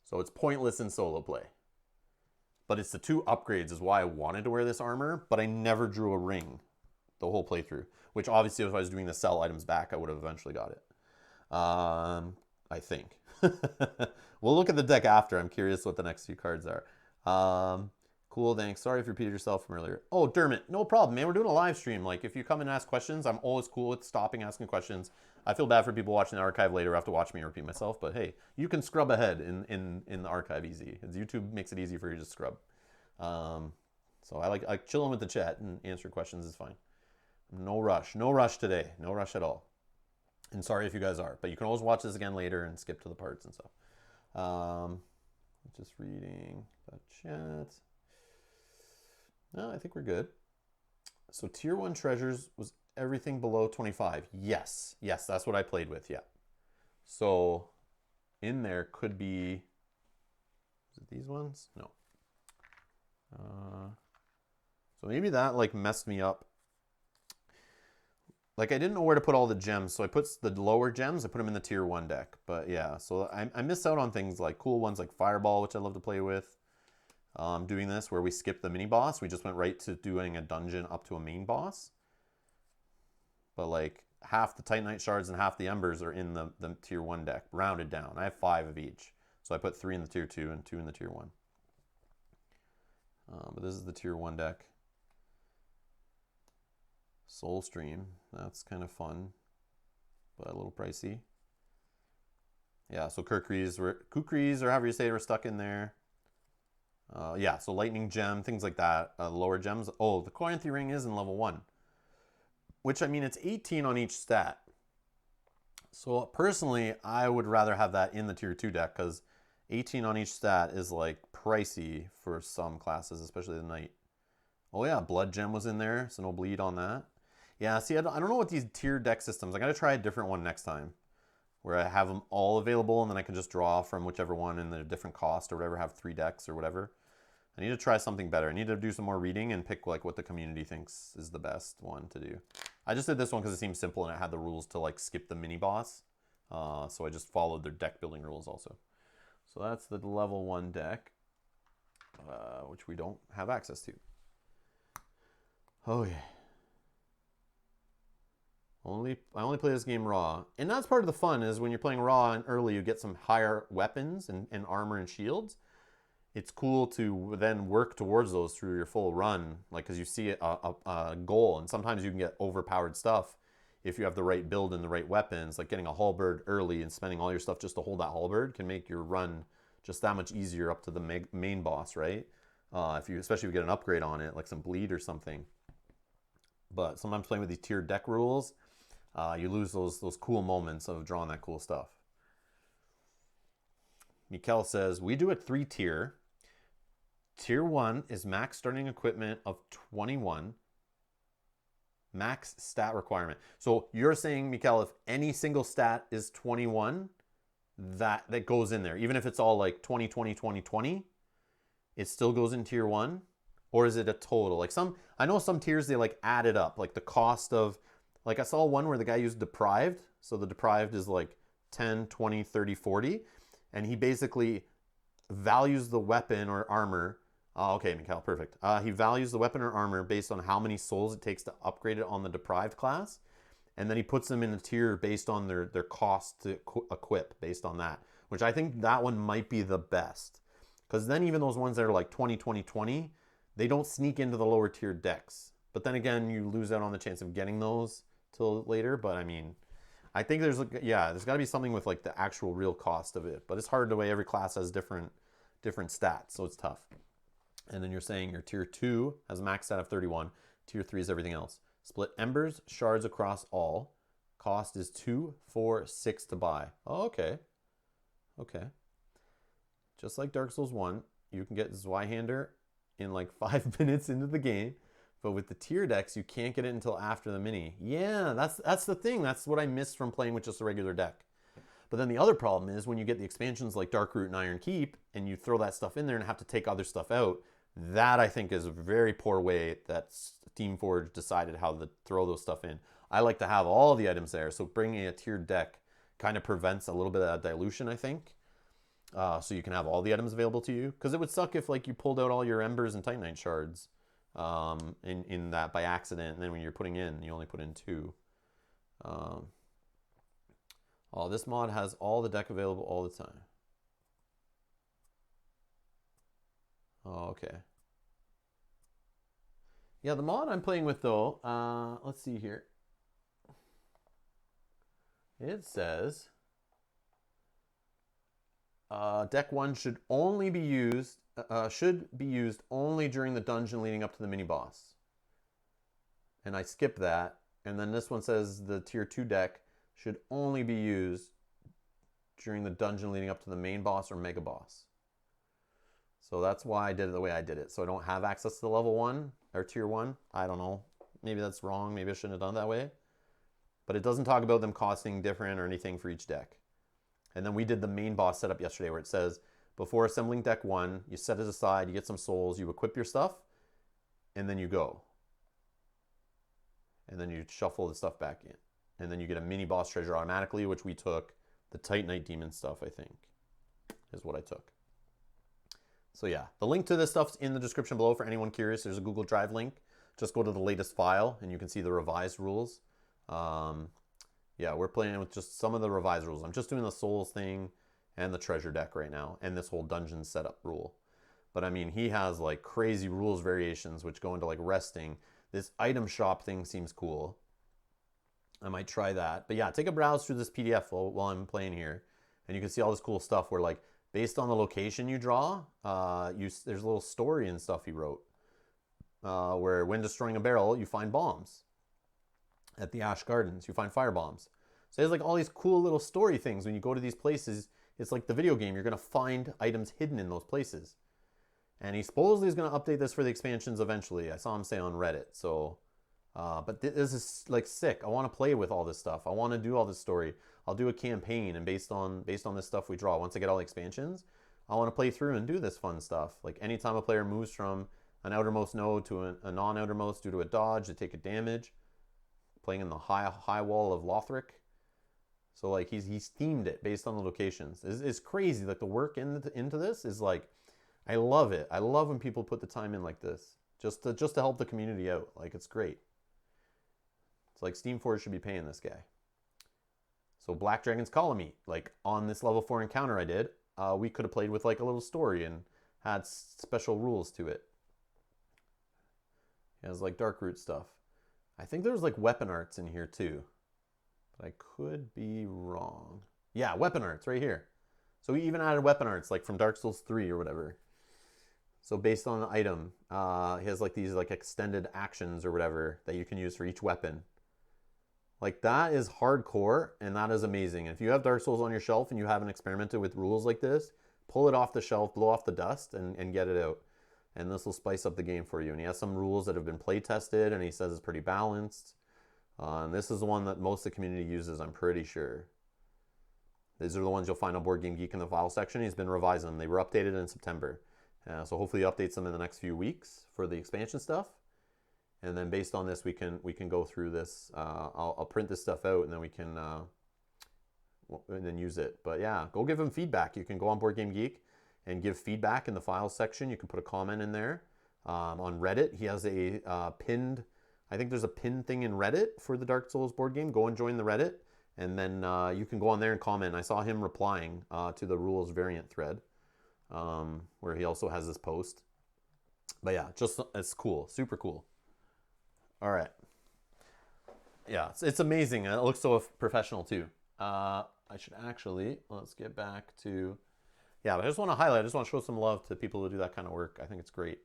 So it's pointless in solo play. But it's the 2 upgrades is why I wanted to wear this armor, but I never drew a ring the whole playthrough. Which obviously if I was doing the sell items back, I would have eventually got it. I think. We'll look at the deck after. I'm curious what the next few cards are. Cool, thanks. Sorry if you repeated yourself from earlier. Oh, Dermot, no problem, man. We're doing a live stream. Like, if you come and ask questions, I'm always cool with stopping asking questions. I feel bad for people watching the archive later who have to watch me repeat myself, but hey, you can scrub ahead in the archive easy. YouTube makes it easy for you to scrub. So I like chilling with the chat and answering questions is fine. No rush today. No rush at all. And sorry if you guys are, but you can always watch this again later and skip to the parts and stuff. Just reading the chat. No, I think we're good. So tier 1 treasures was everything below 25. Yes, that's what I played with, yeah. So in there could be, is it these ones? No. So maybe that like messed me up. Like I didn't know where to put all the gems, so I put the lower gems, I put them in the tier 1 deck. But yeah, so I missed out on things like cool ones like Fireball, which I love to play with. Doing this where we skipped the mini boss. We just went right to doing a dungeon up to a main boss. But like half the Titanite shards and half the embers are in the tier 1 deck, rounded down. I have 5 of each. So I put 3 in the tier 2 and 2 in the tier 1. But this is the tier 1 deck. Soul Stream, that's kind of fun, but a little pricey. Yeah, so Kukris or however you say it, were stuck in there. Yeah, so Lightning Gem, things like that. Lower gems. Oh, the Corinthi Ring is in level 1. Which, I mean, it's 18 on each stat. So personally, I would rather have that in the tier 2 deck because 18 on each stat is like pricey for some classes, especially the Knight. Oh yeah, Blood Gem was in there, so no bleed on that. Yeah, see, I don't know what these tier deck systems. I got to try a different one next time where I have them all available and then I can just draw from whichever one in the different cost or whatever, have 3 decks or whatever. I need to try something better. I need to do some more reading and pick like what the community thinks is the best one to do. I just did this one because it seemed simple and it had the rules to like skip the mini boss. So I just followed their deck building rules also. So that's the level 1 deck, which we don't have access to. Oh yeah. I only play this game raw. And that's part of the fun is when you're playing raw and early you get some higher weapons and armor and shields. It's cool to then work towards those through your full run, like because you see a goal, and sometimes you can get overpowered stuff if you have the right build and the right weapons. Like getting a halberd early and spending all your stuff just to hold that halberd can make your run just that much easier up to the main boss, right? Especially if you get an upgrade on it, like some bleed or something. But sometimes playing with these tiered deck rules, you lose those cool moments of drawing that cool stuff. Mikel says, we do it 3-tier. Tier 1 is max starting equipment of 21. Max stat requirement. So you're saying, Mikel, if any single stat is 21, that goes in there. Even if it's all like 20, 20, 20, 20, it still goes in tier 1? Or is it a total? Like I know some tiers, they like add it up. Like the cost of, like I saw one where the guy used deprived. So the deprived is like 10, 20, 30, 40. And he basically values the weapon or armor. Okay, Mikhail, perfect. He values the weapon or armor based on how many souls it takes to upgrade it on the deprived class. And then he puts them in a tier based on their cost to equip based on that. which I think that one might be the best. Because then even those ones that are like 20, 20, 20, they don't sneak into the lower tier decks. But then again, you lose out on the chance of getting those till later. But I mean, I think there's got to be something with like the actual real cost of it. But it's hard to weigh. Every class has different stats, so it's tough. And then you're saying your tier 2 has a max stat of 31. Tier 3 is everything else. Split embers, shards across all. Cost is 2, 4, 6 to buy. Oh, okay. Okay. Just like Dark Souls 1, you can get Zweihander in like 5 minutes into the game. But with the tier decks, you can't get it until after the mini. Yeah, that's the thing. That's what I missed from playing with just a regular deck. But then the other problem is when you get the expansions like Darkroot and Iron Keep, and you throw that stuff in there and have to take other stuff out, that I think is a very poor way that Steamforged decided how to throw those stuff in. I like to have all the items there, so bringing a tiered deck kind of prevents a little bit of that dilution, I think. So you can have all the items available to you. Because it would suck if like you pulled out all your embers and Titanite shards in that by accident, and then when you're putting in, you only put in 2. Oh, this mod has all the deck available all the time. Oh, okay. Yeah, the mod I'm playing with though, let's see here. It says deck 1 should only be used only during the dungeon leading up to the mini boss. And I skip that. And then this one says the tier 2 deck should only be used during the dungeon leading up to the main boss or mega boss. So that's why I did it the way I did it. So I don't have access to the level 1 or tier 1. I don't know. Maybe that's wrong. Maybe I shouldn't have done it that way. But it doesn't talk about them costing different or anything for each deck. And then we did the main boss setup yesterday where it says, before assembling deck 1, you set it aside, you get some souls, you equip your stuff, and then you go. And then you shuffle the stuff back in. And then you get a mini boss treasure automatically, which we took. The Titanite Demon stuff, I think, is what I took. So yeah, the link to this stuff's in the description below for anyone curious. There's a Google Drive link. Just go to the latest file and you can see the revised rules. Yeah, we're playing with just some of the revised rules. I'm just doing the souls thing and the treasure deck right now and this whole dungeon setup rule. But I mean, he has like crazy rules variations which go into like resting. This item shop thing seems cool. I might try that. But yeah, take a browse through this PDF while I'm playing here. And you can see all this cool stuff where like, based on the location you draw, there's a little story and stuff he wrote. Where when destroying a barrel, you find bombs. At the Ash Gardens, you find fire bombs. So there's like all these cool little story things. When you go to these places, it's like the video game. You're going to find items hidden in those places. And he supposedly is going to update this for the expansions eventually. I saw him say on Reddit. So, but this is like sick. I want to play with all this stuff. I want to do all this story. I'll do a campaign, and based on this stuff we draw, once I get all the expansions, I want to play through and do this fun stuff. Like anytime a player moves from an outermost node to a non-outermost due to a dodge, they take a damage. Playing in the high wall of Lothric. So like he's themed it based on the locations. It's crazy. Like the work into this is like, I love it. I love when people put the time in like this, just to help the community out. Like it's great. It's like Steamforged should be paying this guy. So Black Dragon's Kalameet, like on this level 4 encounter I did, we could have played with like a little story and had special rules to it. It has like Darkroot stuff. I think there's like weapon arts in here too, but I could be wrong. Yeah, weapon arts right here. So we even added weapon arts like from Dark Souls 3 or whatever. So based on the item, he has like these like extended actions or whatever that you can use for each weapon. Like that is hardcore and that is amazing. And if you have Dark Souls on your shelf and you haven't experimented with rules like this, pull it off the shelf, blow off the dust and get it out. And this will spice up the game for you. And he has some rules that have been play tested, and he says it's pretty balanced. And this is the one that most of the community uses, I'm pretty sure. These are the ones you'll find on Board Game Geek in the file section. He's been revising them. They were updated in September. So hopefully he updates them in the next few weeks for the expansion stuff. And then based on this, we can go through this. I'll print this stuff out, and then we can and then use it. But yeah, go give him feedback. You can go on Board Game Geek and give feedback in the files section. You can put a comment in there. On Reddit, he has a pinned, I think there's a pinned thing in Reddit for the Dark Souls board game. Go and join the Reddit And then you can go on there and comment. I saw him replying to the rules variant thread, where he also has this post. But yeah, just it's cool, super cool. All right. Yeah, it's amazing. It looks so professional too. I should actually, let's get back to, yeah, but I just want to highlight, I just want to show some love to people who do that kind of work. I think it's great.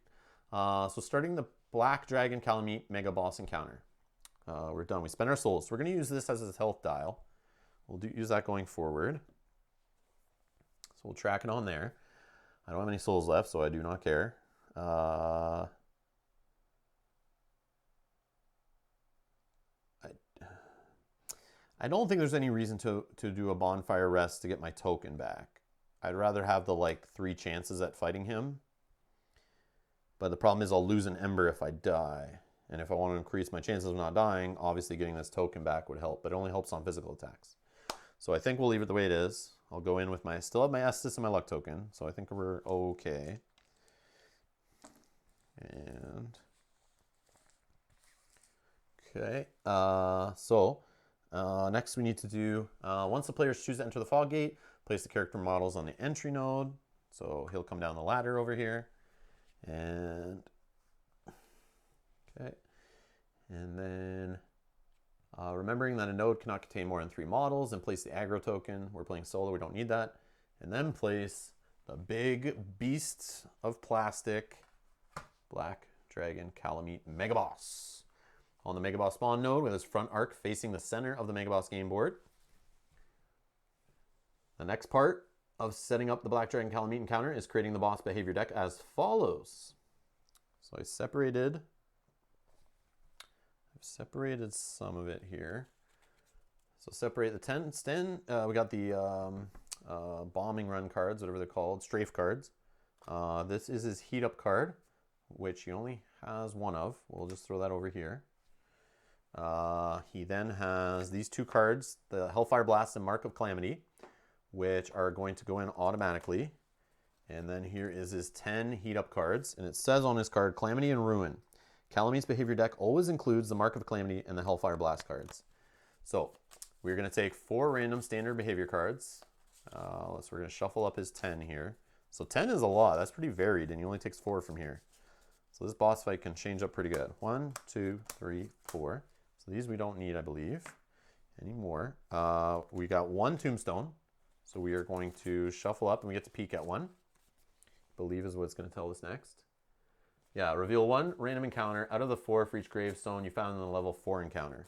So starting the Black Dragon Kalameet Mega Boss encounter. We're done. We spent our souls. We're going to use this as his health dial. We'll use that going forward. So we'll track it on there. I don't have any souls left, so I do not care. I don't think there's any reason to do a bonfire rest to get my token back. I'd rather have the like 3 chances at fighting him. But the problem is I'll lose an ember if I die. And if I want to increase my chances of not dying, obviously getting this token back would help. But it only helps on physical attacks. So I think we'll leave it the way it is. I'll go in with my, still have my Estus and my luck token. So I think we're okay. And, okay. Next we need to do, once the players choose to enter the fog gate, place the character models on the entry node. So he'll come down the ladder over here. And, okay. And then remembering that a node cannot contain more than 3 models, and place the aggro token. We're playing solo, we don't need that. And then place the big beast of plastic, Black Dragon Kalameet Mega Boss, on the Mega Boss spawn node with his front arc facing the center of the Mega Boss game board. The next part of setting up the Black Dragon Kalameet encounter is creating the boss behavior deck as follows. So I separated some of it here. So separate the 10. We got the bombing run cards, whatever they're called, strafe cards. This is his heat up card, which he only has 1 of. We'll just throw that over here. He then has these 2 cards, the Hellfire Blast and Mark of Calamity, which are going to go in automatically. And then here is his 10 heat up cards. And it says on his card, Calamity and Ruin. Kalameet's behavior deck always includes the Mark of Calamity and the Hellfire Blast cards. So we're going to take 4 random standard behavior cards. So we're going to shuffle up his 10 here. So 10 is a lot. That's pretty varied, and he only takes 4 from here. So this boss fight can change up pretty good. 1, 2, 3, 4. So these we don't need, I believe, anymore. We got 1 tombstone. So we are going to shuffle up, and we get to peek at 1. I believe is what it's going to tell us next. Yeah, reveal 1 random encounter out of the 4 for each gravestone you found in the level 4 encounter.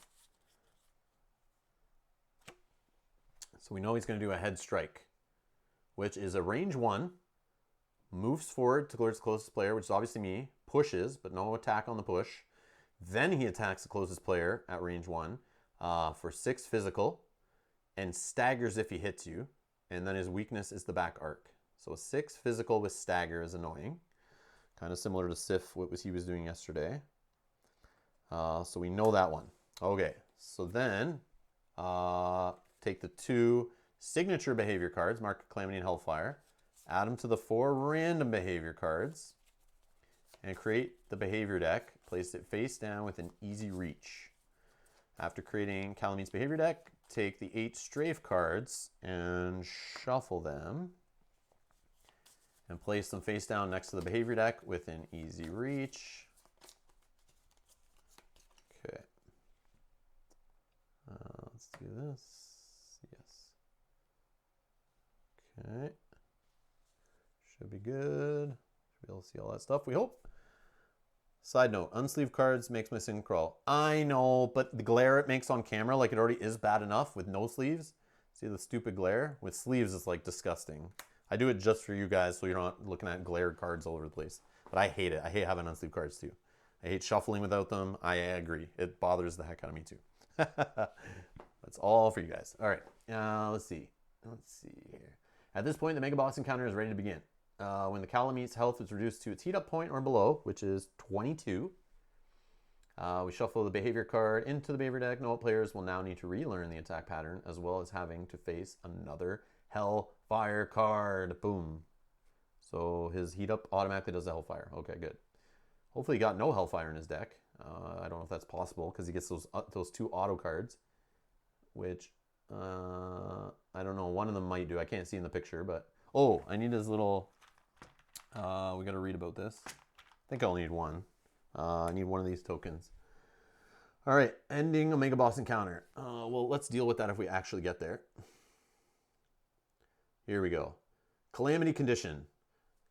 So we know he's going to do a head strike, which is a range 1, moves forward towards the closest player, which is obviously me, pushes, but no attack on the push. Then he attacks the closest player at range 1 for 6 physical, and staggers if he hits you. And then his weakness is the back arc. So 6 physical with stagger is annoying. Kind of similar to Sif, what he was doing yesterday. So we know that one. Okay, so then take the 2 signature behavior cards, Mark of Calamity and Hellfire, add them to the 4 random behavior cards, and create the behavior deck. Place it face down with an easy reach. After creating Kalameet's behavior deck, take the 8 strafe cards and shuffle them. And place them face down next to the behavior deck with an easy reach. Okay. Let's do this. Yes. Okay. Should be good. Should be able to see all that stuff, we hope. Side note, unsleeved cards makes my skin crawl. I know, but the glare it makes on camera, like it already is bad enough with no sleeves. See the stupid glare? With sleeves, it's like disgusting. I do it just for you guys so you're not looking at glared cards all over the place. But I hate it. I hate having unsleeved cards too. I hate shuffling without them. I agree. It bothers the heck out of me too. That's all for you guys. All right. Let's see. Let's see here. At this point, the Mega Boss encounter is ready to begin. When the Kalameet's health is reduced to its heat up point or below, which is 22, we shuffle the behavior card into the behavior deck. No players will now need to relearn the attack pattern, as well as having to face another Hellfire card. Boom. So his heat up automatically does the Hellfire. Okay, good. Hopefully he got no Hellfire in his deck. I don't know if that's possible because he gets those 2 auto cards, which I don't know. One of them might do. I can't see in the picture, but... Oh, I need his little... we got to read about this. I think I only need one. I need one of these tokens. All right, ending Omega Boss encounter. Well, let's deal with that if we actually get there. Here we go. Calamity condition.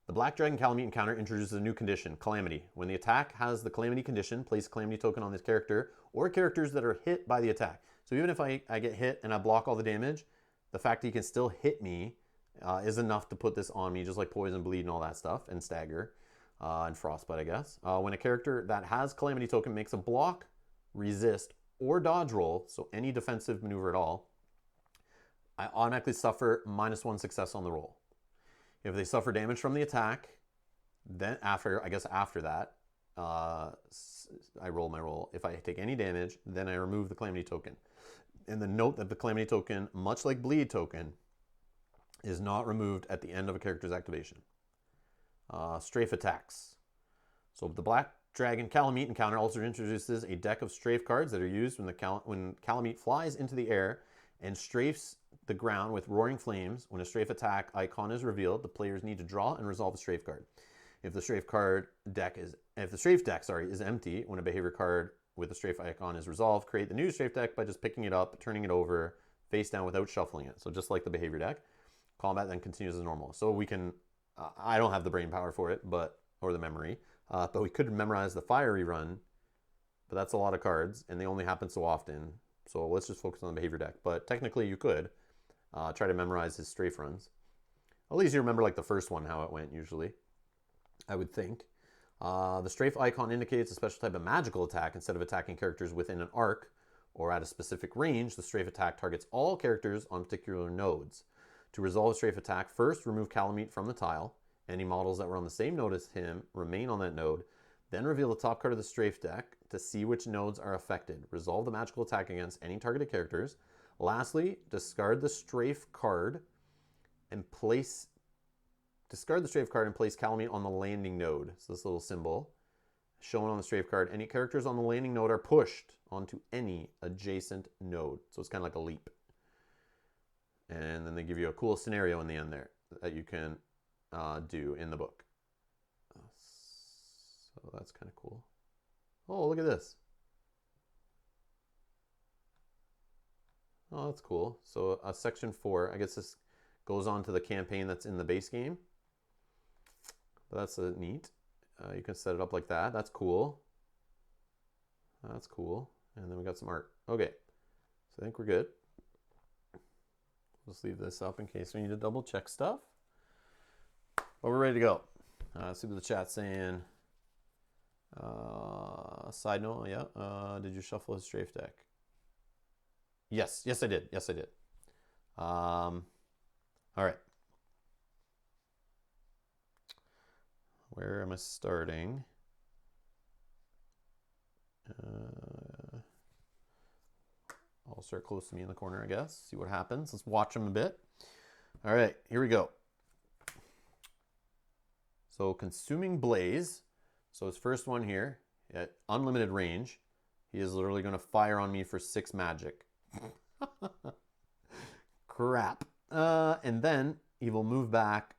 The Black Dragon Kalameet encounter introduces a new condition, Calamity. When the attack has the Calamity condition, place a Calamity token on this character or characters that are hit by the attack. So even if I get hit and I block all the damage, the fact that he can still hit me is enough to put this on me, just like Poison, Bleed, and all that stuff, and Stagger, and Frostbite, I guess. When a character that has Calamity token makes a block, resist, or dodge roll, so any defensive maneuver at all, I automatically suffer -1 success on the roll. If they suffer damage from the attack, then after that, I roll my roll. If I take any damage, then I remove the Calamity token. And then note that the Calamity token, much like Bleed token, is not removed at the end of a character's activation. Strafe attacks. So the Black Dragon Kalameet encounter also introduces a deck of strafe cards that are used when Kalameet flies into the air and strafes the ground with roaring flames. When a strafe attack icon is revealed, the players need to draw and resolve a strafe card. If the strafe deck is empty, when a behavior card with a strafe icon is resolved, create the new strafe deck by just picking it up, turning it over face down without shuffling it. So just like the behavior deck, combat then continues as normal. So we can, I don't have the brain power for it, or the memory, but we could memorize the fiery run, but that's a lot of cards and they only happen so often. So let's just focus on the behavior deck. But technically you could try to memorize his strafe runs. At least you remember like the first one, how it went usually, I would think. The strafe icon indicates a special type of magical attack. Instead of attacking characters within an arc or at a specific range, the strafe attack targets all characters on particular nodes. To resolve a strafe attack, first remove Kalameet from the tile. Any models that were on the same node as him remain on that node. Then reveal the top card of the strafe deck to see which nodes are affected. Resolve the magical attack against any targeted characters. Lastly, discard the strafe card and place Kalameet on the landing node. So this little symbol shown on the strafe card. Any characters on the landing node are pushed onto any adjacent node. So it's kind of like a leap. And then they give you a cool scenario in the end there that you can do in the book. So that's kind of cool. Oh, look at this. Oh, that's cool. So section 4, I guess this goes on to the campaign that's in the base game. But that's neat. You can set it up like that. That's cool. That's cool. And then we got some art. Okay, so I think we're good. Let's leave this up in case we need to double check stuff. But we're ready to go. Let's see what the chat's saying. Side note, yeah. Did you shuffle his strafe deck? Yes, I did. All right. Where am I starting? I'll start close to me in the corner, I guess. See what happens. Let's watch him a bit. All right, here we go. So Consuming Blaze. So his first one here, at unlimited range, he is literally going to fire on me for 6 magic. Crap. And then he will move back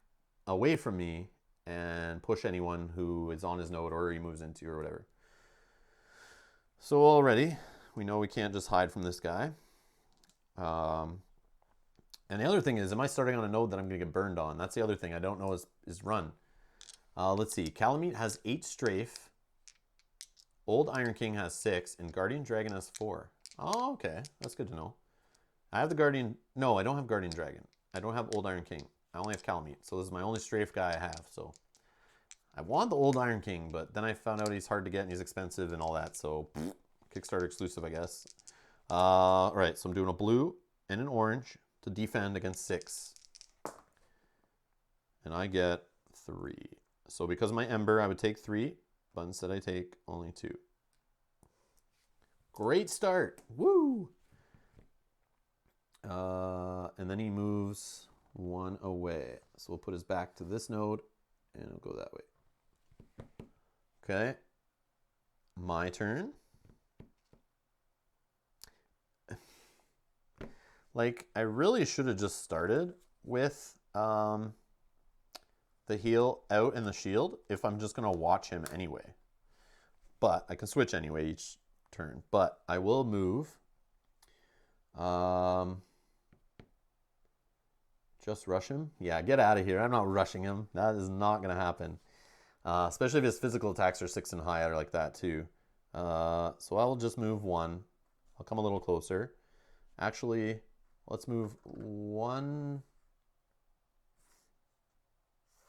away from me and push anyone who is on his node or he moves into or whatever. So already, we know we can't just hide from this guy. And the other thing is, am I starting on a node that I'm going to get burned on? That's the other thing I don't know is run. Let's see. Kalameet has 8 strafe. Old Iron King has 6. And Guardian Dragon has 4. Oh, okay. That's good to know. I have the Guardian... No, I don't have Guardian Dragon. I don't have Old Iron King. I only have Kalameet. So this is my only strafe guy I have. So I want the Old Iron King, but then I found out he's hard to get and he's expensive and all that. So Kickstarter exclusive, I guess. All right, so I'm doing a blue and an orange to defend against 6. And I get 3. So because of my Ember, I would take 3, but instead I take only 2. Great start. Woo! And then he moves 1 away. So we'll put his back to this node and it'll go that way. Okay. My turn. Like, I really should have just started with the heal out and the shield if I'm just going to watch him anyway. But I can switch anyway each turn. But I will move. Just rush him? Yeah, get out of here. I'm not rushing him. That is not going to happen. Especially if his physical attacks are 6 and higher like that too. So I will just move 1. I'll come a little closer. Actually, let's move 1,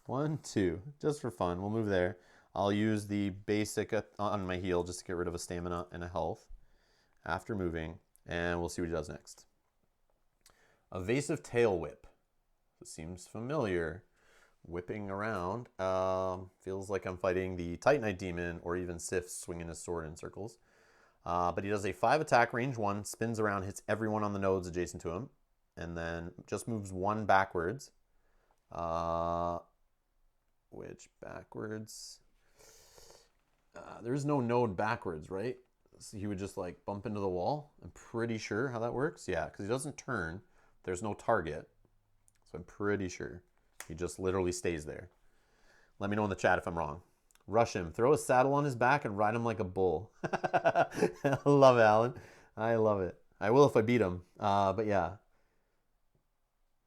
2. Just for fun. We'll move there. I'll use the basic on my heal just to get rid of a stamina and a health after moving. And we'll see what he does next. Evasive Tail Whip. This seems familiar. Whipping around. Feels like I'm fighting the Titanite Demon or even Sif swinging his sword in circles. But he does a 5 attack, range 1, spins around, hits everyone on the nodes adjacent to him, and then just moves 1 backwards. Which backwards? There's no node backwards, right? So he would just like bump into the wall. I'm pretty sure how that works. Yeah, because he doesn't turn. There's no target. So I'm pretty sure he just literally stays there. Let me know in the chat if I'm wrong. Rush him. Throw a saddle on his back and ride him like a bull. I love it, Alan. I love it. I will if I beat him. But yeah,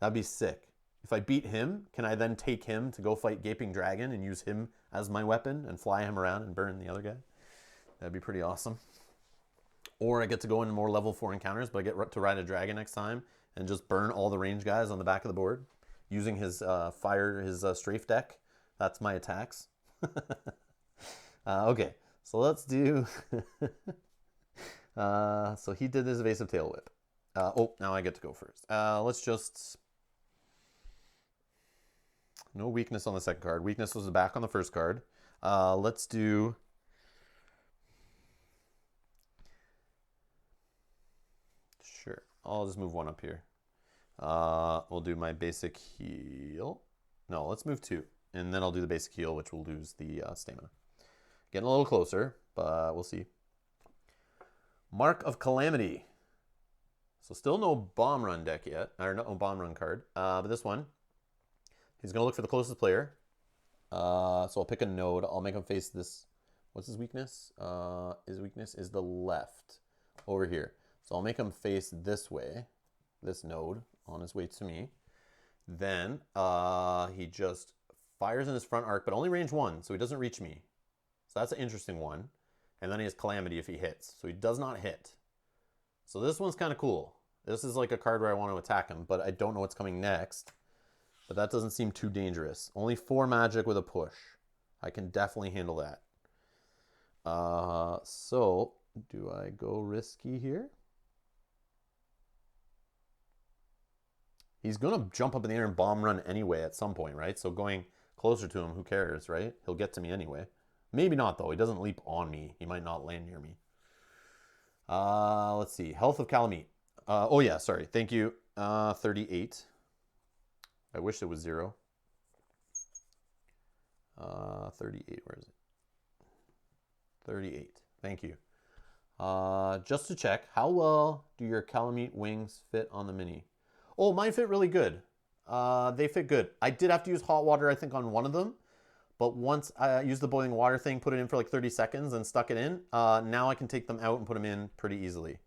that'd be sick. If I beat him, can I then take him to go fight Gaping Dragon and use him as my weapon and fly him around and burn the other guy? That'd be pretty awesome. Or I get to go into more level 4 encounters, but I get to ride a dragon next time and just burn all the range guys on the back of the board using his strafe deck. That's my attacks. Okay, so let's do... so he did his Evasive Tail Whip. Now I get to go first. Let's just... No weakness on the second card. Weakness was back on the first card. Let's do... Sure, I'll just move 1 up here. We'll do my basic heal. No, let's move 2. And then I'll do the basic heal, which will lose the stamina. Getting a little closer, but we'll see. Mark of Calamity. So still no bomb run deck yet, or no bomb run card. But this one, he's going to look for the closest player. So I'll pick a node. I'll make him face this. What's his weakness? His weakness is the left over here. So I'll make him face this way, this node, on his way to me. Then he just fires in his front arc, but only range 1, so he doesn't reach me. So that's an interesting one. And then he has Calamity if he hits. So he does not hit. So this one's kind of cool. This is like a card where I want to attack him, but I don't know what's coming next. But that doesn't seem too dangerous. Only 4 magic with a push. I can definitely handle that. So do I go risky here? He's going to jump up in the air and bomb run anyway at some point, right? So going closer to him, who cares, right? He'll get to me anyway. Maybe not, though. He doesn't leap on me. He might not land near me. Let's see. Health of Kalameet. Oh, yeah, sorry. Thank you. 38. I wish it was 0. 38. Where is it? 38. Thank you. Just to check, how well do your Kalameet wings fit on the mini? Oh, mine fit really good. They fit good. I did have to use hot water, I think, on one of them. But once I used the boiling water thing, put it in for like 30 seconds and stuck it in, now I can take them out and put them in pretty easily.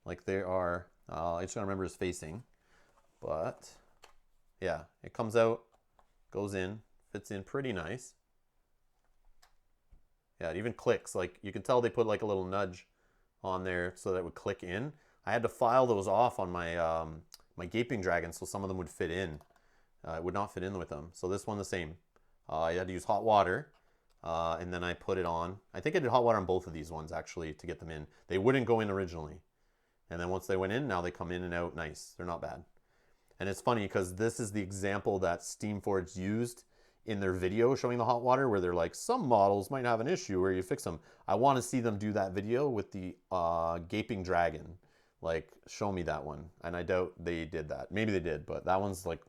Like they are, I just gotta remember his facing. But yeah, it comes out, goes in, fits in pretty nice. Yeah, it even clicks. Like you can tell they put like a little nudge on there so that it would click in. I had to file those off on my my Gaping Dragon so some of them would fit in. It would not fit in with them. So this one the same. I had to use hot water and then I put it on. I think I did hot water on both of these ones actually to get them in. They wouldn't go in originally. And then once they went in, now they come in and out nice. They're not bad. And it's funny because this is the example that Steamforge used in their video showing the hot water where they're like, some models might have an issue where you fix them. I want to see them do that video with the Gaping Dragon. Like, show me that one. And I doubt they did that. Maybe they did, but that one's like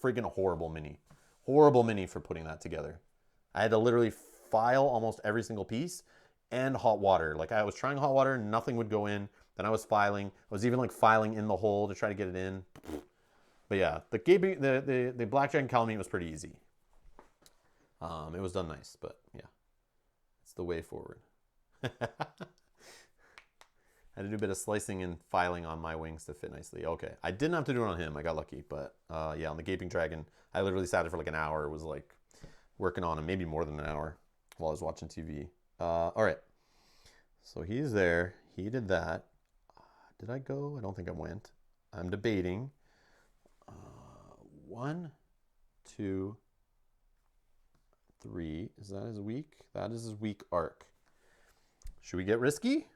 friggin' horrible mini. Horrible mini for putting that together. I had to literally file almost every single piece and hot water. Like I was trying hot water, nothing would go in. Then I was filing. I was even like filing in the hole to try to get it in. But yeah, the Black Dragon Kalameet was pretty easy. It was done nice, but yeah, it's the way forward. I had to do a bit of slicing and filing on my wings to fit nicely. Okay, I didn't have to do it on him. I got lucky, but yeah, on the Gaping Dragon, I literally sat there for like an hour. It was like working on him, maybe more than an hour while I was watching TV. All right, so he's there. He did that. Did I go? I don't think I went. I'm debating. 1, 2, 3. Is that his weak? That is his weak arc. Should we get risky?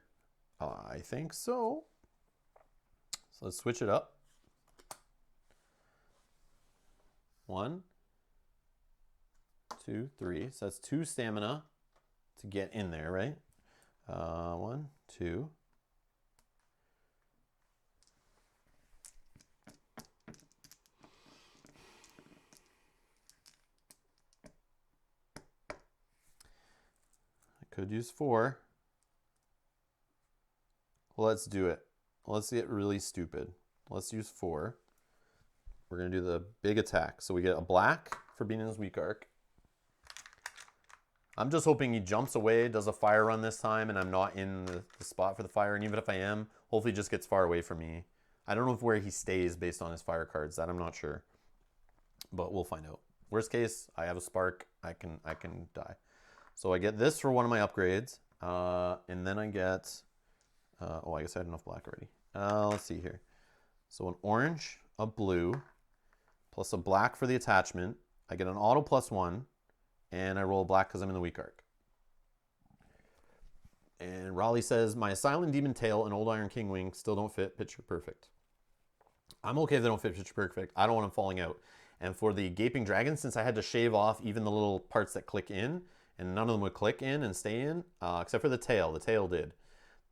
I think so. So let's switch it up. 1, 2, 3. So that's 2 stamina to get in there, right? 1, 2. I could use 4. Let's do it. Let's get really stupid. Let's use 4. We're going to do the big attack. So we get a black for being in his weak arc. I'm just hoping he jumps away, does a fire run this time, and I'm not in the spot for the fire. And even if I am, hopefully he just gets far away from me. I don't know where he stays based on his fire cards. That I'm not sure. But we'll find out. Worst case, I have a spark. I can die. So I get this for one of my upgrades. And then I get... oh, I guess I had enough black already. Let's see here. So an orange, a blue, plus a black for the attachment. I get an auto +1, and I roll a black because I'm in the weak arc. And Raleigh says, my Silent Demon Tail and Old Iron King Wing still don't fit picture perfect. I'm okay if they don't fit picture perfect. I don't want them falling out. And for the Gaping Dragon, since I had to shave off even the little parts that click in, and none of them would click in and stay in, except for the tail. The tail did.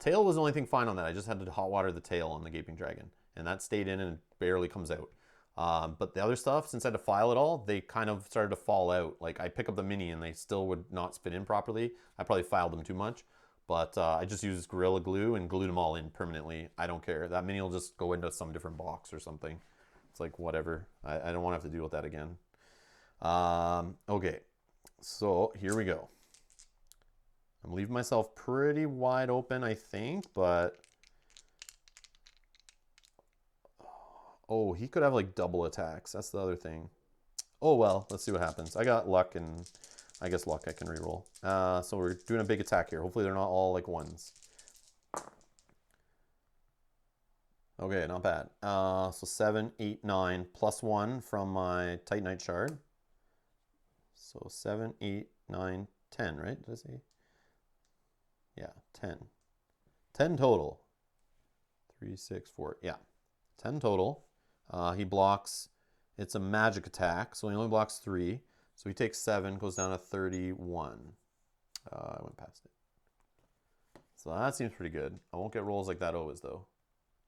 Tail was the only thing fine on that. I just had to hot water the tail on the Gaping Dragon, and that stayed in and barely comes out. But the other stuff, since I had to file it all, they kind of started to fall out. Like I pick up the mini and they still would not fit in properly. I probably filed them too much, but I just used Gorilla Glue and glued them all in permanently. I don't care. That mini will just go into some different box or something. It's like whatever. I don't want to have to deal with that again. Okay, so here we go. I'm leaving myself pretty wide open, I think, but... Oh, he could have like double attacks. That's the other thing. Oh, well, let's see what happens. I got luck, and I guess luck I can reroll. So we're doing a big attack here. Hopefully they're not all like 1s. Okay, not bad. So 7, 8, 9, +1 from my Titanite shard. So 7, 8, 9, 10, right? Did I say? Yeah, 10. 10 total. 3, 6, 4. Yeah, 10 total. He blocks. It's a magic attack, so he only blocks 3. So he takes 7, goes down to 31. I went past it. So that seems pretty good. I won't get rolls like that always, though.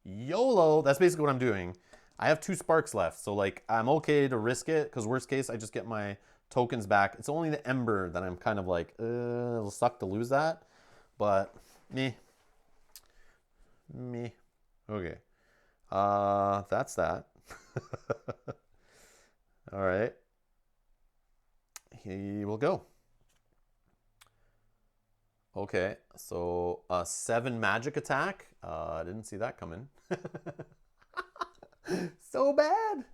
YOLO! That's basically what I'm doing. I have 2 sparks left, so like I'm okay to risk it, because worst case, I just get my tokens back. It's only the Ember that I'm kind of like, it'll suck to lose that. But, me. Okay. That's that. All right. He will go. Okay, so 7 magic attack. I didn't see that coming. So bad.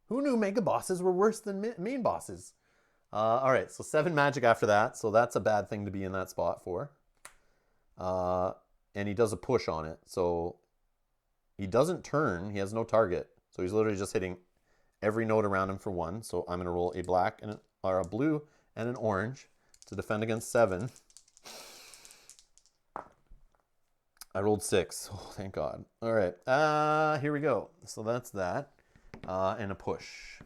Who knew mega bosses were worse than main bosses? All right, so 7 magic after that. So that's a bad thing to be in that spot for. And he does a push on it. So he doesn't turn. He has no target. So he's literally just hitting every node around him for 1. So I'm going to roll a black and or a blue and an orange to defend against 7. I rolled 6. Oh, thank God. All right. Here we go. So that's that. And a push.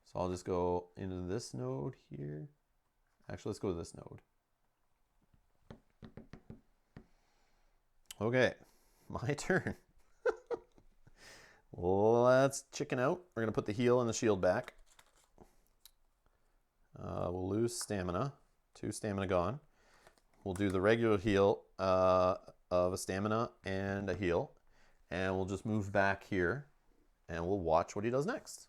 So I'll just go into this node here. Actually, let's go to this node. Okay. My turn. Let's chicken out. We're going to put the heal and the shield back. We'll lose stamina. 2 stamina gone. We'll do the regular heal. of a stamina and a heal. And we'll just move back here and we'll watch what he does next.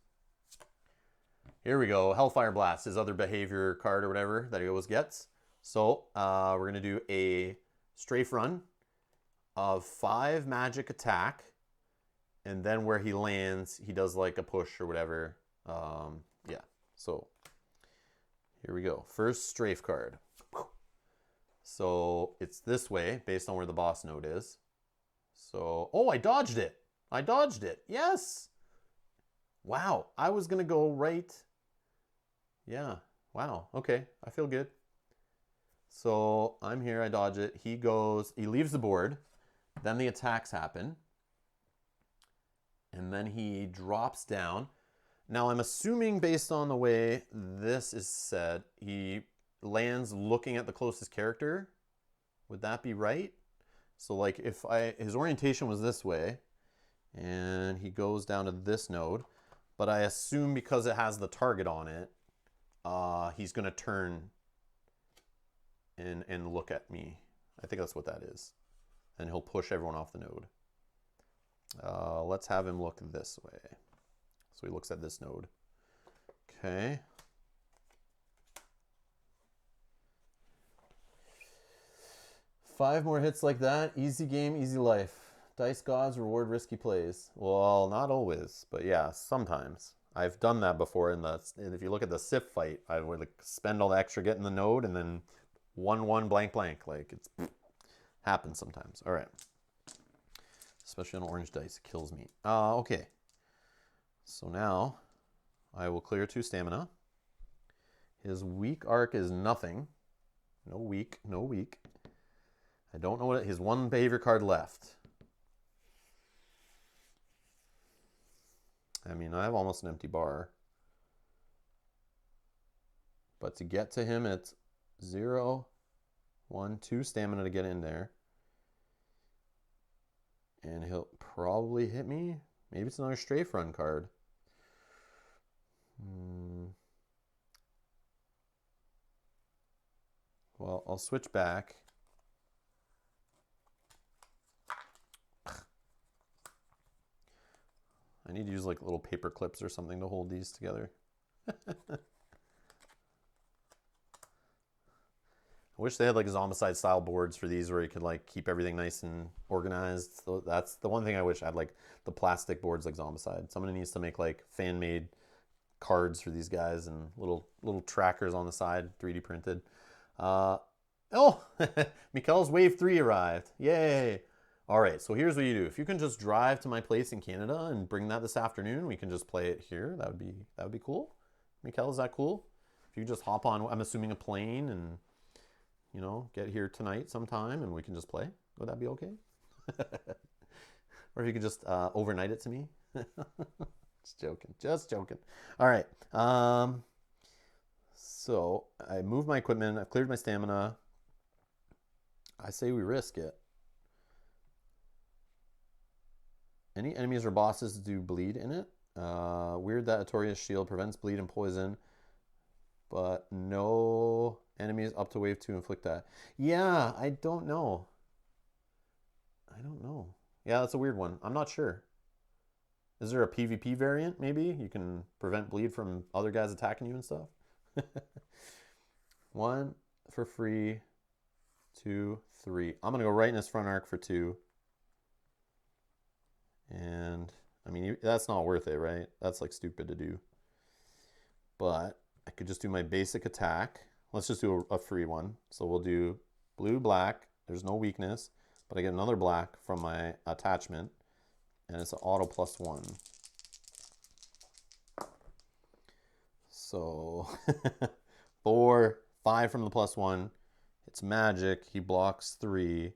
Here we go. Hellfire Blast, his other behavior card or whatever that he always gets. So we're going to do a strafe run of 5 magic attack. And then where he lands, he does like a push or whatever. Yeah, so here we go. First strafe card. So it's this way based on where the boss node is. So, oh, I dodged it. I dodged it. Yes. Wow. I was going to go right. Yeah. Wow. Okay. I feel good. So I'm here. I dodge it. He goes, he leaves the board. Then the attacks happen. And then he drops down. Now I'm assuming based on the way this is said, he lands looking at the closest character. Would that be right? So like if his orientation was this way and he goes down to this node, but I assume because it has the target on it, he's going to turn and look at me. I think that's what that is. And he'll push everyone off the node. Let's have him look this way. So he looks at this node. Okay. Five more hits like that. Easy game, easy life. Dice gods reward risky plays. Well, not always, but yeah, sometimes. I've done that before and if you look at the Sif fight, I would like spend all the extra getting the node and then 1-1 blank blank. Like it's happens sometimes. All right. Especially on orange dice, it kills me. Okay. So now I will clear 2 stamina. His weak arc is nothing. No weak, no weak. I don't know what his one behavior card left. I mean, I have almost an empty bar. But to get to him, it's 0, 1, 2 stamina to get in there. And he'll probably hit me. Maybe it's another strafe run card. Well, I'll switch back. I need to use like little paper clips or something to hold these together. I wish they had like Zombicide style boards for these where you could like keep everything nice and organized. So that's the one thing I wish I had, like the plastic boards like Zombicide. Somebody needs to make like fan made cards for these guys and little trackers on the side, 3D printed. Oh, Mikkel's Wave 3 arrived. Yay. All right, so here's what you do. If you can just drive to my place in Canada and bring that this afternoon, we can just play it here. That would be cool. Mikkel, is that cool? If you could just hop on, I'm assuming a plane and, you know, get here tonight sometime and we can just play. Would that be okay? Or if you could just overnight it to me. Just joking, just joking. All right. So I moved my equipment. I've cleared my stamina. I say we risk it. Any enemies or bosses do bleed in it. Weird that Atoria's shield prevents bleed and poison, but no enemies up to wave 2 inflict that. Yeah, I don't know. Yeah, that's a weird one. I'm not sure. Is there a PvP variant, maybe? You can prevent bleed from other guys attacking you and stuff? 1 for free, 2, 3. I'm going to go right in his front arc for 2. And, I mean, that's not worth it, right? That's, like, stupid to do. But I could just do my basic attack. Let's just do a free one. So we'll do blue, black. There's no weakness. But I get another black from my attachment. And it's an auto +1. So, 4, 5 from the +1. It's magic. He blocks 3.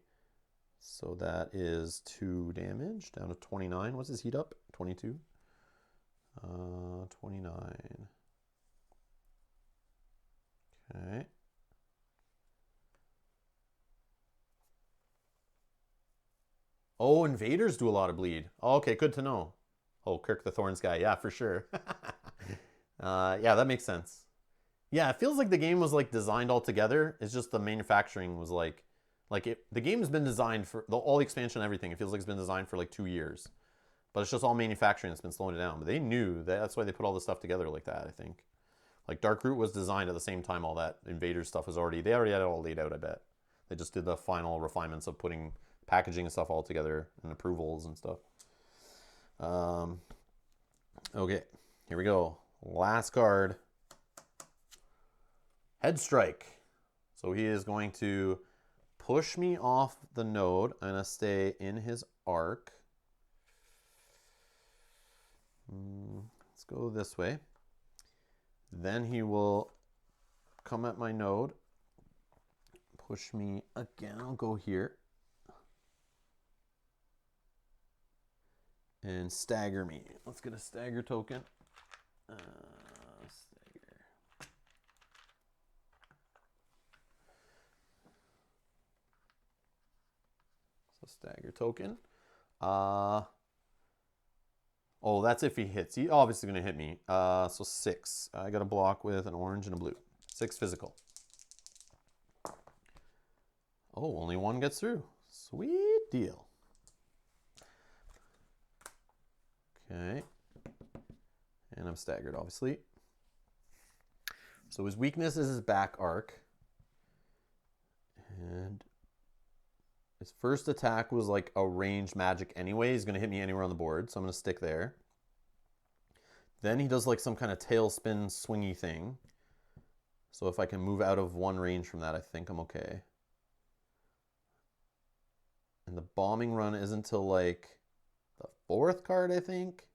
So that is 2 damage, down to 29. What's his heat up? 22. 29. Okay. Oh, invaders do a lot of bleed. Oh, okay, good to know. Oh, Kirk the Thorns guy. Yeah, for sure. Yeah, that makes sense. Yeah, it feels like the game was like designed all together. It's just the manufacturing was like Like the game's been designed for all the expansion and everything. It feels like it's been designed for like 2 years, but it's just all manufacturing that's been slowing it down. But they knew that. That's why they put all this stuff together like that. I think, like Darkroot was designed at the same time all that Invaders stuff was already. They already had it all laid out. I bet they just did the final refinements of putting packaging and stuff all together and approvals and stuff. Okay, here we go. Last card. Head Strike. So he is going to push me off the node. I'm going to stay in his arc. Let's go this way. Then he will come at my node. Push me again. I'll go here. And stagger me. Let's get a stagger token. Stagger. So stagger token. Oh, that's if he hits. He's obviously going to hit me. So 6. I got a block with an orange and a blue. 6 physical. Oh, only 1 gets through. Sweet deal. Okay. And I'm staggered, obviously. So his weakness is his back arc. And his first attack was like a ranged magic anyway. He's going to hit me anywhere on the board, so I'm going to stick there. Then he does like some kind of tailspin swingy thing. So if I can move out of 1 range from that, I think I'm okay. And the bombing run isn't until like the 4th card, I think.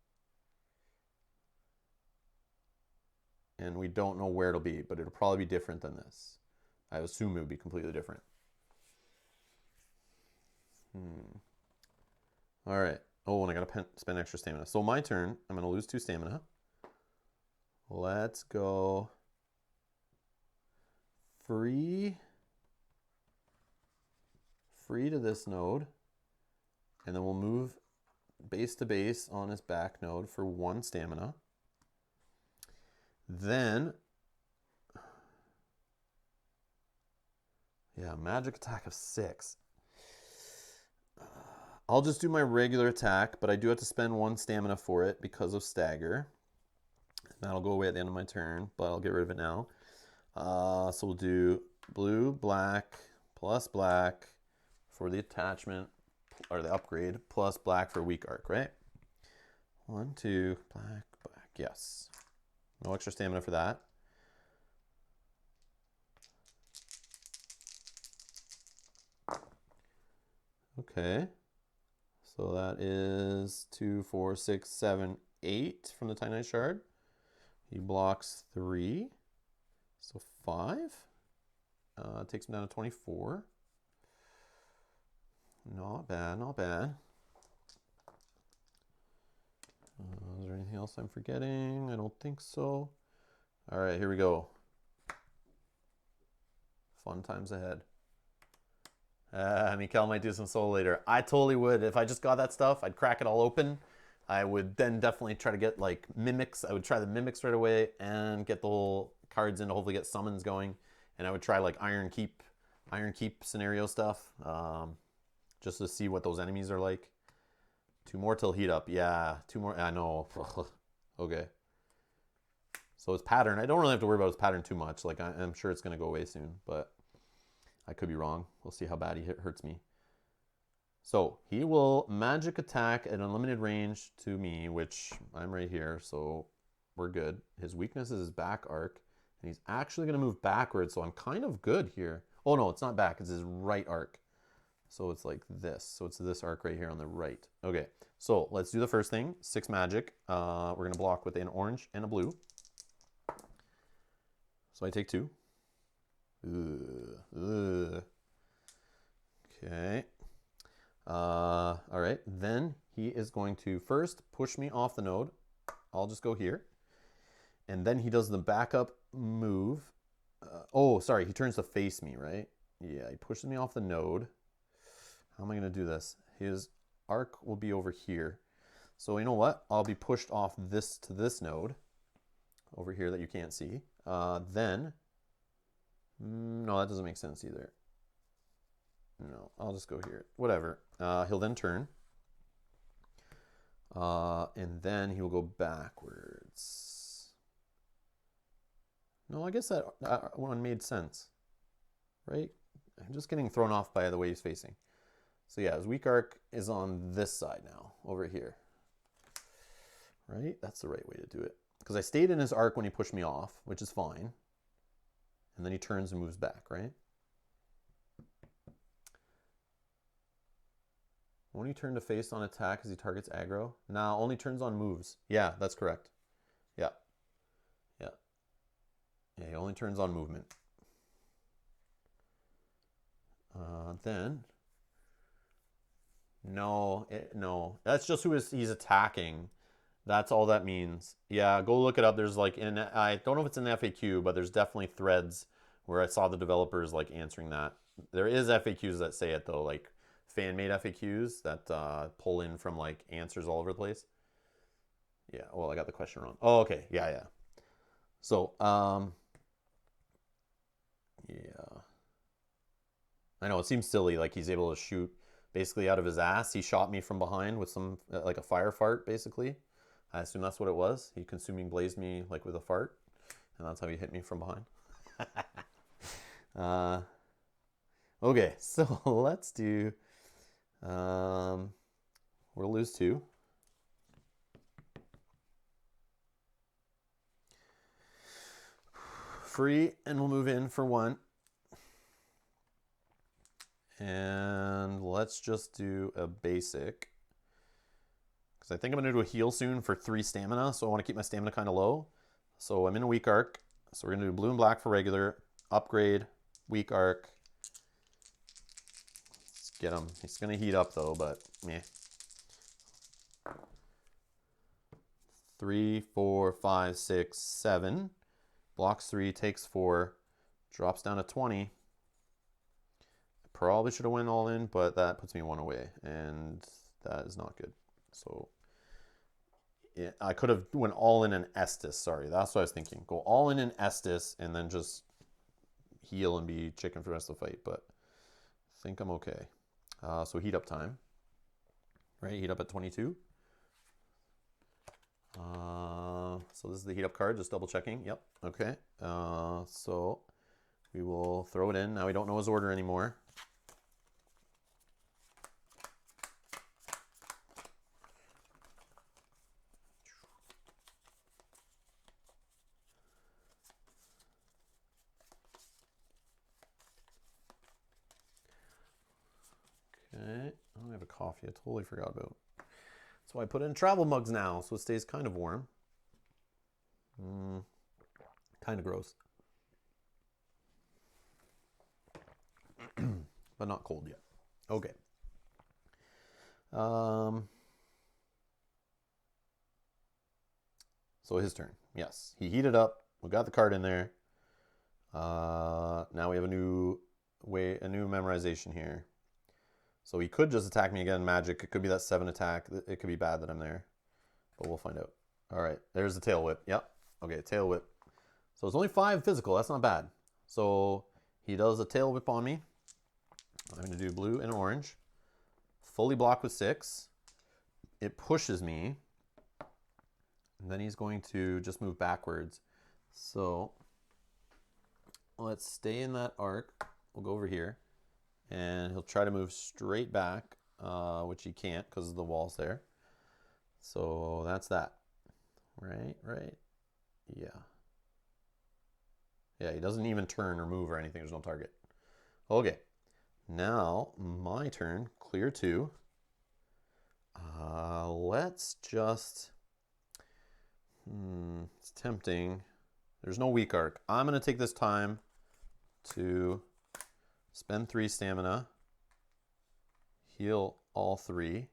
And we don't know where it'll be, but it'll probably be different than this. I assume it would be completely different. All right. Oh, and I got to spend extra stamina. So my turn, I'm going to lose 2 stamina. Let's go free to this node. And then we'll move base to base on his back node for 1 stamina. Then, yeah, magic attack of 6. I'll just do my regular attack, but I do have to spend 1 stamina for it because of stagger. That'll go away at the end of my turn, but I'll get rid of it now. So we'll do blue, black, plus black for the attachment, or the upgrade, plus black for weak arc, right? 1, 2, black, black, yes. No extra stamina for that. Okay. So that is 2, 4, 6, 7, 8 from the Titanite Shard. He blocks 3. So 5. Takes him down to 24. Not bad, not bad. Is there anything else I'm forgetting? I don't think so. All right, here we go. Fun times ahead. Mikkel might do some solo later. I totally would. If I just got that stuff, I'd crack it all open. I would then definitely try to get like mimics. I would try the mimics right away and get the whole cards in to hopefully get summons going. And I would try like Iron Keep scenario stuff, just to see what those enemies are like. 2 more till heat up. Yeah, 2 more. I know. Okay. So his pattern, I don't really have to worry about his pattern too much. Like I'm sure it's going to go away soon, but I could be wrong. We'll see how bad he hurts me. So he will magic attack at unlimited range to me, which I'm right here, so we're good. His weakness is his back arc, and he's actually going to move backwards, so I'm kind of good here. Oh no, it's not back, it's his right arc. So it's like this. So it's this arc right here on the right. Okay, so let's do the first thing. 6 magic. We're going to block with an orange and a blue. So I take 2. Okay. All right. Then he is going to first push me off the node. I'll just go here. And then he does the backup move. Oh, sorry. He turns to face me, right? Yeah, he pushes me off the node. How am I going to do this? His arc will be over here. So you know what? I'll be pushed off this to this node over here that you can't see. Then, no, that doesn't make sense either. No, I'll just go here. Whatever. He'll then turn. And then he will go backwards. No, I guess that one made sense. Right? I'm just getting thrown off by the way he's facing. So yeah, his weak arc is on this side now, over here. Right? That's the right way to do it. Because I stayed in his arc when he pushed me off, which is fine. And then he turns and moves back, right? Only turn to face on attack as he targets aggro. Nah, only turns on moves. Yeah, that's correct. Yeah. Yeah. Yeah, he only turns on movement. Then... No, no. That's just who he's attacking. That's all that means. Yeah, go look it up. There's like, I don't know if it's in the FAQ, but there's definitely threads where I saw the developers like answering that. There is FAQs that say it though, like fan-made FAQs that pull in from like answers all over the place. Yeah, well, I got the question wrong. Oh, okay. Yeah, yeah. So, yeah. I know it seems silly, like he's able to shoot basically out of his ass. He shot me from behind with some, like a fire fart, basically. I assume that's what it was. He consuming blazed me like with a fart, and that's how he hit me from behind. Okay, so let's do, we'll lose 2. Free, and we'll move in for 1. And let's just do a basic. Because I think I'm going to do a heal soon for 3 stamina. So I want to keep my stamina kind of low. So I'm in a weak arc. So we're going to do blue and black for regular. Upgrade, weak arc. Let's get him. He's going to heat up though, but meh. 3, 4, 5, 6, 7. Blocks 3, takes 4. Drops down to 20. Probably should have went all in, but that puts me 1 away, and that is not good. So yeah, I could have went all in an Estus. Sorry, that's what I was thinking. Go all in an Estus and then just heal and be chicken for the rest of the fight. But I think I'm okay. So heat up time. Right, heat up at 22. So this is the heat up card. Just double checking. Yep. Okay. So we will throw it in. Now we don't know his order anymore. Okay. Oh, I have a coffee I totally forgot about. So I put in travel mugs now, so it stays kind of warm. Kind of gross. But not cold yet. Okay. So his turn. Yes. He heated up. We got the card in there. Now we have a new memorization here. So he could just attack me again, magic. It could be that 7 attack. It could be bad that I'm there. But we'll find out. All right. There's the tail whip. Yep. Okay, tail whip. So it's only 5 physical. That's not bad. So he does a tail whip on me. I'm going to do blue and orange. Fully block with 6. It pushes me. And then he's going to just move backwards. So let's stay in that arc. We'll go over here. And he'll try to move straight back, which he can't because the wall's there. So that's that. Right. Yeah. Yeah, he doesn't even turn or move or anything. There's no target. Okay. Now, my turn. Clear 2. Let's just... it's tempting. There's no weak arc. I'm going to take this time to spend 3 stamina. Heal all 3.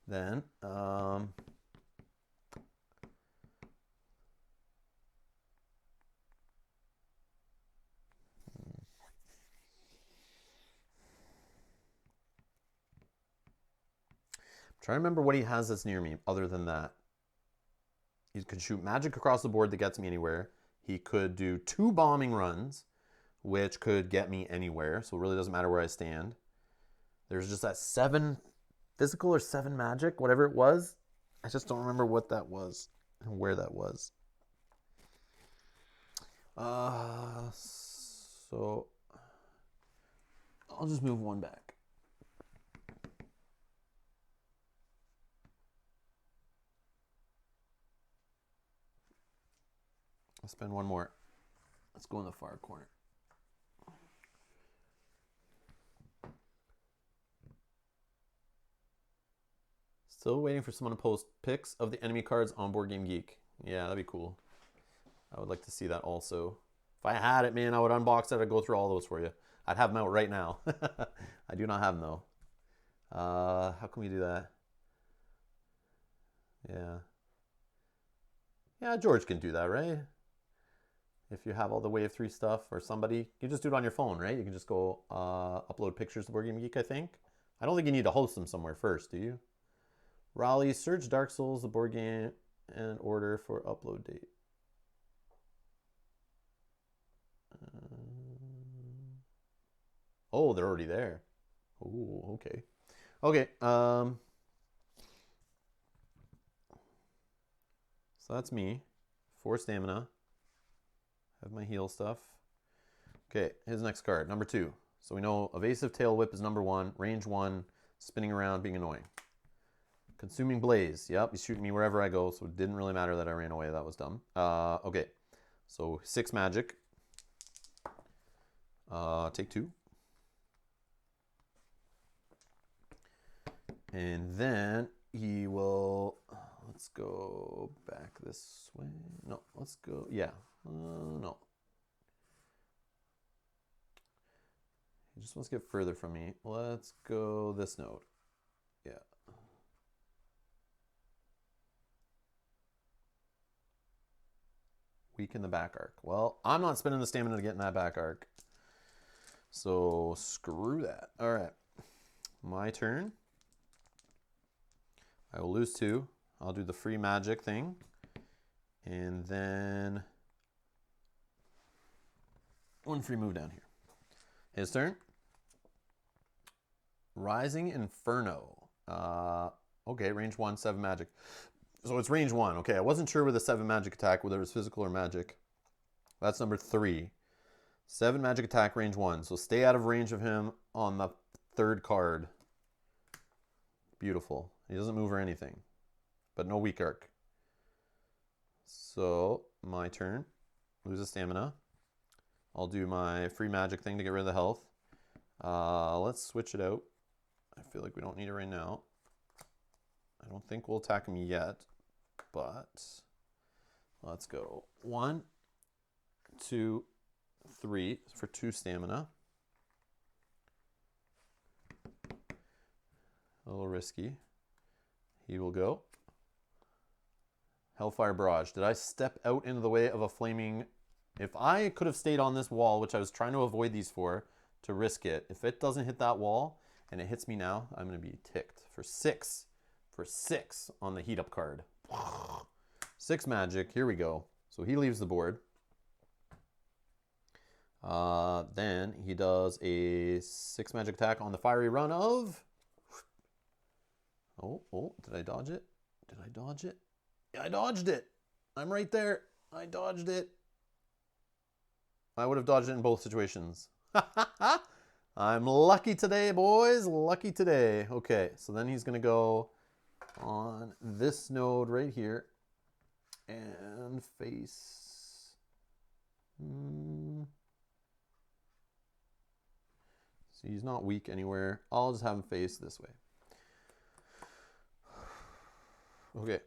Then... try to remember what he has that's near me other than that. He could shoot magic across the board that gets me anywhere. He could do 2 bombing runs, which could get me anywhere. So it really doesn't matter where I stand. There's just that 7 physical or 7 magic, whatever it was. I just don't remember what that was and where that was. So I'll just move 1 back. I'll spend 1 more. Let's go in the far corner. Still waiting for someone to post pics of the enemy cards on Board Game Geek. Yeah, that'd be cool. I would like to see that also. If I had it, man, I would unbox it. I'd go through all those for you. I'd have them out right now. I do not have them, though. How can we do that? Yeah. Yeah, George can do that, right? If you have all the Wave 3 stuff or somebody, you just do it on your phone, right? You can just go upload pictures to Board Game Geek, I think. I don't think you need to host them somewhere first, do you? Raleigh, search Dark Souls, the board game, and order for upload date. Oh, they're already there. Oh, okay. Okay. So that's me. 4 stamina. Have my heal stuff. Okay, his next card, number 2. So we know Evasive Tail Whip is number 1. Range 1. Spinning around, being annoying. Consuming Blaze. Yep, he's shooting me wherever I go, so it didn't really matter that I ran away. That was dumb. Okay, so 6 magic. Take 2. And then he will... Let's go back this way. No, let's go... Yeah. No. He just wants to get further from me. Let's go this node. Yeah. Weaken the back arc. Well, I'm not spending the stamina to get in that back arc. So screw that. All right. My turn. I will lose 2. I'll do the free magic thing. And then 1 free move down here. His turn. Rising Inferno. Okay, range 1, 7 magic. So it's range 1. Okay, I wasn't sure with the 7 magic attack, whether it was physical or magic. That's number 3. 7 magic attack, range 1. So stay out of range of him on the 3rd card. Beautiful. He doesn't move or anything. But no weak arc. So, my turn. Lose a stamina. I'll do my free magic thing to get rid of the health. Let's switch it out. I feel like we don't need it right now. I don't think we'll attack him yet. But let's go. 1, 2, 3 for 2 stamina. A little risky. He will go. Hellfire Barrage. Did I step out into the way of a flaming... If I could have stayed on this wall, which I was trying to avoid these for, to risk it, if it doesn't hit that wall and it hits me now, I'm going to be ticked. For 6. For 6 on the heat up card. 6 magic. Here we go. So he leaves the board. Then he does a 6 magic attack on the fiery run of... Oh, did I dodge it? Did I dodge it? Yeah, I dodged it. I'm right there. I dodged it. I would have dodged it in both situations. I'm lucky today, boys. Lucky today. Okay, so then he's going to go on this node right here and face... So he's not weak anywhere. I'll just have him face this way. Okay.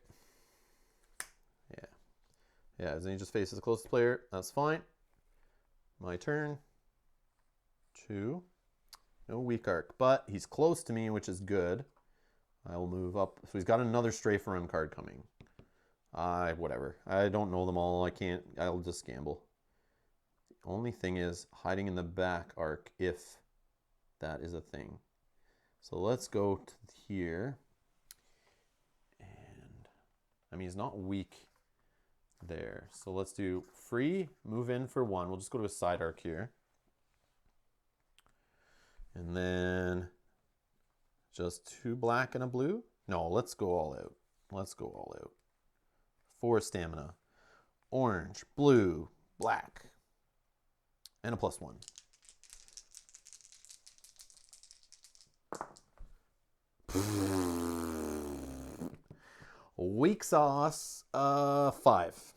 Yeah, then he just faces the closest player. That's fine. My turn. 2. No weak arc, but he's close to me, which is good. I will move up. So he's got another strafe run card coming. Whatever. I don't know them all. I can't. I'll just gamble. The only thing is hiding in the back arc if that is a thing. So let's go to here. And I mean, he's not weak there. So let's do free, move in for 1. We'll just go to a side arc here. And then just 2 black and a blue. No, let's go all out. Let's go all out. 4 stamina. Orange, blue, black, and a +1. Weak sauce, 5.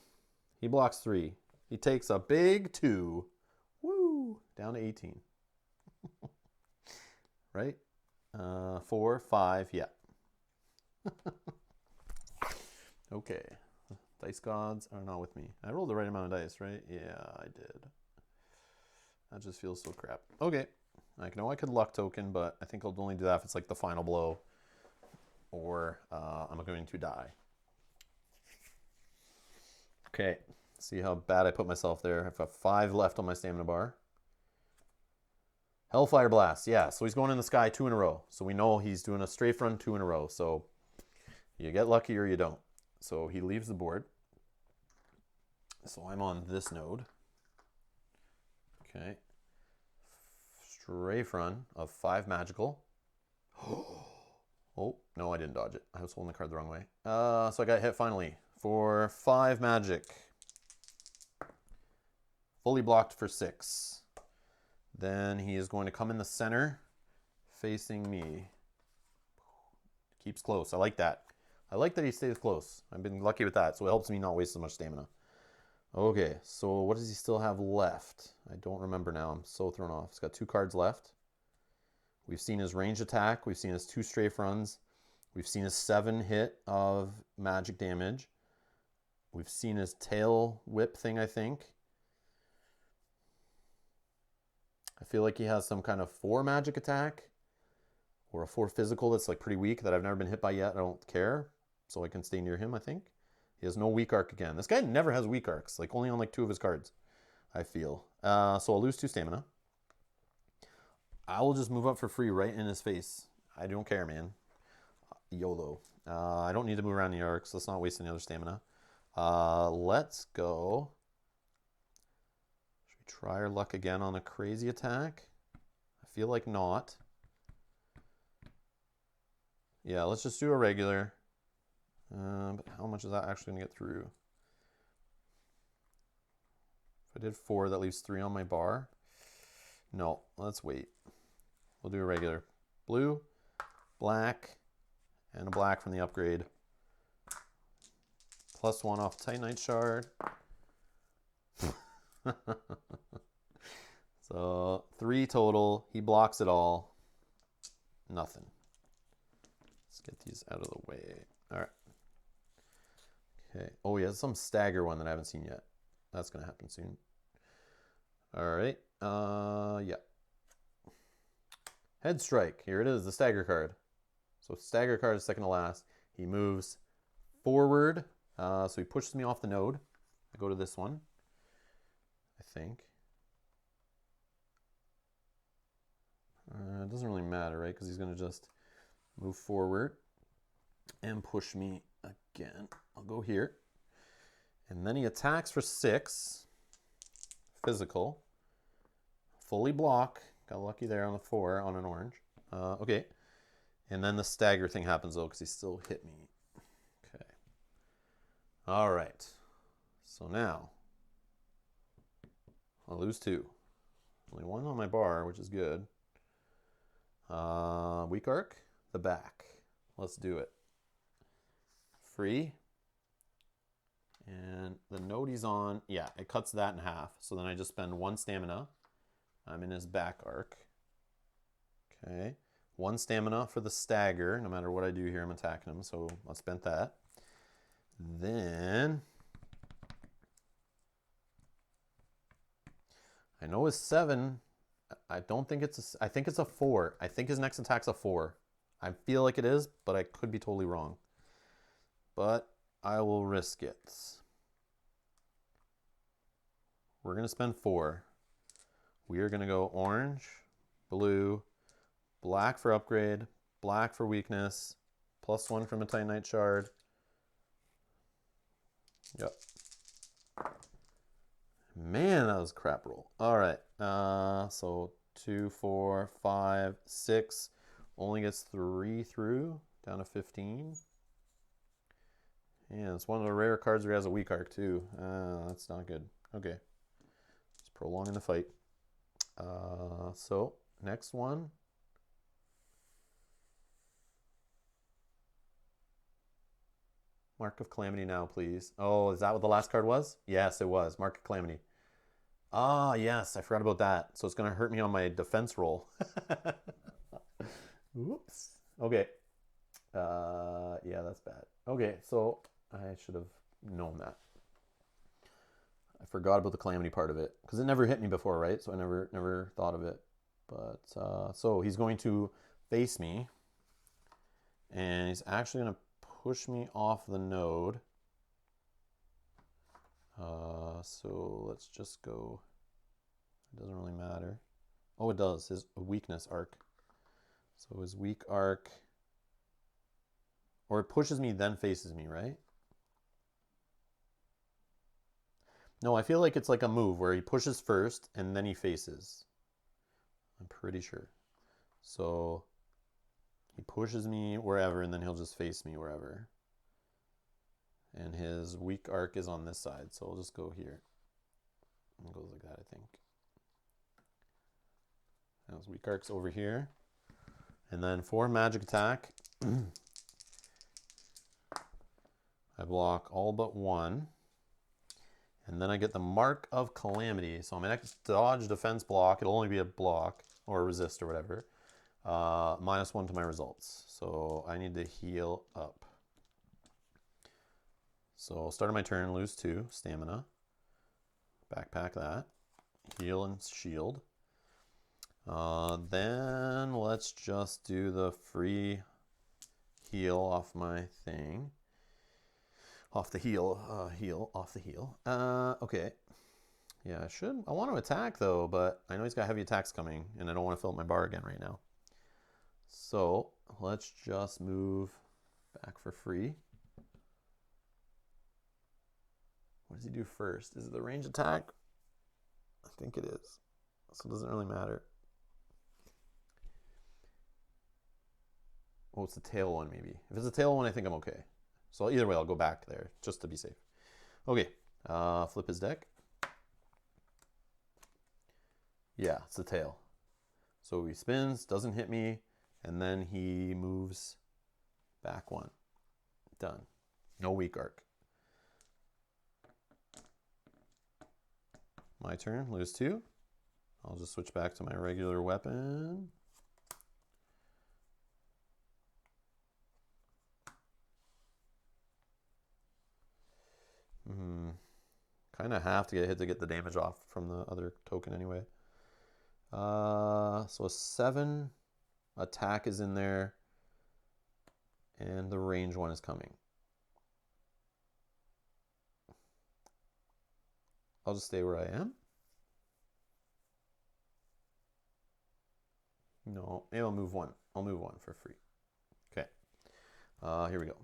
He blocks 3. He takes a big 2. Woo! Down to 18. Right? 4, 5, yeah. Okay. Dice gods are not with me. I rolled the right amount of dice, right? Yeah, I did. That just feels so crap. Okay. I know I could luck token, but I think I'll only do that if it's like the final blow or I'm going to die. Okay. See how bad I put myself there. I have 5 left on my stamina bar. Hellfire Blast. Yeah, so he's going in the sky 2 in a row. So we know he's doing a strafe run 2 in a row. So you get lucky or you don't. So he leaves the board. So I'm on this node. Okay. Strafe run of 5 magical. Oh, no, I didn't dodge it. I was holding the card the wrong way. So I got hit finally for 5 magic. Fully blocked for 6. Then he is going to come in the center, facing me. Keeps close. I like that. I like that he stays close. I've been lucky with that, so it helps me not waste so much stamina. Okay, so what does he still have left? I don't remember now. I'm so thrown off. He's got 2 cards left. We've seen his range attack. We've seen his 2 strafe runs. We've seen his 7 hit of magic damage. We've seen his tail whip thing, I think. I feel like he has some kind of 4 magic attack or a 4 physical that's like pretty weak that I've never been hit by yet. I don't care. So I can stay near him, I think. He has no weak arc again. This guy never has weak arcs, like only on like 2 of his cards, I feel. So I'll lose 2 stamina. I will just move up for free right in his face. I don't care, man. YOLO. I don't need to move around the arcs. Let's not waste any other stamina. Let's go. Should we try our luck again on a crazy attack? I feel like not. Yeah, let's just do a regular. But how much is that actually going to get through? If I did 4, that leaves 3 on my bar. No, let's wait. We'll do a regular. Blue, black, and a black from the upgrade. +1 off Titanite Shard. So 3 total. He blocks it all. Nothing. Let's get these out of the way. All right. Okay. Oh, he has some stagger one that I haven't seen yet. That's going to happen soon. All right. Yeah. Head strike. Here it is, the stagger card. So stagger card is second to last. He moves forward. So he pushes me off the node. I go to this one, I think. It doesn't really matter, right? Because he's going to just move forward and push me again. I'll go here. And then he attacks for 6. Physical. Fully block. Got lucky there on the 4 on an orange. Okay. And then the stagger thing happens though because he still hit me. Okay. All right. So now I'll lose 2. Only 1 on my bar, which is good. Weak arc. The back. Let's do it. Free. And the node he's on, yeah, it cuts that in half. So then I just spend 1 stamina. I'm in his back arc. Okay. 1 stamina for the stagger. No matter what I do here, I'm attacking him. So I spent that. Then I know his 7. I don't think it's I think it's a 4. I think his next attack's a 4. I feel like it is, but I could be totally wrong. But I will risk it. We're going to spend 4. We are going to go orange, blue, black for upgrade, black for weakness, +1 from a Titanite Shard. Yep. Man, that was a crap roll. All right. So 2, 4, 5, 6. Only gets 3 through, down to 15. Yeah, it's one of the rare cards where he has a weak arc too. That's not good. Okay. Just prolonging the fight. So, next one. Mark of Calamity now, please. Oh, is that what the last card was? Yes, it was. Mark of Calamity. Ah, yes, I forgot about that. So it's going to hurt me on my defense roll. Whoops. Okay. Yeah, that's bad. Okay, so I should have known that. I forgot about the Calamity part of it because it never hit me before, right? So I never thought of it. But so he's going to face me, and he's actually going to push me off the node. So let's just go. It doesn't really matter. Oh, it does. His weakness arc. So his weak arc, or it pushes me then faces me, right? No, I feel like it's like a move where he pushes first and then he faces. I'm pretty sure. So he pushes me wherever and then he'll just face me wherever. And his weak arc is on this side, so I'll just go here. It goes like that, I think. Now his weak arc's over here. And then for magic attack, I block all but one. And then I get the Mark of Calamity. So my next dodge defense block, it'll only be a block or a resist or whatever. -1 to my results. So I need to heal up. So start of my turn, lose 2 stamina. Backpack that. Heal and shield. Then let's just do the free heal off my thing. Off the heal, off the heal. Okay. Yeah, I want to attack though, but I know he's got heavy attacks coming, and I don't want to fill up my bar again right now. So let's just move back for free. What does he do first? Is it the range attack? I think it is. So it doesn't really matter. Oh, it's the tail one maybe. If it's the tail one, I think I'm okay. So either way, I'll go back there just to be safe. Okay, flip his deck. Yeah, it's the tail. So he spins, doesn't hit me, and then he moves back 1. Done. No weak arc. My turn, lose 2. I'll just switch back to my regular weapon. Kind of have to get hit to get the damage off from the other token anyway. So a 7 attack is in there, and the range one is coming. I'll just stay where I am. No, maybe I'll move 1. I'll move 1 for free. Okay. Here we go.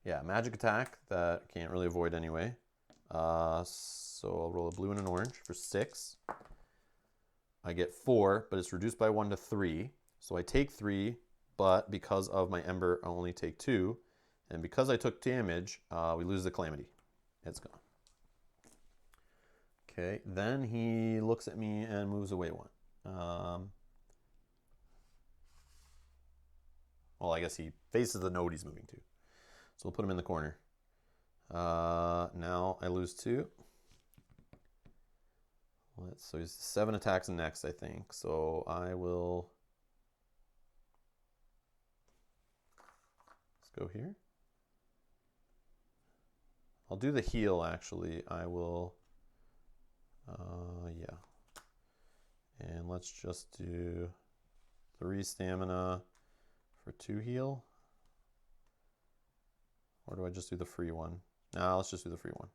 Yeah, magic attack that I can't really avoid anyway. So I'll roll a blue and an orange for 6. I get 4, but it's reduced by 1 to 3. So I take 3, but because of my ember, I only take 2. And because I took damage, we lose the Calamity. It's gone. Okay, then he looks at me and moves away 1. Well, I guess he faces the node he's moving to. So we'll put him in the corner. Now I lose 2. So he's 7 attacks next, I think. So I will. Let's go here. I'll do the heal actually. I will. Yeah. And let's just do 3 stamina for 2 heal. Or do I just do the free one? No, let's just do the free one.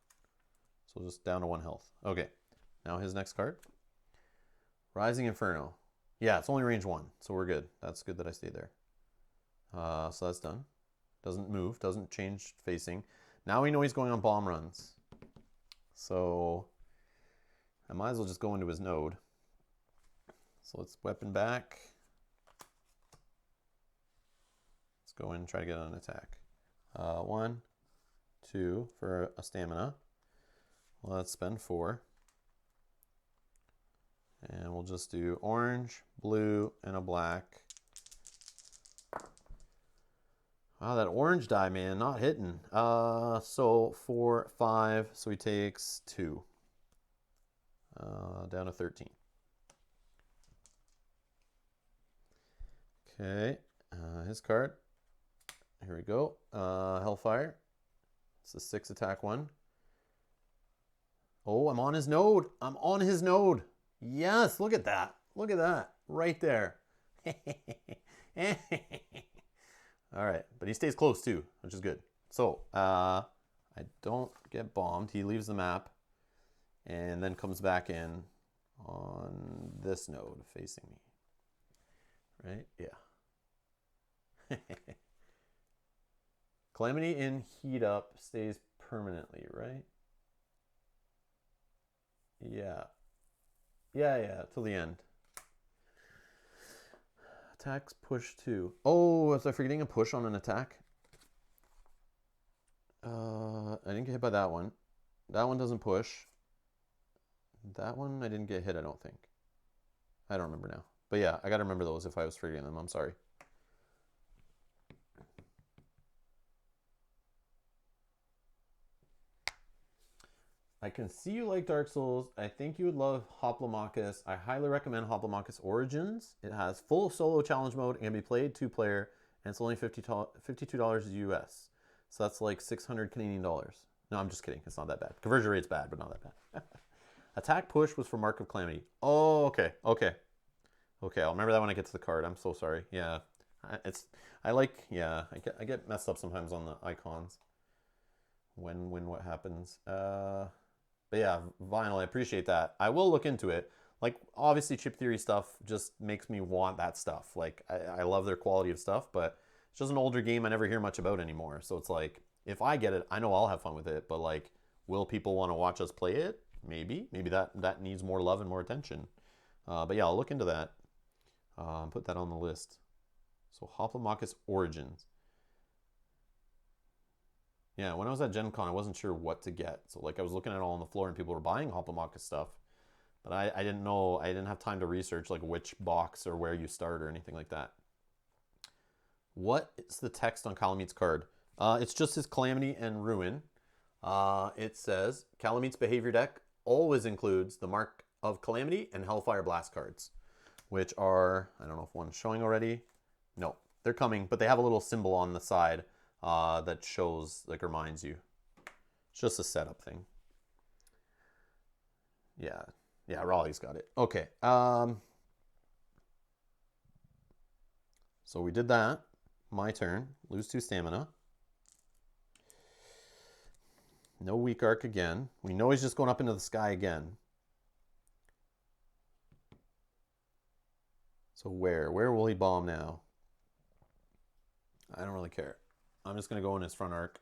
So just down to 1 health. Okay. Now his next card. Rising Inferno. Yeah, it's only range 1, so we're good. That's good that I stayed there. So that's done. Doesn't move, doesn't change facing. Now we know he's going on bomb runs. So I might as well just go into his node. So let's weapon back. Let's go in and try to get an attack. 1, 2 for a stamina. Well, let's spend 4. And we'll just do orange, blue, and a black. Wow, that orange die, man, not hitting. So 4, 5, so he takes 2. Down to 13. Okay, his card. Here we go. Hellfire. It's a 6 attack one. Oh, I'm on his node. I'm on his node. Yes, look at that. Look at that. Right there. All right, but he stays close too, which is good. So, I don't get bombed. He leaves the map and then comes back in on this node facing me. Right? Yeah. Calamity in heat up stays permanently, right? Yeah. Yeah, till the end. Attacks push 2. Oh, was I forgetting a push on an attack? I didn't get hit by that one. That one doesn't push. That one I didn't get hit, I don't think. I don't remember now. But yeah, I gotta remember those if I was forgetting them. I'm sorry. I can see you like Dark Souls. I think you would love Hoplomachus. I highly recommend Hoplomachus Origins. It has full solo challenge mode and can be played 2-player, and it's only $52 US. So that's like 600 Canadian dollars. No, I'm just kidding. It's not that bad. Conversion rate's bad, but not that bad. Attack push was for Mark of Calamity. Oh, okay. Okay, I'll remember that when I get to the card. I'm so sorry. Yeah, I get messed up sometimes on the icons when what happens. But yeah, Vinyl, I appreciate that. I will look into it. Like, obviously, Chip Theory stuff just makes me want that stuff. Like, I love their quality of stuff, but it's just an older game I never hear much about anymore. So it's like, if I get it, I know I'll have fun with it. But like, will people want to watch us play it? Maybe. Maybe that needs more love and more attention. But yeah, I'll look into that. Put that on the list. So Hoplomachus Origins. Yeah, when I was at Gen Con, I wasn't sure what to get. So like I was looking at it all on the floor and people were buying Hoplomachus stuff. But I didn't know, I didn't have time to research like which box or where you start or anything like that. What is the text on Kalameet's card? It's just his Calamity and Ruin. It says, Kalameet's behavior deck always includes the Mark of Calamity and Hellfire Blast cards, which are, I don't know if one's showing already. No, they're coming, but they have a little symbol on the side that shows, like reminds you. It's just a setup thing. Yeah, Raleigh's got it. Okay. So we did that. My turn. Lose 2 stamina. No weak arc again. We know he's just going up into the sky again. So where will he bomb now? I don't really care. I'm just going to go in his front arc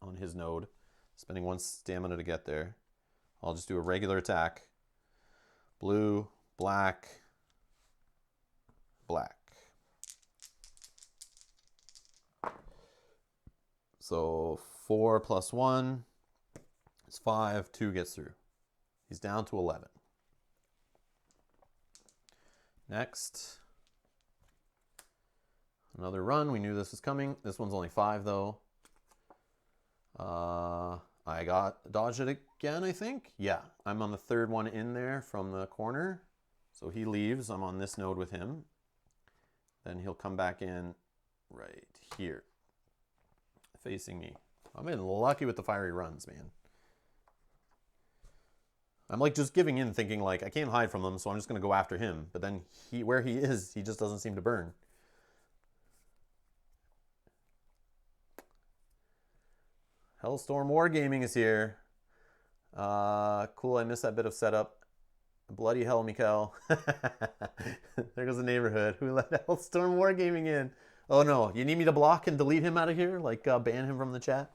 on his node, spending 1 stamina to get there. I'll just do a regular attack. Blue, black, black. So 4 plus 1 is 5. 2 gets through. He's down to 11. Next. Another run. We knew this was coming. This one's only 5 though. I dodged it again, I think. Yeah, I'm on the 3rd one in there from the corner. So he leaves. I'm on this node with him. Then he'll come back in right here, facing me. I've been lucky with the fiery runs, man. I'm like just giving in, thinking like I can't hide from them, so I'm just going to go after him. But then where he is, he just doesn't seem to burn. Hellstorm Wargaming is here. Cool, I missed that bit of setup. Bloody hell, Mikkel. There goes the neighborhood. Who let Hellstorm Wargaming in? Oh no, you need me to block and delete him out of here? Like ban him from the chat?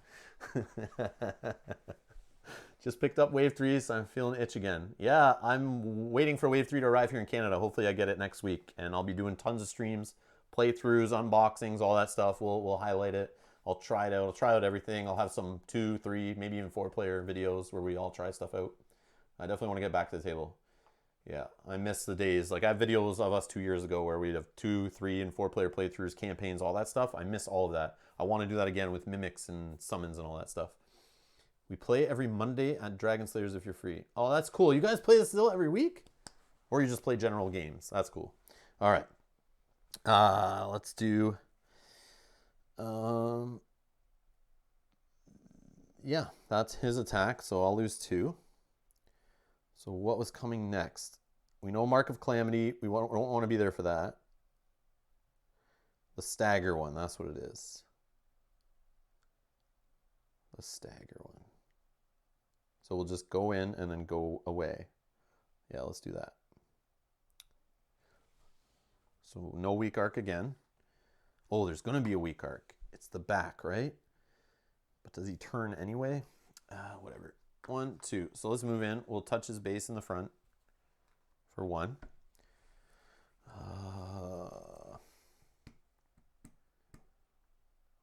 Just picked up Wave 3, so I'm feeling itch again. Yeah, I'm waiting for Wave 3 to arrive here in Canada. Hopefully I get it next week, and I'll be doing tons of streams, playthroughs, unboxings, all that stuff. We'll highlight it. I'll try it out. I'll try out everything. I'll have some 2, 3, maybe even 4-player videos where we all try stuff out. I definitely want to get back to the table. Yeah, I miss the days. Like, I have videos of us 2 years ago where we'd have 2, 3, and 4-player playthroughs, campaigns, all that stuff. I miss all of that. I want to do that again with mimics and summons and all that stuff. We play every Monday at Dragon Slayers if you're free. Oh, that's cool. You guys play this still every week? Or you just play general games? That's cool. All right. Let's do... yeah, that's his attack, so I'll lose 2. So what was coming next? We know Mark of Calamity. We don't want to be there for that. The stagger one, that's what it is. The stagger one. So we'll just go in and then go away. Yeah, let's do that. So no weak arc again. Oh, there's going to be a weak arc. It's the back, right? But does he turn anyway? Whatever. 1, 2. So let's move in. We'll touch his base in the front for 1.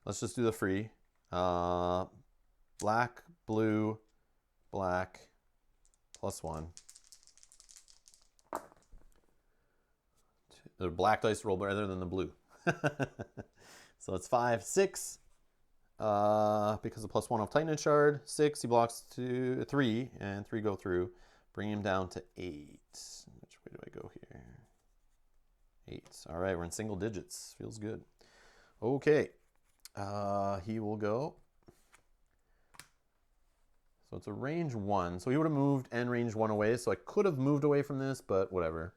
Let's just do the free. Black, blue, black, +1. The black dice roll rather than the blue. So it's 5, 6. Because of +1 off Titan Shard. 6, he blocks 2, 3, and 3 go through. Bring him down to 8. Which way do I go here? 8. All right, we're in single digits. Feels good. Okay. He will go. So it's a range 1. So he would have moved and range 1 away. So I could have moved away from this, but whatever.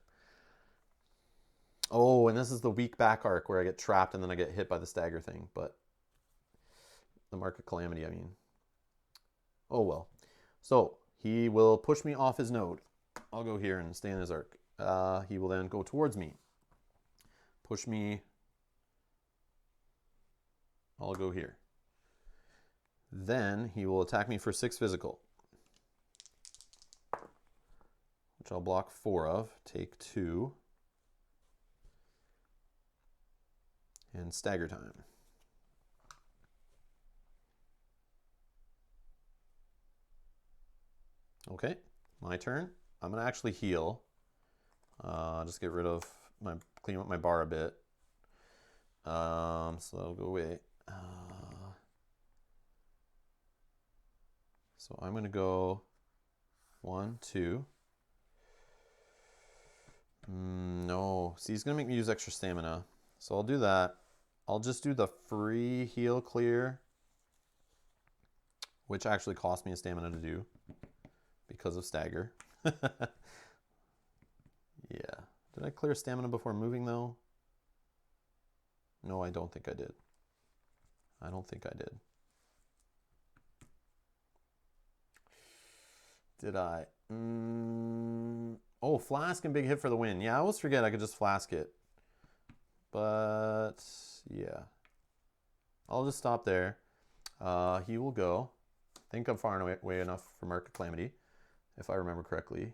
Oh, and this is the weak back arc where I get trapped and then I get hit by the stagger thing. But the Mark of Calamity, I mean. Oh, well. So he will push me off his node. I'll go here and stay in his arc. He will then go towards me. Push me. I'll go here. Then he will attack me for 6 physical, which I'll block 4 of. Take 2. And stagger time. Okay, my turn. I'm gonna actually heal. Just get rid of clean up my bar a bit. So that'll go away. So I'm gonna go 1, 2. No, see, he's gonna make me use extra stamina. So I'll do that. I'll just do the free heal clear, which actually cost me a stamina to do because of stagger. Yeah. Did I clear stamina before moving though? No, I don't think I did. I don't think I did. Did I? Oh, flask and big hit for the win. Yeah, I always forget I could just flask it. But yeah, I'll just stop there. He will go. I think I'm far away enough for Mark of Calamity, if I remember correctly.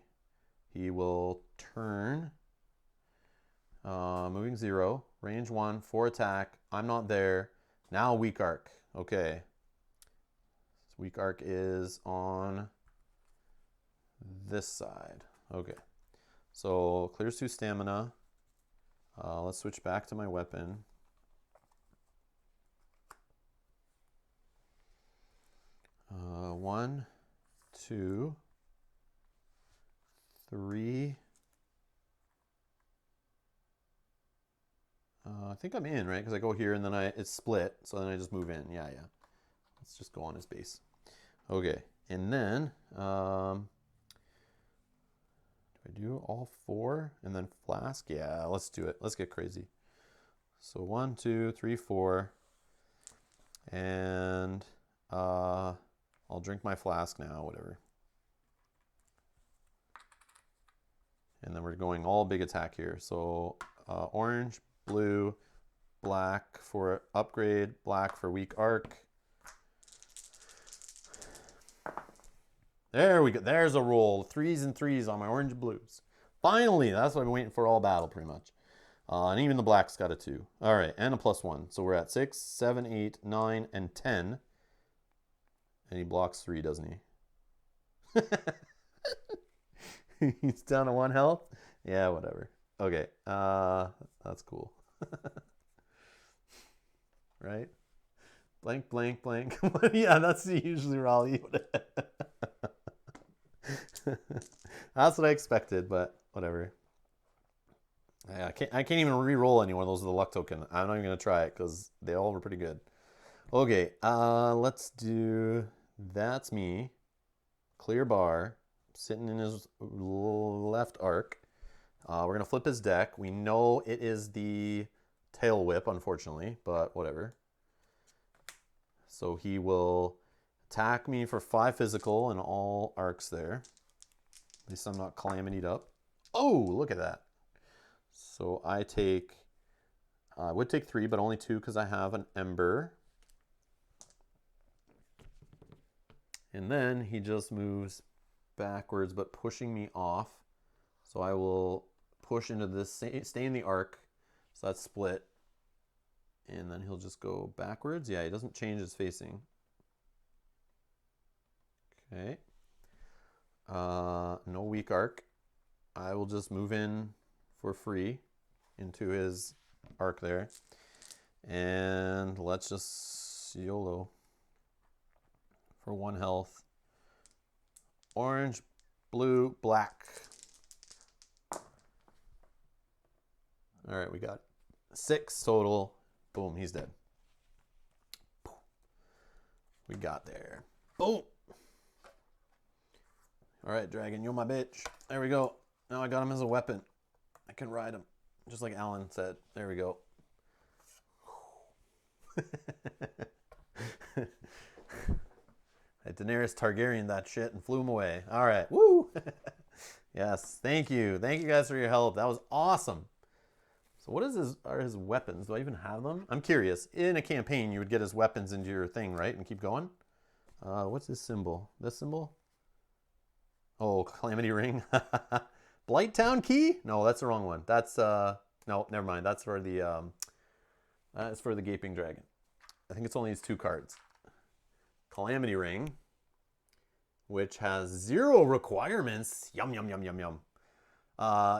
He will turn. Moving 0, range 1, 4 attack. I'm not there. Now weak arc. Okay. Weak arc is on this side. Okay. So clears 2 stamina. Let's switch back to my weapon. One, 2, 3. I think I'm in, right? Because I go here and then it's split, so then I just move in. Yeah. Let's just go on his base. Okay, and then do I do all 4 and then flask? Yeah, let's do it. Let's get crazy. So 1, 2, 3, 4, and I'll drink my flask now, whatever. And then we're going all big attack here. So orange, blue, black for upgrade, black for weak arc. There we go. There's a roll. 3s and 3s on my orange and blues. Finally, that's what I've been waiting for all battle, pretty much. And even the black's got a 2. All right, and a +1. So we're at 6, 7, 8, 9, and 10. And he blocks 3, doesn't he? He's down to 1 health? Yeah, whatever. Okay, that's cool. Right? Blank, blank, blank. Yeah, that's usually Raleigh. That's what I expected, but whatever. I can't even re-roll any one of those with the luck token. I'm not even gonna try it because they all were pretty good. Okay, let's do. That's me. Clear bar, sitting in his left arc. We're gonna flip his deck. We know it is the tail whip, unfortunately, but whatever. So he will attack me for 5 physical and all arcs there. At least I'm not Kalameet up. Oh, look at that. So I would take 3, but only 2 because I have an Ember. And then he just moves backwards, but pushing me off. So I will push into this, stay in the arc. So that's split. And then he'll just go backwards. Yeah, he doesn't change his facing. Okay. No weak arc. I will just move in for free into his arc there. And let's just YOLO for 1 health. Orange, blue, black. All right, we got 6 total. Boom, he's dead. We got there. Boom. All right, Dragon, you're my bitch. There we go. Now I got him as a weapon. I can ride him, just like Alan said. There we go. Daenerys Targaryen that shit and flew him away. All right, woo. Yes, thank you. Thank you guys for your help. That was awesome. So what are his weapons? Do I even have them? I'm curious. In a campaign, you would get his weapons into your thing, right? And keep going. What's his symbol? This symbol? Oh, Calamity Ring. Blighttown Key? No, that's the wrong one. That's no, never mind. That's for the Gaping Dragon. I think it's only these 2 cards. Calamity Ring, which has 0 requirements. Yum, yum, yum, yum, yum.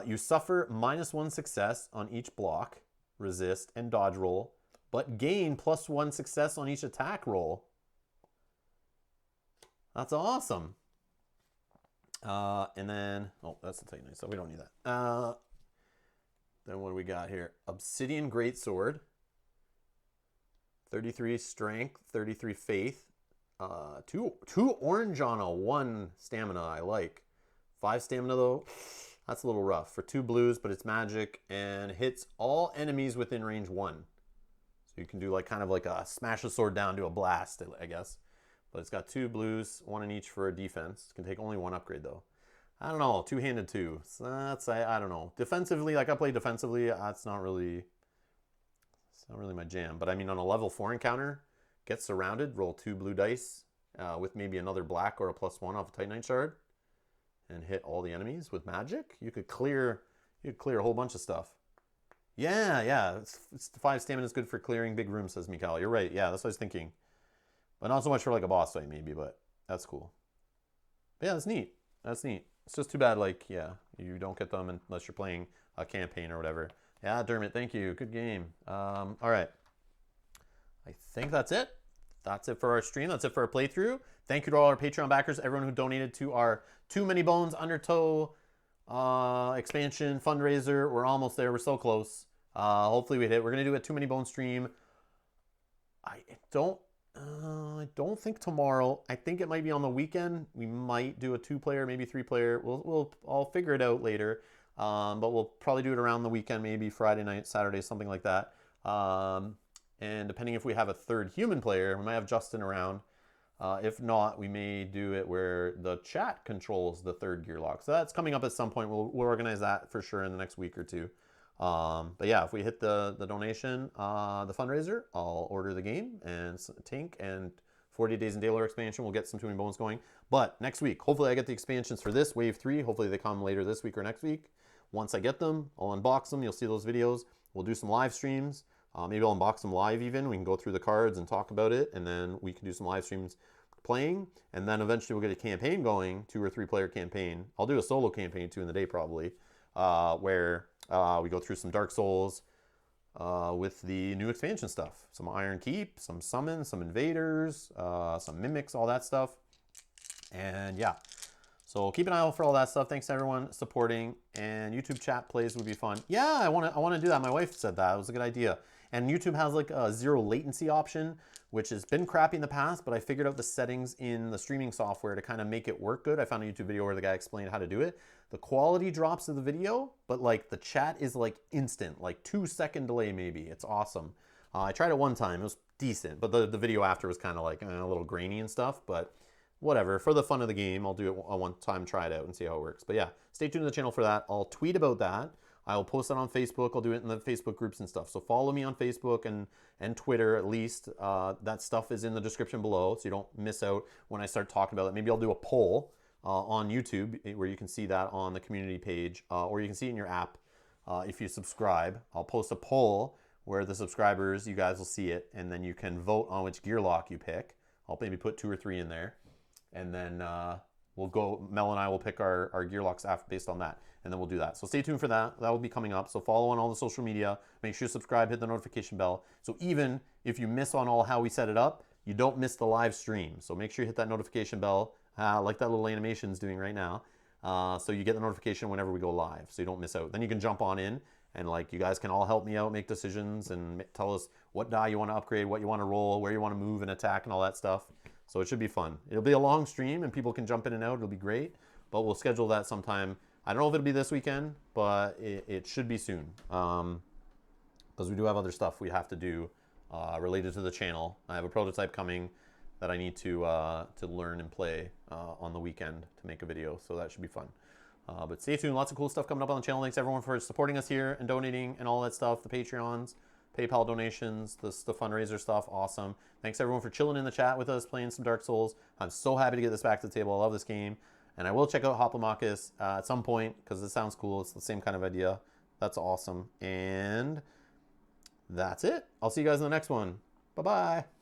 You suffer -1 success on each block, resist, and dodge roll, but gain +1 success on each attack roll. That's awesome. And then, oh, that's the Titan, so we don't need that. Then what do we got here? Obsidian Greatsword. 33 Strength, 33 Faith. 2 orange on a 1 stamina, I like. 5 stamina though. That's a little rough for 2 blues, but it's magic and hits all enemies within range 1. So you can do like kind of like a smash a sword down to a blast, I guess. But it's got 2 blues, 1 in each for a defense. It can take only 1 upgrade though. I don't know, 2-handed 2. So that's I don't know. Defensively, like I play defensively, it's not really my jam. But I mean, on a level 4 encounter, get surrounded, roll 2 blue dice with maybe another black or a +1 off a Titanite shard. And hit all the enemies with magic. You could clear a whole bunch of stuff. Yeah. It's 5 stamina is good for clearing big rooms, says Mikhail. You're right. Yeah, that's what I was thinking. But not so much for like a boss fight maybe, but that's cool. But yeah, that's neat. That's neat. It's just too bad, like, yeah, you don't get them unless you're playing a campaign or whatever. Yeah, Dermot, thank you. Good game. All right. I think that's it. That's it for our stream. That's it for our playthrough. Thank you to all our Patreon backers, everyone who donated to our Too Many Bones Undertow expansion fundraiser. We're almost there. We're so close. Hopefully we hit. We're going to do a Too Many Bones stream. I don't think tomorrow. I think it might be on the weekend. We might do a 2-player, maybe 3-player. I'll figure it out later. But we'll probably do it around the weekend, maybe Friday night, Saturday, something like that. And depending if we have a 3rd human player, we might have Justin around. If not, we may do it where the chat controls the 3rd gear lock. So that's coming up at some point. We'll organize that for sure in the next week or 2. But yeah, if we hit the donation, the fundraiser, I'll order the game and Tink and 40 Days in Daylore expansion. We'll get some Too Many Bones going. But next week, hopefully I get the expansions for this, Wave 3. Hopefully they come later this week or next week. Once I get them, I'll unbox them. You'll see those videos. We'll do some live streams. Maybe I'll unbox them live even. We can go through the cards and talk about it. And then we can do some live streams playing. And then eventually we'll get a campaign going, 2 or 3 player campaign. I'll do a solo campaign too in the day probably, where we go through some Dark Souls with the new expansion stuff. Some Iron Keep, some Summons, some Invaders, some Mimics, all that stuff. And yeah, so keep an eye out for all that stuff. Thanks to everyone supporting. And YouTube chat plays would be fun. Yeah, I want to do that. My wife said that. It was a good idea. And YouTube has like a 0 latency option, which has been crappy in the past, but I figured out the settings in the streaming software to kind of make it work good. I found a YouTube video where the guy explained how to do it. The quality drops of the video, but like the chat is like instant, like 2-second delay maybe. It's awesome. I tried it one time. It was decent, but the video after was kind of like a little grainy and stuff, but whatever. For the fun of the game, I'll do it a one time, try it out and see how it works. But yeah, stay tuned to the channel for that. I'll tweet about that. I will post it on Facebook. I'll do it in the Facebook groups and stuff. So follow me on Facebook and Twitter at least. That stuff is in the description below, so you don't miss out when I start talking about it. Maybe I'll do a poll on YouTube where you can see that on the community page, or you can see it in your app if you subscribe. I'll post a poll where the subscribers, you guys will see it, and then you can vote on which gear lock you pick. I'll maybe put 2 or 3 in there, and then Mel and I will pick our gear locks based on that, and then we'll do that. So stay tuned for that. That will be coming up. So follow on all the social media. Make sure you subscribe, hit the notification bell. So even if you miss on all how we set it up, you don't miss the live stream. So make sure you hit that notification bell, like that little animation's doing right now. So you get the notification whenever we go live, so you don't miss out. Then you can jump on in, and like you guys can all help me out, make decisions, and tell us what die you want to upgrade, what you want to roll, where you want to move and attack, and all that stuff. So it should be fun. It'll be a long stream, and people can jump in and out. It'll be great, but we'll schedule that sometime. I don't know if it'll be this weekend, but it should be soon, because we do have other stuff we have to do related to the channel. I have a prototype coming that I need to learn and play on the weekend to make a video, so that should be fun. But stay tuned, lots of cool stuff coming up on the channel. Thanks everyone for supporting us here and donating and all that stuff, the Patreons, PayPal donations, the fundraiser stuff, awesome. Thanks everyone for chilling in the chat with us, playing some Dark Souls. I'm so happy to get this back to the table. I love this game. And I will check out Hoplomachus at some point, because it sounds cool. It's the same kind of idea. That's awesome. And that's it. I'll see you guys in the next one. Bye-bye.